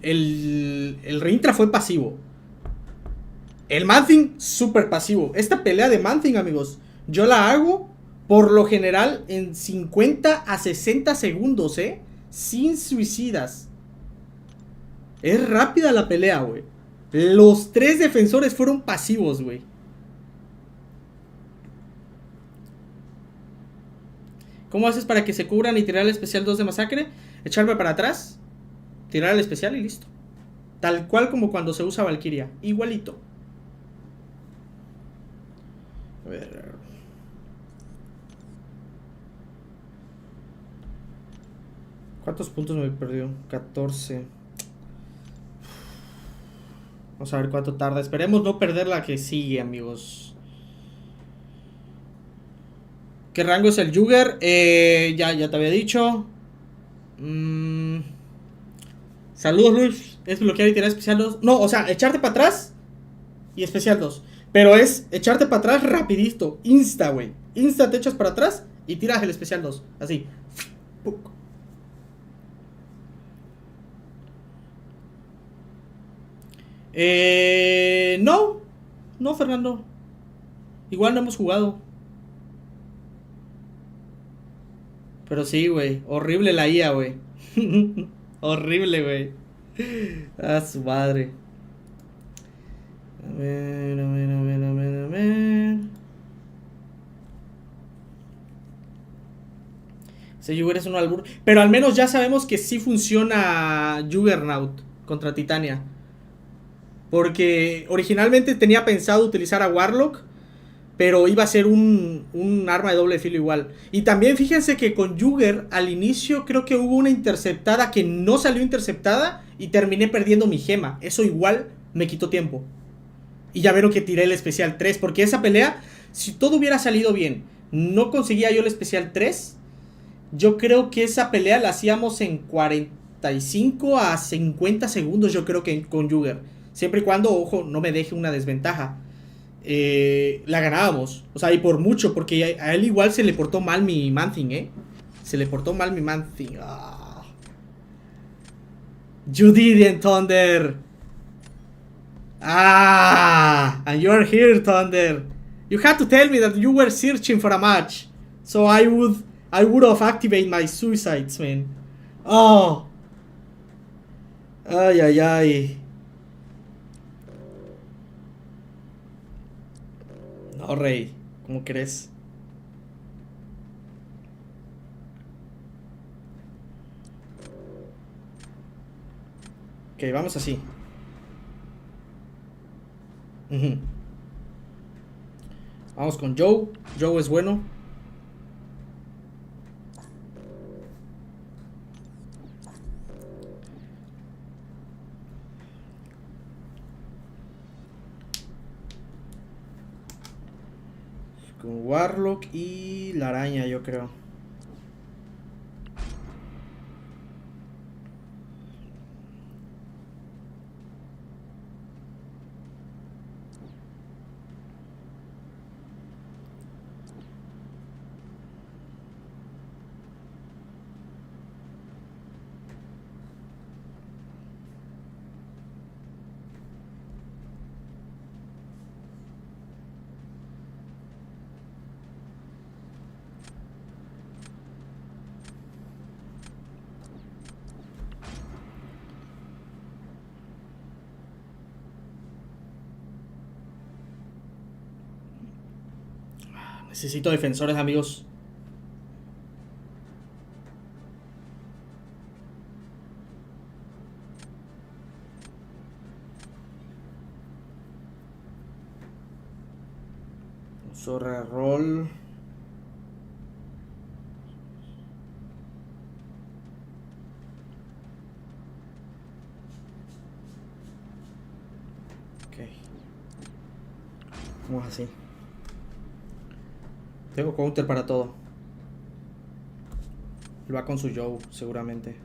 Speaker 1: Reintra fue pasivo. El Man-Thing, súper pasivo. Esta pelea de Man-Thing, amigos, yo la hago por lo general en 50 a 60 segundos, sin suicidas. Es rápida la pelea, güey. Los 3 defensores fueron pasivos, güey. ¿Cómo haces para que se cubran y tirar el especial 2 de masacre? Echarme para atrás, tirar el especial y listo. Tal cual como cuando se usa Valkyria. Igualito. A ver. ¿Cuántos puntos me perdió? 14. Vamos a ver cuánto tarda. Esperemos no perder la que sigue, amigos. ¿Qué rango es el Jugger? Ya te había dicho. Saludos, Luis. Es bloquear y tirar especial 2. No, o sea, echarte para atrás y especial 2. Pero es echarte para atrás rapidito. Insta, güey. Insta te echas para atrás y tiras el especial 2. Así. No. No, Fernando. Igual no hemos jugado. Pero sí, güey. Horrible la IA, güey. Horrible, güey. A su madre. A ver. Ese Jugger es un albur. Pero al menos ya sabemos que sí funciona Juggernaut contra Titania. Porque originalmente tenía pensado utilizar a Warlock, pero iba a ser un arma de doble filo igual. Y también fíjense que con Jugger al inicio creo que hubo una interceptada que no salió interceptada y terminé perdiendo mi gema. Eso igual me quitó tiempo. Y ya vieron que tiré el especial 3, porque esa pelea, si todo hubiera salido bien, no conseguía yo el especial 3, yo creo que esa pelea la hacíamos en 45 a 50 segundos, yo creo que con Jugger. Siempre y cuando, ojo, no me deje una desventaja. La ganábamos. O sea, y por mucho, porque a él igual se le portó mal mi Man-Thing, Se le portó mal mi Man-Thing. You didn't, Thunder. And you are here, Thunder. You had to tell me that you were searching for a match, so I would have activated my suicides, man. Oh. Ay. No, Rey, ¿cómo crees? Ok, vamos así. Vamos con Joe. Joe es bueno. Con Warlock y la araña, yo creo. Necesito defensores, amigos. Zorra roll. Ok. Vamos así. Tengo counter para todo. Él va con su Joe, seguramente.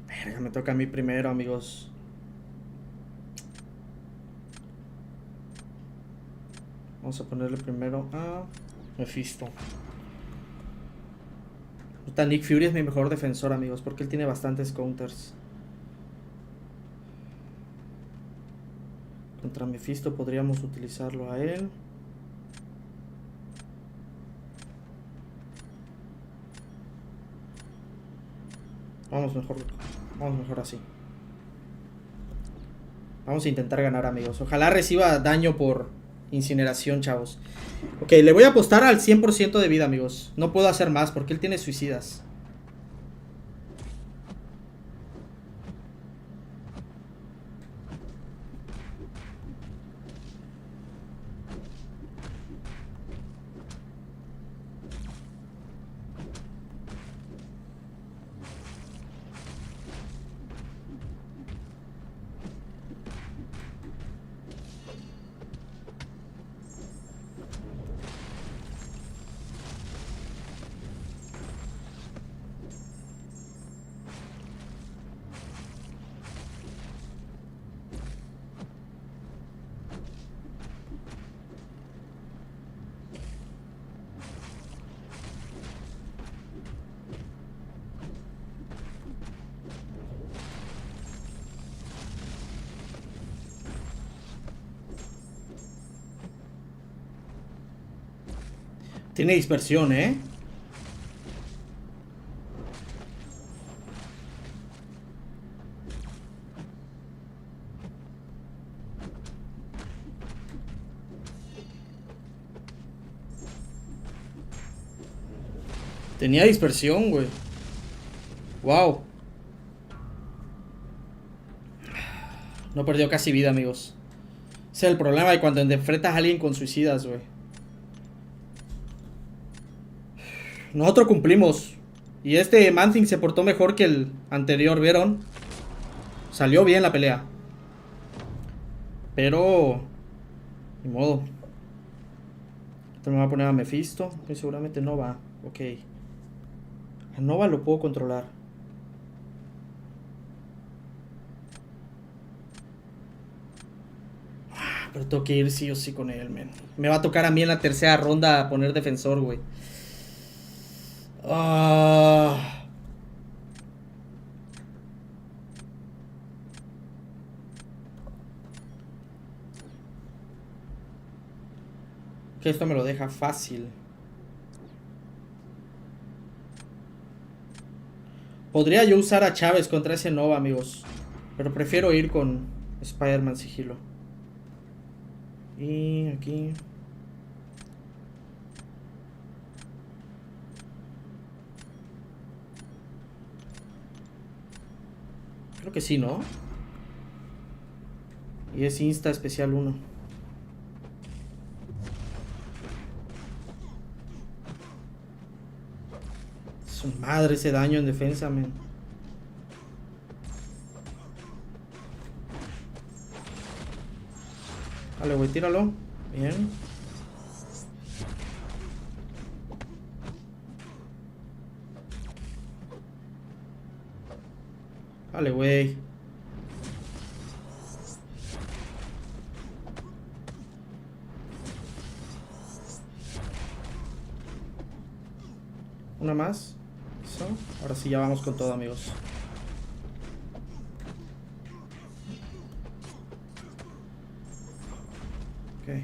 Speaker 1: Verga, me toca a mí primero, amigos. Vamos a ponerle primero a Mephisto. Nick Fury es mi mejor defensor, amigos, porque él tiene bastantes counters. Contra Mephisto podríamos utilizarlo a él. Vamos mejor así. Vamos a intentar ganar, amigos. Ojalá reciba daño por incineración, chavos. Ok, le voy a apostar al 100% de vida, amigos. No puedo hacer más porque él tiene suicidas. Tiene dispersión, ¿eh? Tenía dispersión, güey. Wow. No perdió casi vida, amigos. Ese es el problema de cuando enfrentas a alguien con suicidas, güey. Nosotros cumplimos. Y este Man-Thing se portó mejor que el anterior, ¿vieron? Salió bien la pelea. Pero... ni modo. Esto me va a poner a Mephisto. Que seguramente no va. Ok. A Nova lo puedo controlar. Pero tengo que ir sí o sí con él, man. Me va a tocar a mí en la tercera ronda poner defensor, güey. Que esto me lo deja fácil. Podría yo usar a Chávez contra ese Nova, amigos. Pero prefiero ir con Spider-Man sigilo. Y aquí... creo que sí, ¿no? Y es Insta especial 1. Su madre, ese daño en defensa, men. Vale, güey, tíralo. Bien. Vale, güey. Una más. Eso. Ahora sí, ya vamos con todo, amigos. Ok.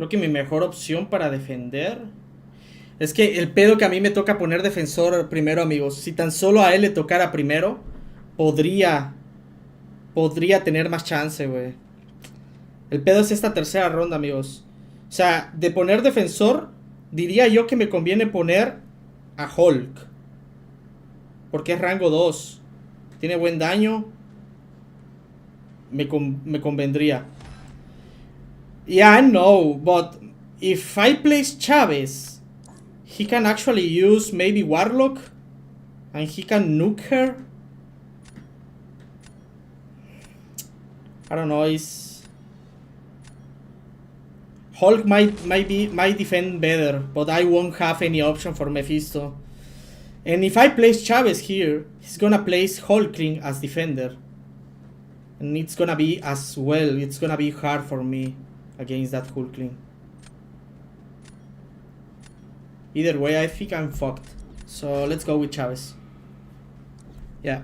Speaker 1: Creo que mi mejor opción para defender... Es que el pedo que a mí me toca poner defensor primero, amigos. Si tan solo a él le tocara primero, podría tener más chance, güey. El pedo es esta tercera ronda, amigos. O sea, de poner defensor, diría yo que me conviene poner a Hulk. Porque es rango 2. Tiene buen daño. Me convendría. Yeah, I know, but if I place Chavez, he can actually use maybe Warlock. And he can nuke her. I don't know, it's... Hulk might defend better, but I won't have any option for Mephisto. And if I place Chavez here, he's gonna place Hulkling as defender. And it's gonna be as well, it's gonna be hard for me against that Hulkling. Either way, I think I'm fucked. So let's go with Chavez. Yeah.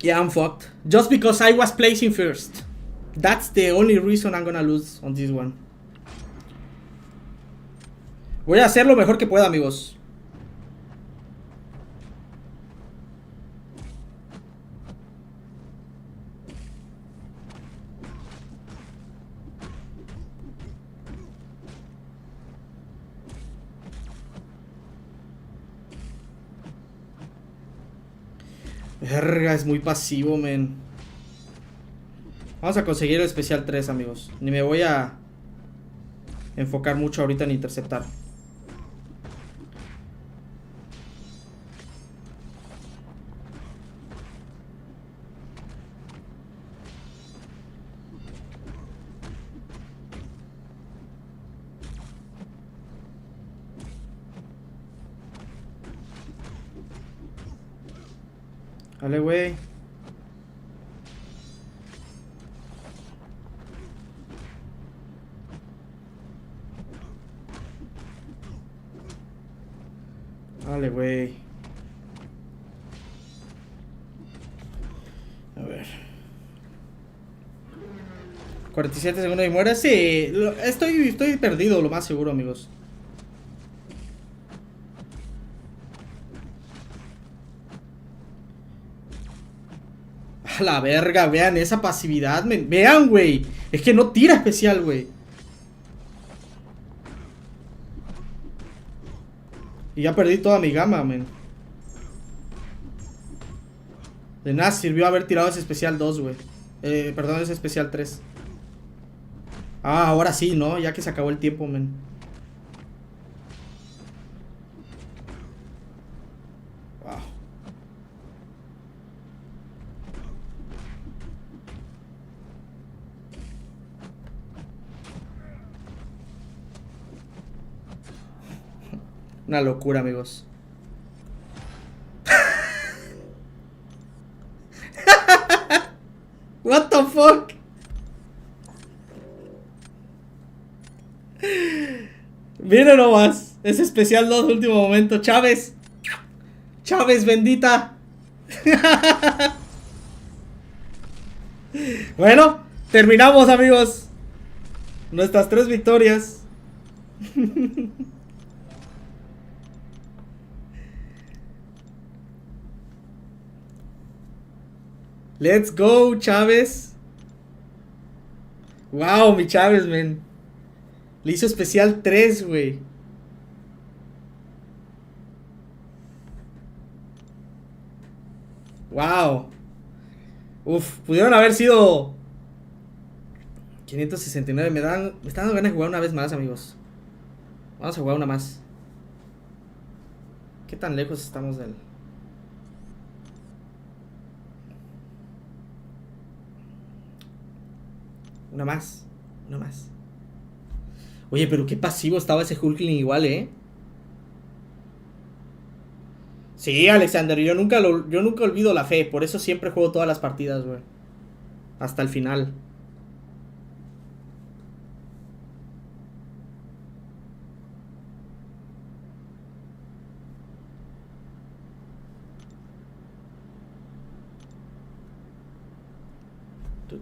Speaker 1: Yeah, I'm fucked. Just because I was placing first. That's the only reason I'm gonna lose on this one. Voy a hacer lo mejor que pueda, amigos. Verga, es muy pasivo, men. Vamos a conseguir el especial 3, amigos. Ni me voy a enfocar mucho ahorita en interceptar. Dale, güey. Dale, güey. A ver. 47 segundos y muere. Sí, estoy perdido, lo más seguro, amigos. A la verga, vean esa pasividad, men. Vean, güey. Es que no tira especial, güey. Y ya perdí toda mi gama, men. De nada sirvió haber tirado ese especial 2, güey. Perdón, ese especial 3. Ah, ahora sí, ¿no? Ya que se acabó el tiempo, men. Wow. Una locura, amigos. What the fuck? Miren nomás. Ese especial 2 último momento. Chávez. Chávez, bendita. Bueno, terminamos, amigos. Nuestras 3 victorias. Let's go, Chávez. Wow, mi Chávez, men. Le hizo especial 3, güey. Wow. Uf, pudieron haber sido 569. Me están dando ganas de jugar una vez más, amigos. Vamos a jugar una más. ¿Qué tan lejos estamos del...? Una más. Una más. Oye, pero qué pasivo estaba ese Hulkling igual, ¿eh? Sí, Alexander, yo nunca olvido la fe. Por eso siempre juego todas las partidas, güey. Hasta el final.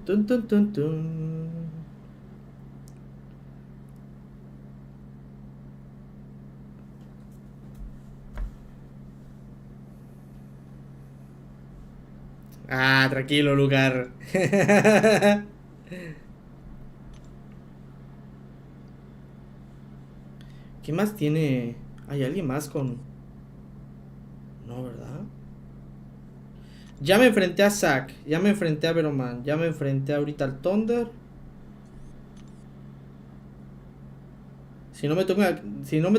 Speaker 1: Tun, tun, tun, tun. Ah, tranquilo, Lugar. ¿Qué más tiene? ¿Hay alguien más con...? No, ¿verdad? Ya me enfrenté a Zack. Ya me enfrenté a Veroman. Ya me enfrenté ahorita al Thunder. Si no me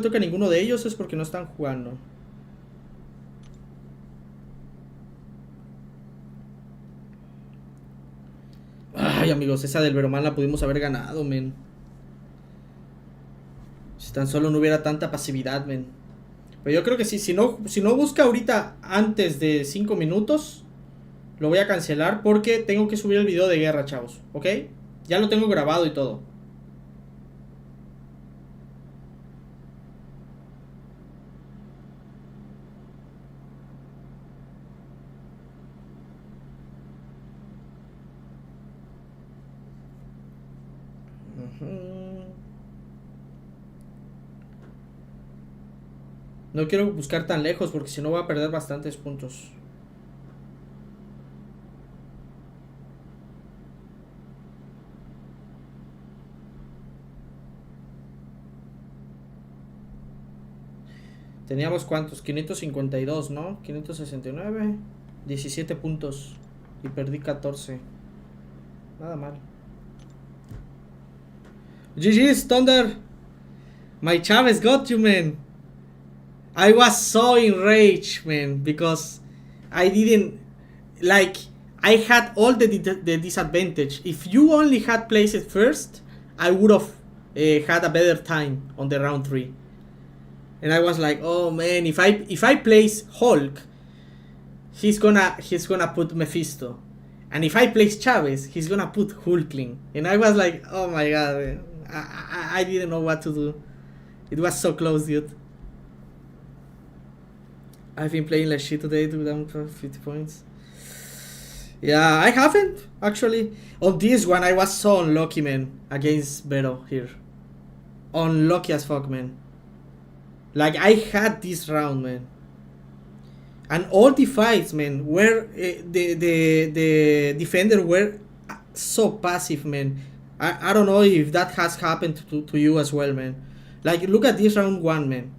Speaker 1: toca ninguno de ellos es porque no están jugando. Ay, amigos, esa del Veroman la pudimos haber ganado, men. Si tan solo no hubiera tanta pasividad, men. Pero yo creo que sí, si no busca ahorita antes de 5 minutos, lo voy a cancelar porque tengo que subir el video de guerra, chavos, ¿ok? Ya lo tengo grabado y todo. No quiero buscar tan lejos porque si no voy a perder bastantes puntos. Teníamos cuántos, 552, ¿no? 569, 17 puntos y perdí 14. Nada mal. GG's, Thunder. My Chavez got you, man. I was so enraged, man, because I didn't, like, I had all the disadvantage. If you only had placed it first, I would have had a better time on the round 3. And I was like, oh man, if I place Hulk, he's gonna put Mephisto. And if I place Chavez, he's gonna put Hulkling. And I was like, oh my god, man. I didn't know what to do. It was so close, dude. I've been playing like shit today to down for 50 points. Yeah, I haven't, actually. On this one, I was so unlucky, man, against Vero here. Unlucky as fuck, man. Like, I had this round, man. And all the fights, man, were... the defender were so passive, man. I don't know if that has happened to you as well, man. Like, look at this round 1, man.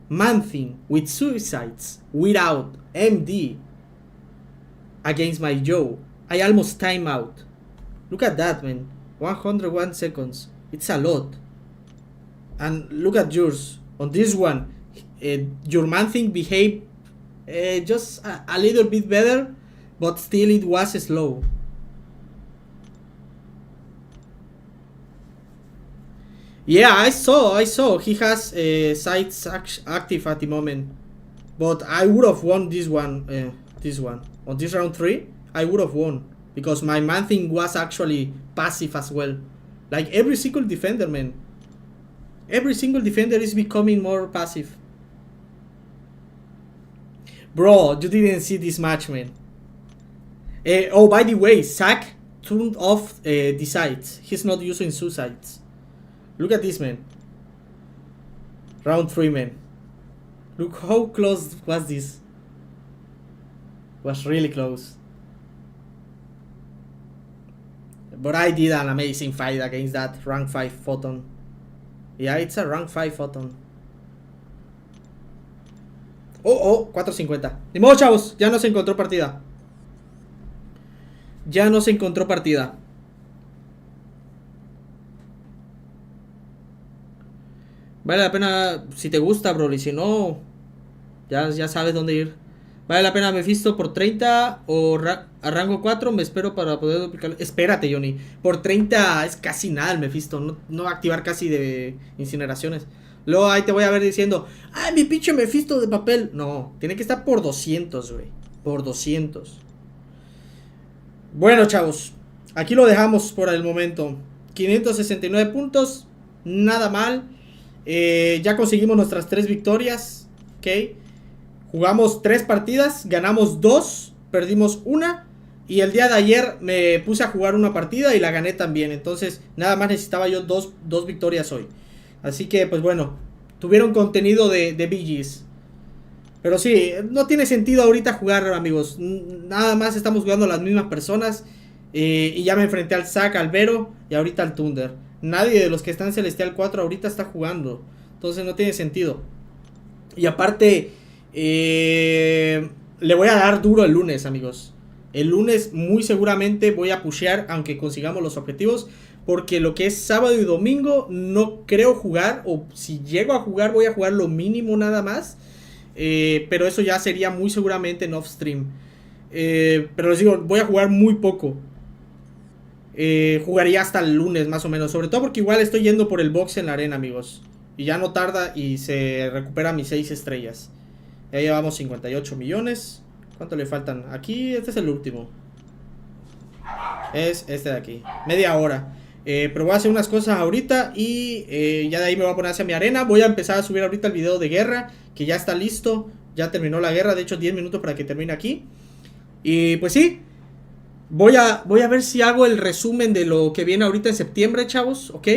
Speaker 1: Man-Thing with suicides without MD against my Joe. I almost time out. Look at that, man. 101 seconds. It's a lot. And look at yours. On this one, your Man-Thing behaved just a little bit better, but still it was slow. Yeah, I saw. He has sites active at the moment. But I would have won this one. On this round 3, I would have won. Because my Man-Thing was actually passive as well. Like every single defender, man. Every single defender is becoming more passive. Bro, you didn't see this match, man. Oh, by the way, Zack turned off the sights. He's not using suicides. Look at this, man. Round 3, man. Look how close was this. Was really close. But I did an amazing fight against that rank 5 photon. Yeah, it's a rank 5 photon. Oh, 450. Ni modo, chavos. Ya no se encontró partida. Ya no se encontró partida. Vale la pena si te gusta, bro. Y si no, ya sabes dónde ir. Vale la pena Mephisto por 30 o a rango 4. Me espero para poder duplicarlo. Espérate, Johnny. Por 30 es casi nada el Mephisto. No va a activar casi de incineraciones. Luego ahí te voy a ver diciendo, ay, mi pinche Mephisto de papel. No, tiene que estar por 200, güey. Por 200. Bueno, chavos. Aquí lo dejamos por el momento. 569 puntos. Nada mal. Ya conseguimos nuestras 3 victorias. Ok. Jugamos 3 partidas. Ganamos 2. Perdimos 1. Y el día de ayer me puse a jugar una partida y la gané también. Entonces nada más necesitaba yo 2 victorias hoy. Así que pues bueno, tuvieron contenido de BGs. Pero sí, no tiene sentido ahorita jugar, amigos. Nada más estamos jugando las mismas personas. Y ya me enfrenté al Zac, al Vero y ahorita al Thunder. Nadie de los que están en Celestial 4 ahorita está jugando. Entonces no tiene sentido. Y aparte, le voy a dar duro el lunes, amigos. El lunes muy seguramente voy a pushear, aunque consigamos los objetivos. Porque lo que es sábado y domingo no creo jugar. O si llego a jugar, voy a jugar lo mínimo nada más. Pero eso ya sería muy seguramente en off stream. Pero les digo, voy a jugar muy poco. Jugaría hasta el lunes más o menos. Sobre todo porque igual estoy yendo por el box en la arena, amigos. Y ya no tarda y se recupera mis 6 estrellas. Ya llevamos 58 millones. ¿Cuánto le faltan? Aquí, este es el último. Es este de aquí. Media hora. Pero voy a hacer unas cosas ahorita. Y ya de ahí me voy a poner hacia mi arena. Voy a empezar a subir ahorita el video de guerra, que ya está listo. Ya terminó la guerra. De hecho 10 minutos para que termine aquí. Y pues sí, voy a ver si hago el resumen de lo que viene ahorita en septiembre, chavos. ¿Ok?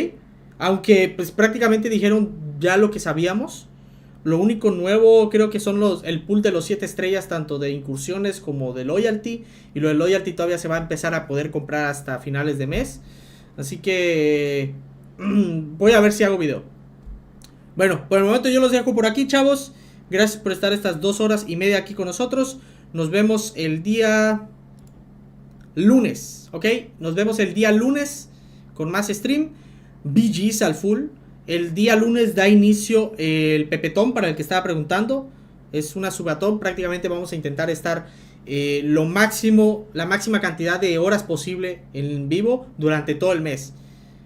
Speaker 1: Aunque pues prácticamente dijeron ya lo que sabíamos. Lo único nuevo creo que son el pool de los 7 estrellas, tanto de incursiones como de loyalty. Y lo de loyalty todavía se va a empezar a poder comprar hasta finales de mes. Así que voy a ver si hago video. Bueno, por el momento yo los dejo por aquí, chavos. Gracias por estar estas 2 horas y media aquí con nosotros. Nos vemos el día lunes, ¿ok? Nos vemos el día lunes con más stream. BGs al full. El día lunes da inicio el pepetón, para el que estaba preguntando. Es una subatón. Prácticamente vamos a intentar estar la máxima cantidad de horas posible en vivo durante todo el mes.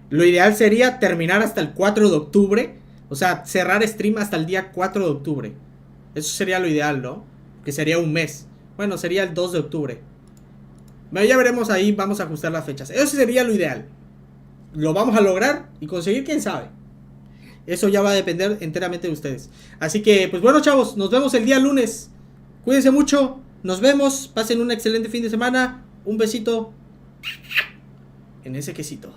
Speaker 1: Lo ideal sería terminar hasta el 4 de octubre. O sea, cerrar stream hasta el día 4 de octubre. Eso sería lo ideal, ¿no? Que sería un mes. Bueno, sería el 2 de octubre. Bueno, ya veremos ahí, vamos a ajustar las fechas. Eso sería lo ideal. ¿Lo vamos a lograr y conseguir? ¿Quién sabe? Eso ya va a depender enteramente de ustedes. Así que, pues bueno, chavos, nos vemos el día lunes. Cuídense mucho, nos vemos. Pasen un excelente fin de semana. Un besito en ese quesito.